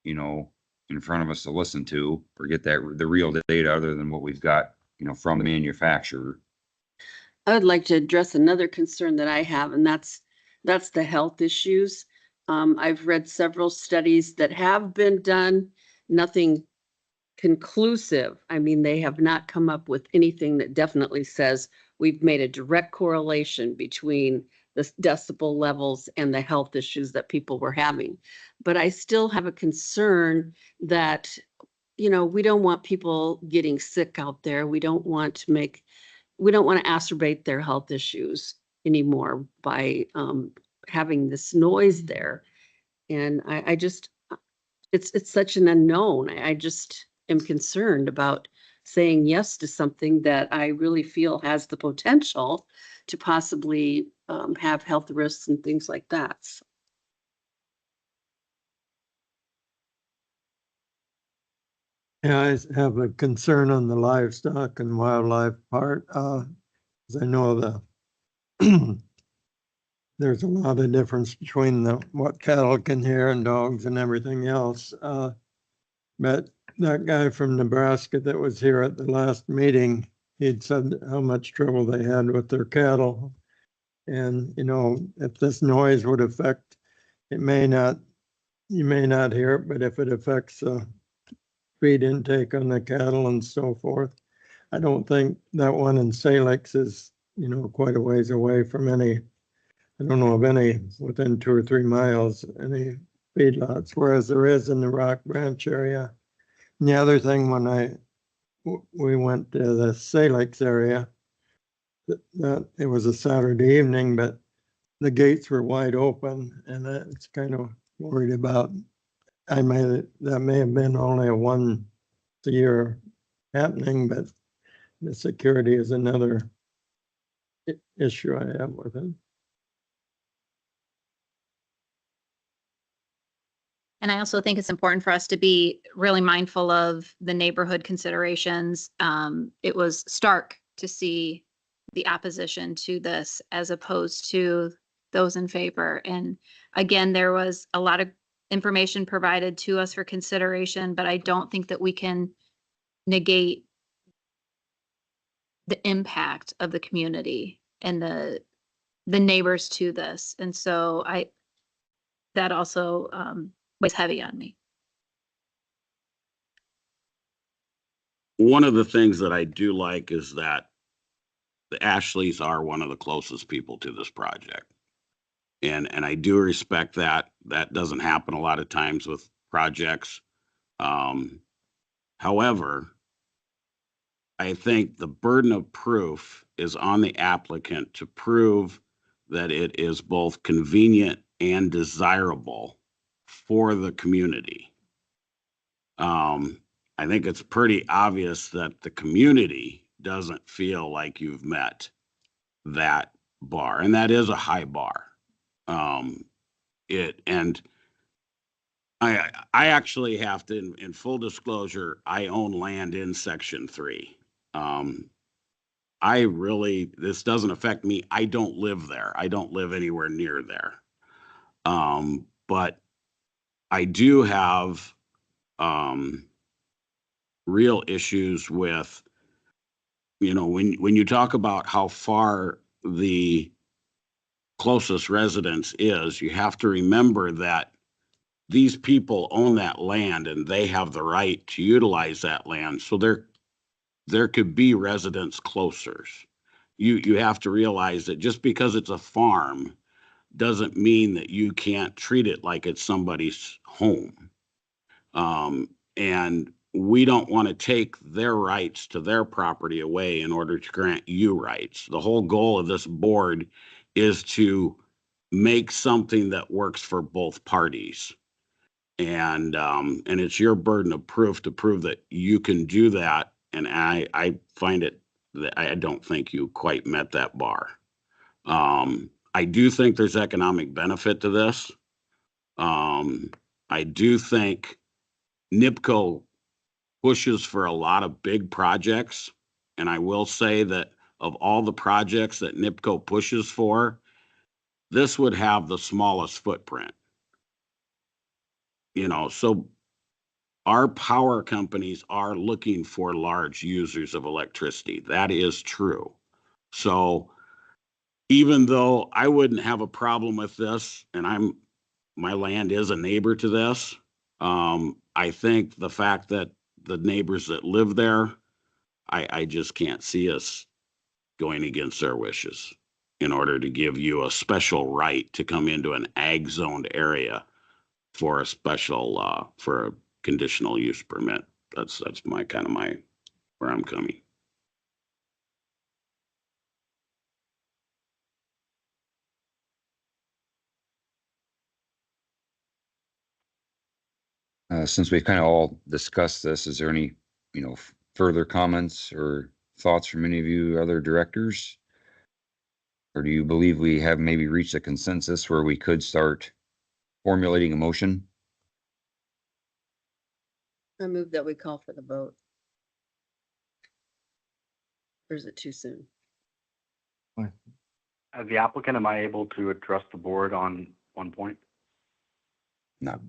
in front of us to listen to, or get the real data other than what we've got, from the manufacturer? I would like to address another concern that I have, and that's the health issues. I've read several studies that have been done, nothing conclusive. I mean, they have not come up with anything that definitely says we've made a direct correlation between the decibel levels and the health issues that people were having. But I still have a concern that, we don't want people getting sick out there. We don't want to exacerbate their health issues anymore by having this noise there. And I just, it's such an unknown. I just am concerned about saying yes to something that I really feel has the potential to possibly have health risks and things like that. Yeah, I have a concern on the livestock and wildlife part, 'cause I know there's a lot of difference between what cattle can hear and dogs and everything else. But that guy from Nebraska that was here at the last meeting, he'd said how much trouble they had with their cattle. And, if this noise would affect, you may not hear it, but if it affects feed intake on the cattle and so forth, I don't think that one in Salix is, quite a ways away from any. I don't know of any within 2 or 3 miles, any feedlots, whereas there is in the Rock Branch area. And the other thing, when we went to the Salix area, that it was a Saturday evening, but the gates were wide open, and it's kind of worried about. That may have been only a once a year happening, but the security is another issue I have with it. And I also think it's important for us to be really mindful of the neighborhood considerations. It was stark to see the opposition to this as opposed to those in favor. And again, there was a lot of information provided to us for consideration, but I don't think that we can negate the impact of the community and the neighbors to this. And so that also weighs heavy on me. One of the things that I do like is that the Ashleys are one of the closest people to this project. And I do respect that. That doesn't happen a lot of times with projects. However, I think the burden of proof is on the applicant to prove that it is both convenient and desirable for the community. I think it's pretty obvious that the community doesn't feel like you've met that bar, and that is a high bar. I actually have to, in full disclosure, I own land in Section 3. This doesn't affect me. I don't live there. I don't live anywhere near there. But I do have real issues with, when you talk about how far the closest residence is, you have to remember that these people own that land and they have the right to utilize that land. So there could be residents closer. You have to realize that just because it's a farm doesn't mean that you can't treat it like it's somebody's home. And we don't want to take their rights to their property away in order to grant you rights. The whole goal of this board is to make something that works for both parties. And it's your burden of proof to prove that you can do that. And I find it that I don't think you quite met that bar. I do think there's economic benefit to this. I do think NIPCO pushes for a lot of big projects. And I will say that of all the projects that NIPCO pushes for, this would have the smallest footprint. You know, so our power companies are looking for large users of electricity. That is true. So even though I wouldn't have a problem with this, and my land is a neighbor to this, I think the fact that the neighbors that live there, I just can't see us going against their wishes in order to give you a special right to come into an ag zoned area for a special, for a conditional use permit. That's my where I'm coming. Since we've kind of all discussed this, is there any, further comments or thoughts from any of you other directors? Or do you believe we have maybe reached a consensus where we could start formulating a motion? I move that we call for the vote. Or is it too soon? As the applicant, am I able to address the board on one point? Not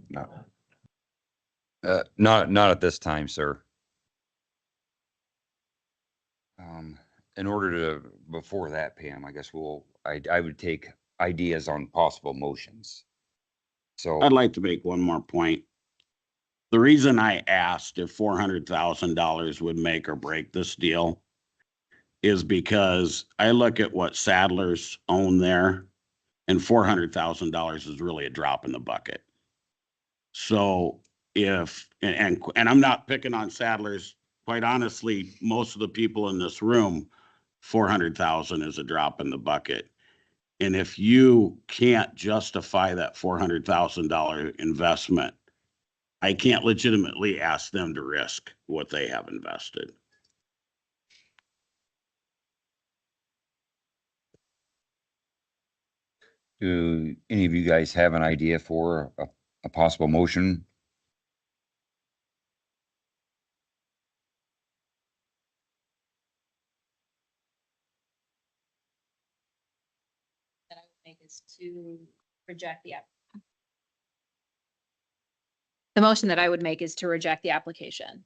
at this time, sir. In order to, before that, Pam, I guess I would take ideas on possible motions. So I'd like to make one more point. The reason I asked if $400,000 would make or break this deal is because I look at what Sadler's own there, and $400,000 is really a drop in the bucket. So if, and I'm not picking on Sadler's, quite honestly, most of the people in this room, 400,000 is a drop in the bucket. And if you can't justify that $400,000 investment, I can't legitimately ask them to risk what they have invested. do any of you guys have an idea for a possible motion? That I would make is to reject the app. The motion that I would make is to reject the application.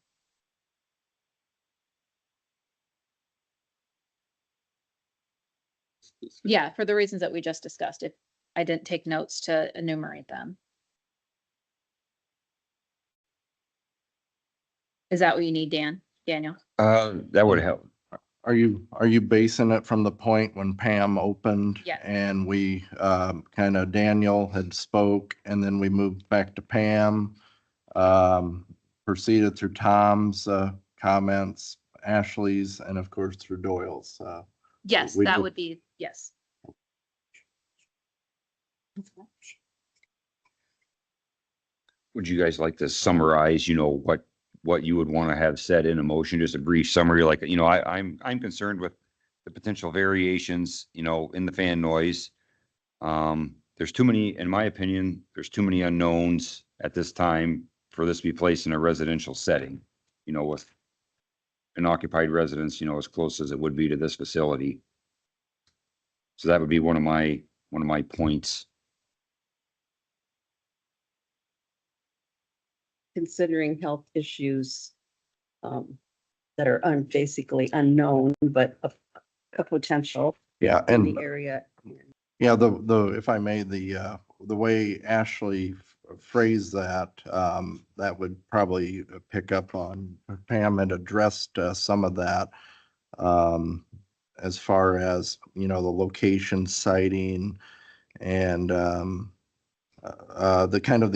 Yeah, for the reasons that we just discussed. If I didn't take notes to enumerate them. Is that what you need, Daniel? That would help. Are you basing it from the point when Pam opened? Yes. And we Daniel had spoke, and then we moved back to Pam, proceeded through Tom's comments, Ashley's, and of course through Doyle's. Yes, we that would- would be, yes. Would you guys like to summarize, what you would want to have said in a motion, just a brief summary, like, I'm concerned with the potential variations, in the fan noise. There's too many, in my opinion, there's too many unknowns at this time for this to be placed in a residential setting, with an occupied residence, as close as it would be to this facility. So that would be one of my points. Considering health issues that are basically unknown, but a potential Yeah, in and the area. yeah, if I may, the way Ashley phrased that, that would probably pick up on, Pam had addressed some of that, as far as, the location, siting, and the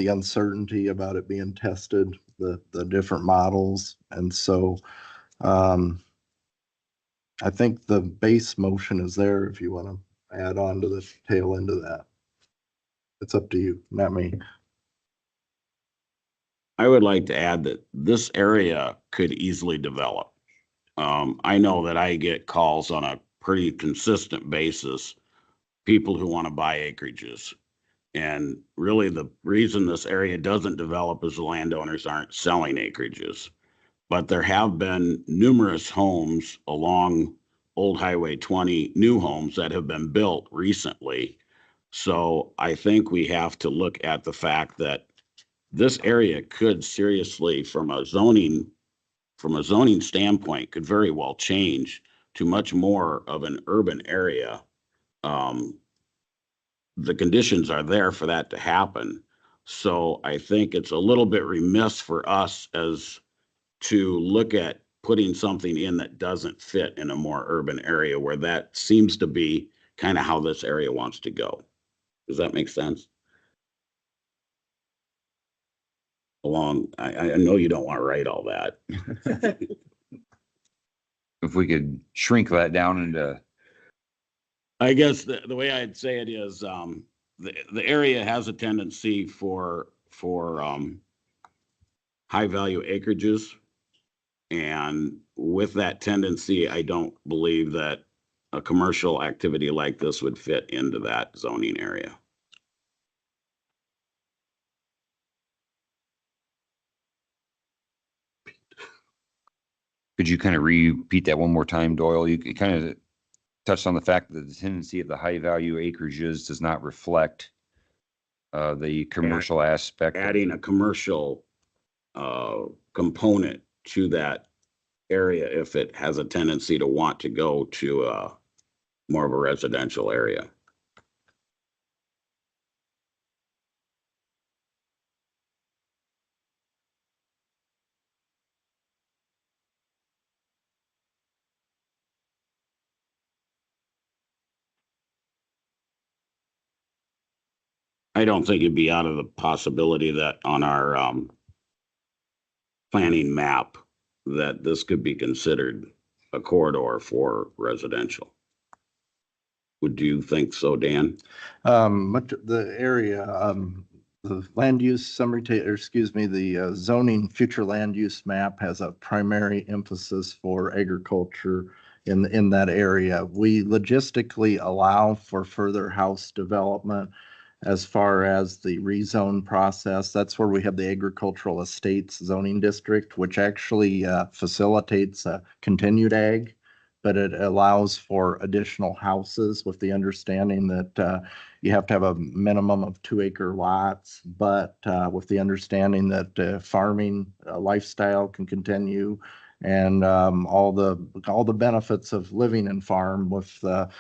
uncertainty about it being tested, the different models. And so I think the base motion is there if you want to add on to the tail end of that. It's up to you, not me. I would like to add that this area could easily develop. I know that I get calls on a pretty consistent basis, people who want to buy acreages. And really the reason this area doesn't develop is the landowners aren't selling acreages. But there have been numerous homes along Old Highway 20, new homes that have been built recently. So I think we have to look at the fact that this area could seriously, from a zoning standpoint, could very well change to much more of an urban area. The conditions are there for that to happen. So I think it's a little bit remiss for us as to look at putting something in that doesn't fit in a more urban area where that seems to be kind of how this area wants to go. Does that make sense? I know you don't want to write all that. If we could shrink that down into, I guess the way I'd say it is, the area has a tendency for high value acreages. And with that tendency, I don't believe that a commercial activity like this would fit into that zoning area. could you kind of repeat that one more time, Doyle? You kind of touched on the fact that the tendency of the high value acreages does not reflect the commercial aspect. Adding a commercial component to that area if it has a tendency to want to go to more of a residential area. I don't think it'd be out of the possibility that on our planning map that this could be considered a corridor for residential. Would you think so, Dan? Much of the area, the land use summary, the zoning future land use map has a primary emphasis for agriculture in that area. We logistically allow for further house development as far as the rezone process. That's where we have the agricultural estates zoning district, which actually facilitates continued ag, but it allows for additional houses with the understanding that you have to have a minimum of 2-acre lots, but with the understanding that farming lifestyle can continue, and all the benefits of living in farm with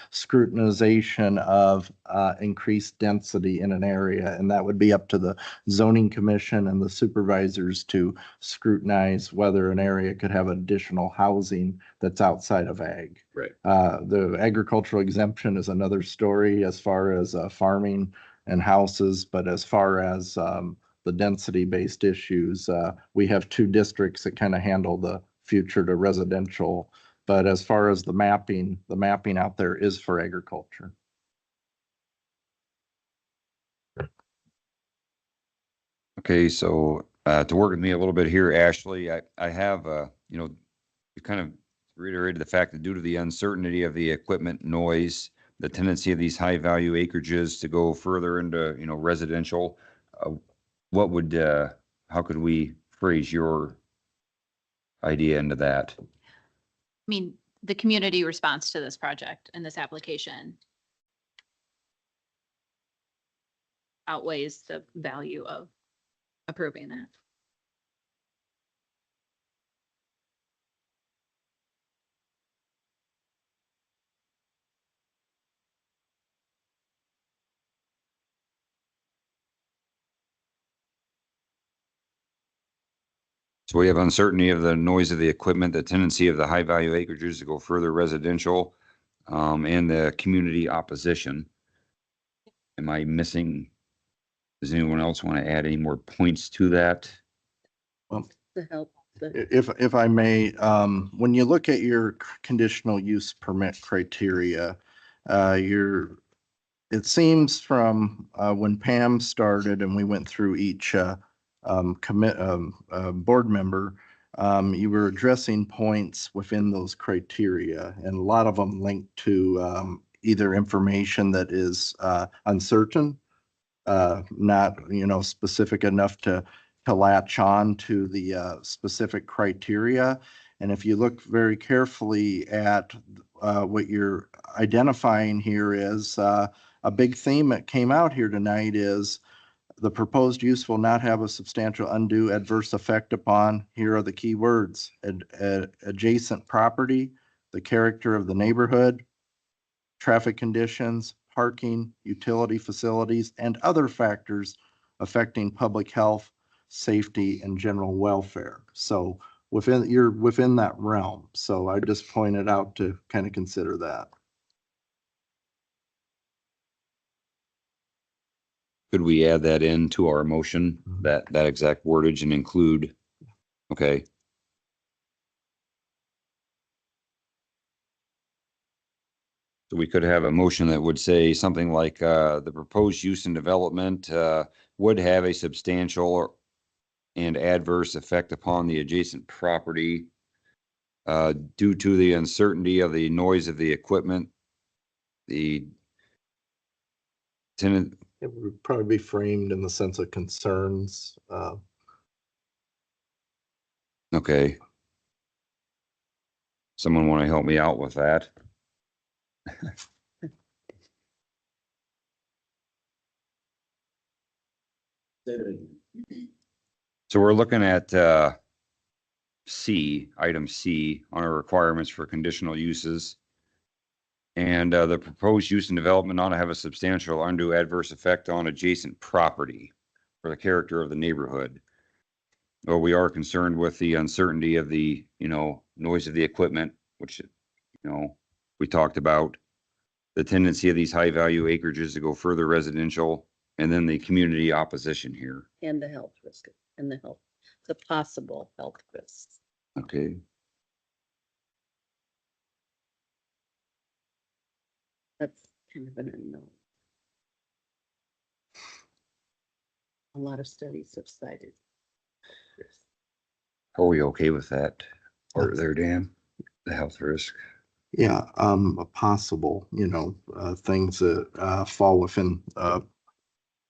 scrutinization of increased density in an area. And that would be up to the zoning commission and the supervisors to scrutinize whether an area could have additional housing that's outside of ag. Right. The agricultural exemption is another story as far as farming and houses, but as far as the density-based issues, we have 2 districts that kind of handle the future to residential. But as far as the mapping out there is for agriculture. Okay, so to work with me a little bit here, Ashley, I have, you kind of reiterated the fact that due to the uncertainty of the equipment noise, the tendency of these high value acreages to go further into, residential, how could we phrase your idea into that? I mean, the community response to this project and this application outweighs the value of approving that. So we have uncertainty of the noise of the equipment, the tendency of the high value acreages to go further residential, and the community opposition. Am I missing? Does anyone else want to add any more points to that? Well, To help. if I may, when you look at your conditional use permit criteria, It seems from when Pam started and we went through each board member, you were addressing points within those criteria, and a lot of them linked to either information that is uncertain, not, specific enough to latch on to the specific criteria. And if you look very carefully at what you're identifying here is a big theme that came out here tonight is the proposed use will not have a substantial undue adverse effect upon, here are the key words, adjacent property, the character of the neighborhood, traffic conditions, parking, utility facilities, and other factors affecting public health, safety, and general welfare. So you're within that realm. So I just pointed out to kind of consider that. Could we add that into our motion, that exact wordage, and include, okay. So we could have a motion that would say something like, the proposed use and development, would have a substantial and adverse effect upon the adjacent property, due to the uncertainty of the noise of the equipment, the tenant. It would probably be framed in the sense of concerns. Okay. Someone want to help me out with that? So we're looking at C, item C, on our requirements for conditional uses. And the proposed use and development ought to have a substantial undue adverse effect on adjacent property for the character of the neighborhood. Well, we are concerned with the uncertainty of the, noise of the equipment, which, we talked about. The tendency of these high value acreages to go further residential, and then the community opposition here. And the health risk and the possible health risks. Okay. That's kind of an unknown. A lot of studies have cited this. Are we okay with that part there, Dan? The health risk? Yeah, possible, things that fall within,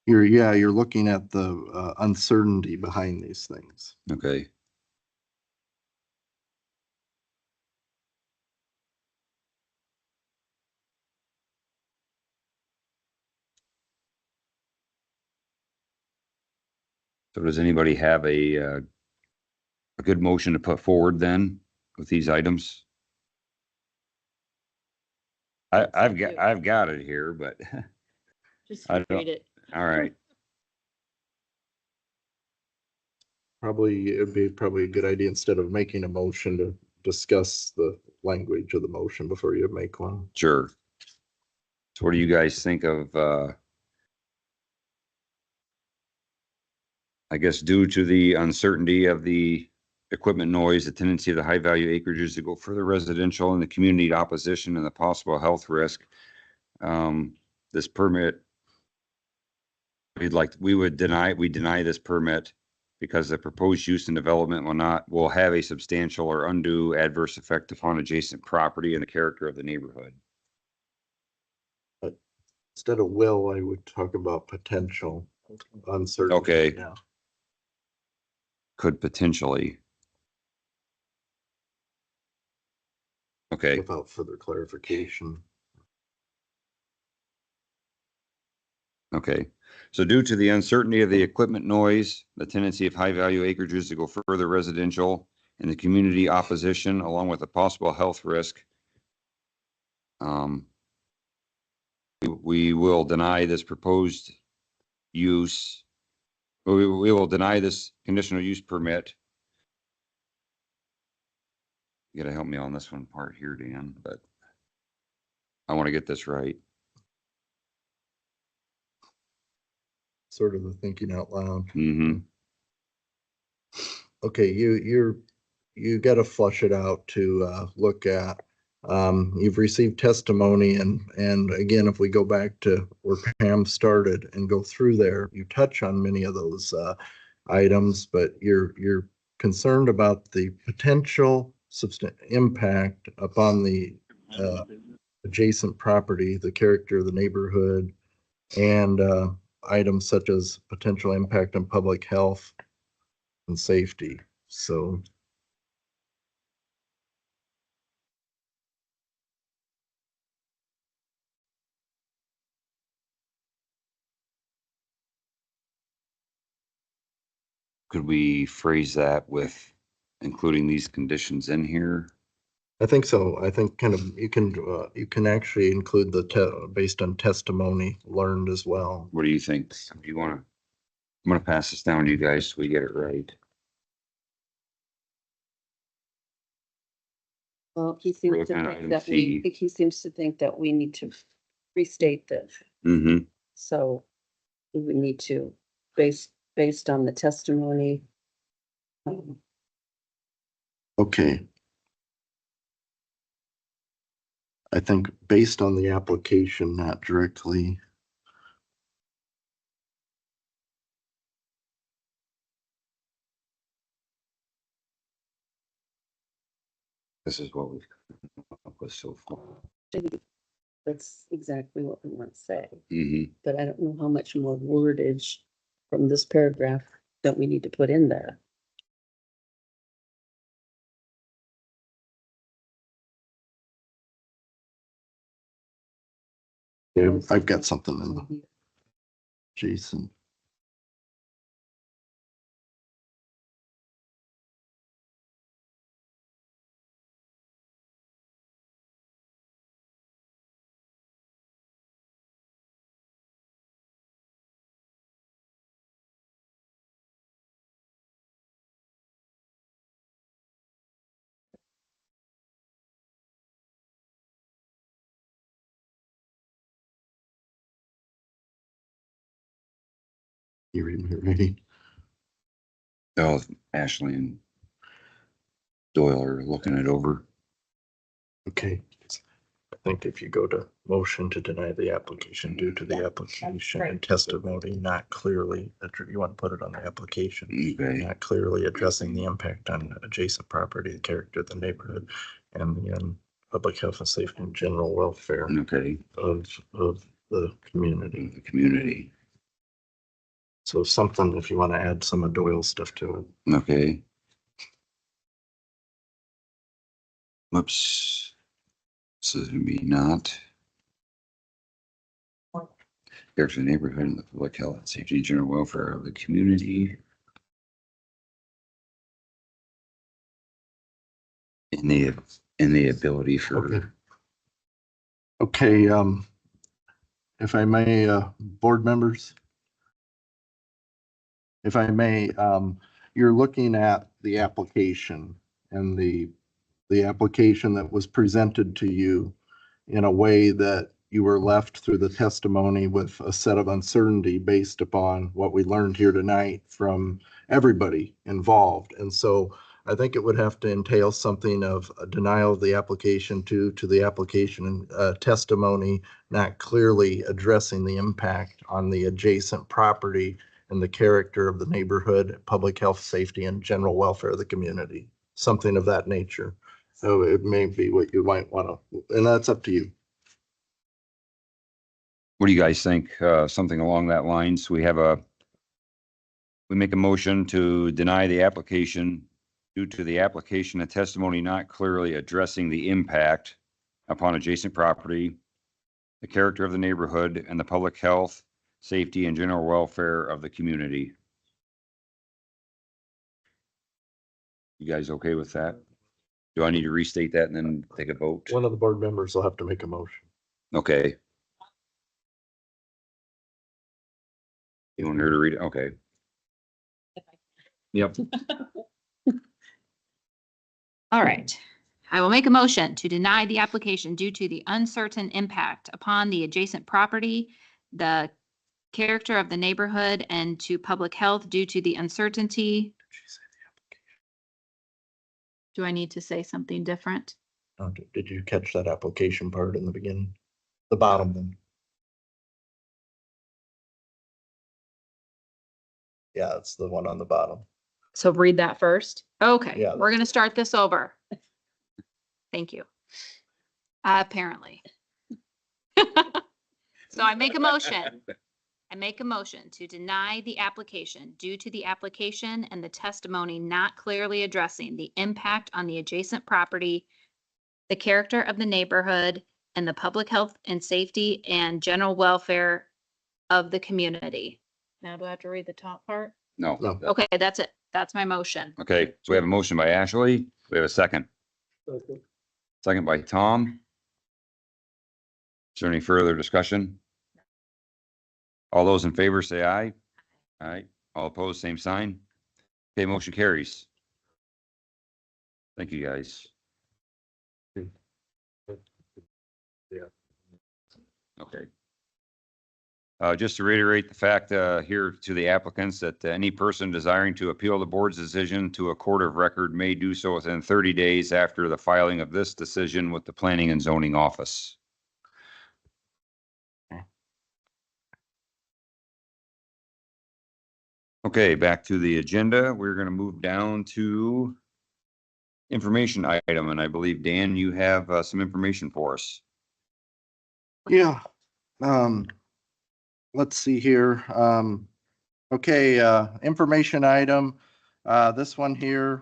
you're looking at the uncertainty behind these things. Okay. So does anybody have a good motion to put forward then with these items? I've got it here, but Just I don't- read it. all right. It'd be probably a good idea instead of making a motion to discuss the language of the motion before you make one. Sure. So what do you guys think of, I guess due to the uncertainty of the equipment noise, the tendency of the high value acreages to go further residential, and the community opposition and the possible health risk, this permit, we deny this permit because the proposed use and development will have a substantial or undue adverse effect upon adjacent property and the character of the neighborhood. But instead of will, I would talk about potential uncertainty. Okay. Yeah. Could potentially. Okay. Without further clarification. Okay, so due to the uncertainty of the equipment noise, the tendency of high value acreages to go further residential, and the community opposition, along with a possible health risk, we will deny this proposed use. We will deny this conditional use permit. You gotta help me on this one part here, Dan, but I want to get this right. Sort of the thinking out loud. Mm-hmm. Okay, you got to flush it out to look at You've received testimony and again, if we go back to where Pam started and go through there, you touch on many of those items, but you're concerned about the potential impact upon the adjacent property, the character of the neighborhood, and items such as potential impact on public health and safety. So Could we phrase that with including these conditions in here? I think so. I think kind of you can actually include based on testimony learned as well. What do you think? Do you want to? I'm going to pass this down to you guys so we get it right. Well, he We're seems to looking at think item that C. he seems to think that we need to restate this. Mm-hmm. So we need to, based on the testimony. Okay. I think based on the application, not directly. This is what we've come up with so far. That's exactly what we want to say. Mm-hmm. But I don't know how much more wordage from this paragraph that we need to put in there. Yeah, I've got something in the Jason. You ready? Oh, Ashley and Doyle are looking it over. Okay. I think if you go to motion to deny the application due to the application and testimony not clearly, you want to put it on the application. Okay. Not clearly addressing the impact on adjacent property, the character of the neighborhood, and the public health and safety and general welfare Okay. of the community. The community. So something, if you want to add some of Doyle's stuff to it. Okay. Whoops. So it would be not. Character of the neighborhood and the public health and safety and general welfare of the community. And the ability for. Okay, if I may, board members. If I may, you're looking at the application and the application that was presented to you in a way that you were left through the testimony with a set of uncertainty based upon what we learned here tonight from everybody involved. And so I think it would have to entail something of a denial of the application to the application and testimony not clearly addressing the impact on the adjacent property and the character of the neighborhood, public health, safety, and general welfare of the community, something of that nature. So it may be what you might want to, and that's up to you. What do you guys think? Something along that lines? We make a motion to deny the application due to the application and testimony not clearly addressing the impact upon adjacent property, the character of the neighborhood, and the public health, safety, and general welfare of the community. You guys okay with that? Do I need to restate that and then take a vote? One of the board members will have to make a motion. Okay. You want her to read it? Okay. Yep. All right. I will make a motion to deny the application due to the uncertain impact upon the adjacent property, the character of the neighborhood, and to public health due to the uncertainty. Do I need to say something different? Did you catch that application part in the beginning? The bottom one? Yeah, it's the one on the bottom. So read that first. Okay, Yeah, we're gonna start this over. Thank you. Apparently. So I make a motion. I make a motion to deny the application due to the application and the testimony not clearly addressing the impact on the adjacent property, the character of the neighborhood, and the public health and safety and general welfare of the community. Now, do I have to read the top part? No. Okay, that's it. That's my motion. Okay, so we have a motion by Ashley. We have a second. Second by Tom. Is there any further discussion? All those in favor say aye. Aye. All opposed, same sign. Okay, motion carries. Thank you, guys. Okay. Just to reiterate the fact here to the applicants that any person desiring to appeal the board's decision to a court of record may do so within 30 days after the filing of this decision with the Planning and Zoning Office. Okay, back to the agenda. We're going to move down to information item, and I believe, Dan, you have some information for us. Yeah. Let's see here. Okay, information item. This one here,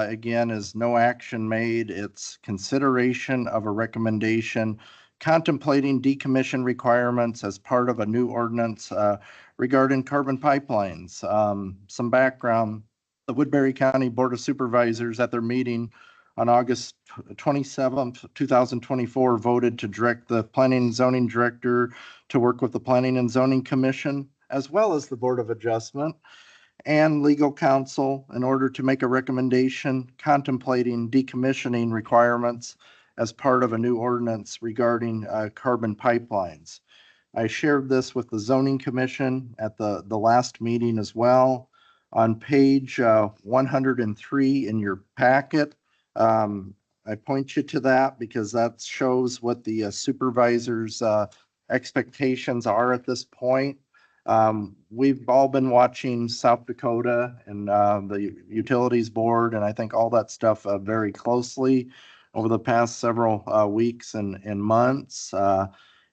again, is no action made. It's consideration of a recommendation contemplating decommission requirements as part of a new ordinance regarding carbon pipelines. Some background, the Woodbury County Board of Supervisors at their meeting on August 27th, 2024, voted to direct the Planning and Zoning Director to work with the Planning and Zoning Commission, as well as the Board of Adjustment and legal counsel in order to make a recommendation contemplating decommissioning requirements as part of a new ordinance regarding carbon pipelines. I shared this with the Zoning Commission at the last meeting as well. On page 103 in your packet, I point you to that because that shows what the supervisors' expectations are at this point. We've all been watching South Dakota and the Utilities Board, and I think all that stuff very closely over the past several weeks and months.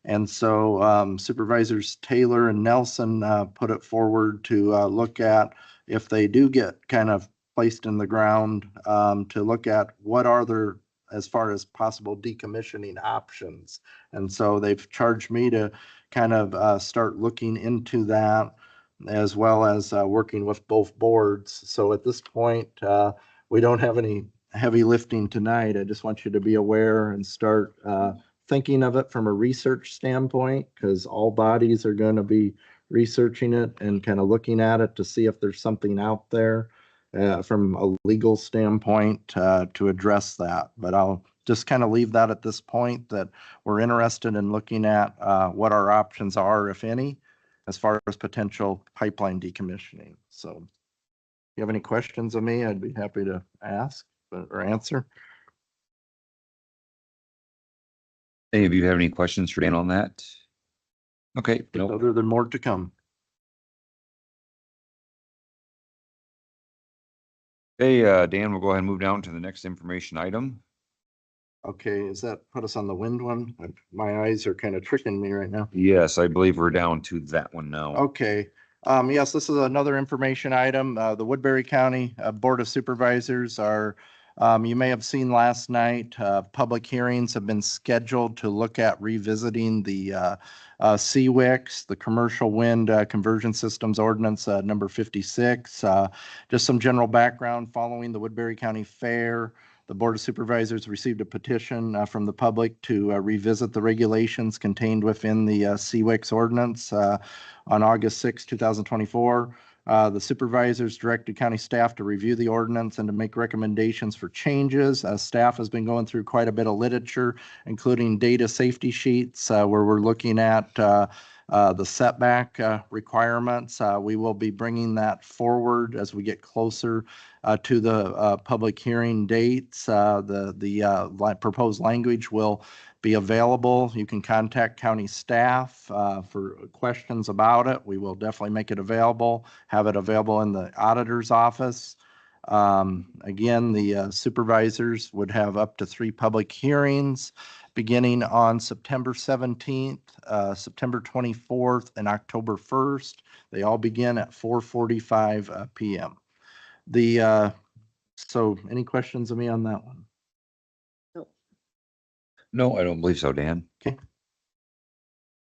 And so Supervisors Taylor and Nelson put it forward to look at if they do get kind of placed in the ground, to look at what are their, as far as possible decommissioning options. And so they've charged me to kind of start looking into that, as well as working with both boards. So at this point, we don't have any heavy lifting tonight. I just want you to be aware and start thinking of it from a research standpoint, because all bodies are going to be researching it and kind of looking at it to see if there's something out there from a legal standpoint to address that. But I'll just kind of leave that at this point, that we're interested in looking at what our options are, if any, as far as potential pipeline decommissioning. So if you have any questions of me, I'd be happy to ask or answer. Any of you have any questions for Dan on that? Okay. Nope. Other than more to come. Hey, Dan, we'll go ahead and move down to the next information item. Okay, does that put us on the wind one? My eyes are kind of tricking me right now. Yes, I believe we're down to that one now. Okay. Yes, this is another information item. The Woodbury County Board of Supervisors are, you may have seen last night, public hearings have been scheduled to look at revisiting the CWICS, the Commercial Wind Conversion Systems Ordinance number 56. Just some general background: following the Woodbury County Fair, the Board of Supervisors received a petition from the public to revisit the regulations contained within the CWICS ordinance on August 6, 2024. The supervisors directed county staff to review the ordinance and to make recommendations for changes. Staff has been going through quite a bit of literature, including data safety sheets, where we're looking at the setback requirements. We will be bringing that forward as we get closer to the public hearing dates. The proposed language will be available. You can contact county staff for questions about it. We will definitely make it available, have it available in the auditor's office. Again, the supervisors would have up to 3 public hearings beginning on September 17th, September 24th, and October 1st. They all begin at 4:45 p.m. So any questions of me on that one? No, I don't believe so, Dan. Okay.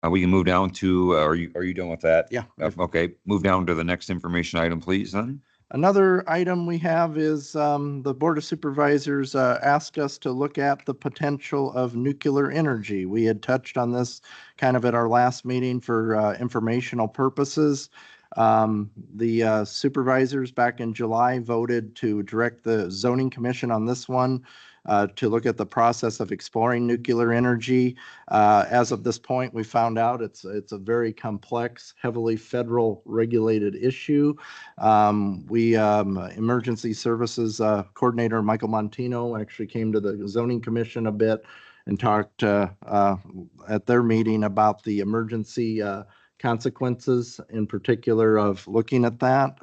We can move down to, are you done with that? Yeah. Okay, move down to the next information item, please, then. Another item we have is the Board of Supervisors asked us to look at the potential of nuclear energy. We had touched on this kind of at our last meeting for informational purposes. The supervisors back in July voted to direct the zoning commission on this one to look at the process of exploring nuclear energy. As of this point, we found out it's a very complex, heavily federal regulated issue. Emergency Services Coordinator Michael Montino actually came to the zoning commission a bit and talked at their meeting about the emergency consequences in particular of looking at that.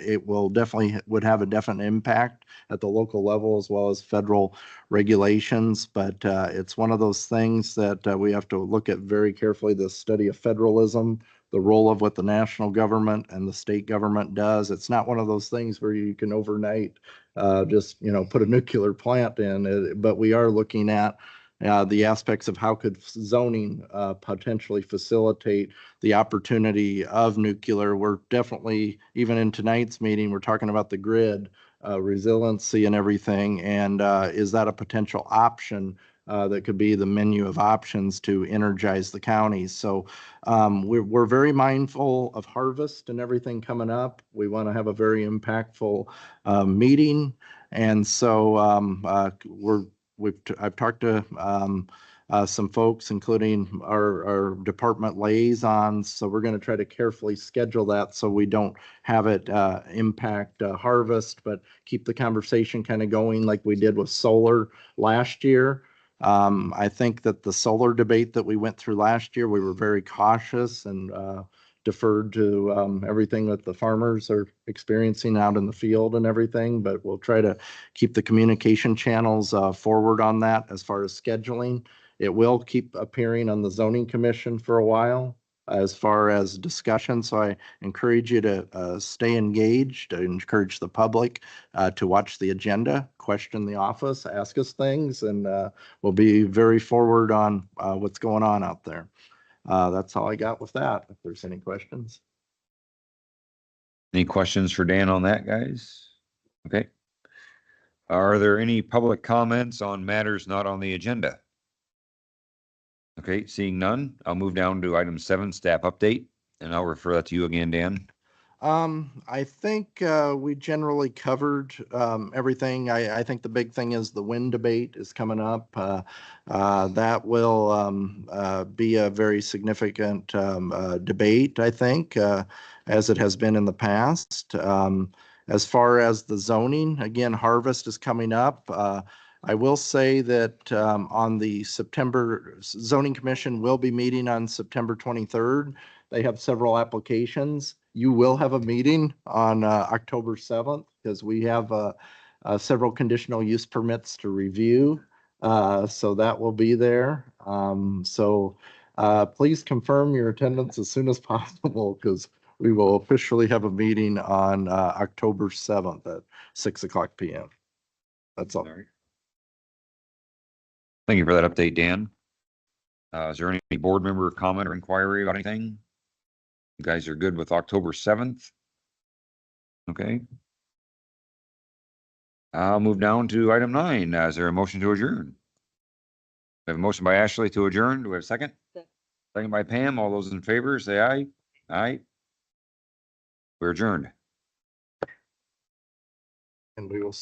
It will definitely would have a definite impact at the local level as well as federal regulations, but it's one of those things that we have to look at very carefully, the study of federalism, the role of what the national government and the state government does. It's not one of those things where you can overnight just, put a nuclear plant in, but we are looking at the aspects of how could zoning potentially facilitate the opportunity of nuclear. We're definitely, even in tonight's meeting, we're talking about the grid resiliency and everything. And is that a potential option that could be the menu of options to energize the counties? So we're very mindful of harvest and everything coming up. We want to have a very impactful meeting. And so I've talked to some folks, including our department liaisons. So we're going to try to carefully schedule that so we don't have it impact harvest, but keep the conversation kind of going like we did with solar last year. I think that the solar debate that we went through last year, we were very cautious and deferred to everything that the farmers are experiencing out in the field and everything, but we'll try to keep the communication channels forward on that as far as scheduling. It will keep appearing on the zoning commission for a while as far as discussion. So I encourage you to stay engaged. I encourage the public to watch the agenda, question the office, ask us things, and we'll be very forward on what's going on out there. That's all I got with that. If there's any questions. Any questions for Dan on that, guys? Okay. Are there any public comments on matters not on the agenda? Okay, seeing none, I'll move down to item 7, staff update, and I'll refer that to you again, Dan. I think we generally covered everything. I think the big thing is the wind debate is coming up. That will be a very significant debate, I think, as it has been in the past. As far as the zoning, again, harvest is coming up. I will say that on the September zoning commission will be meeting on September 23rd. They have several applications. You will have a meeting on October 7th because we have several conditional use permits to review. So that will be there. So please confirm your attendance as soon as possible because we will officially have a meeting on October 7th at 6:00 p.m. That's all. Thank you for that update, Dan. Is there any board member comment or inquiry about anything? You guys are good with October 7th? Okay. I'll move down to item 9. Is there a motion to adjourn? We have a motion by Ashley to adjourn. Do we have a second? Second by Pam. All those in favor, say aye. Aye. We're adjourned. And we will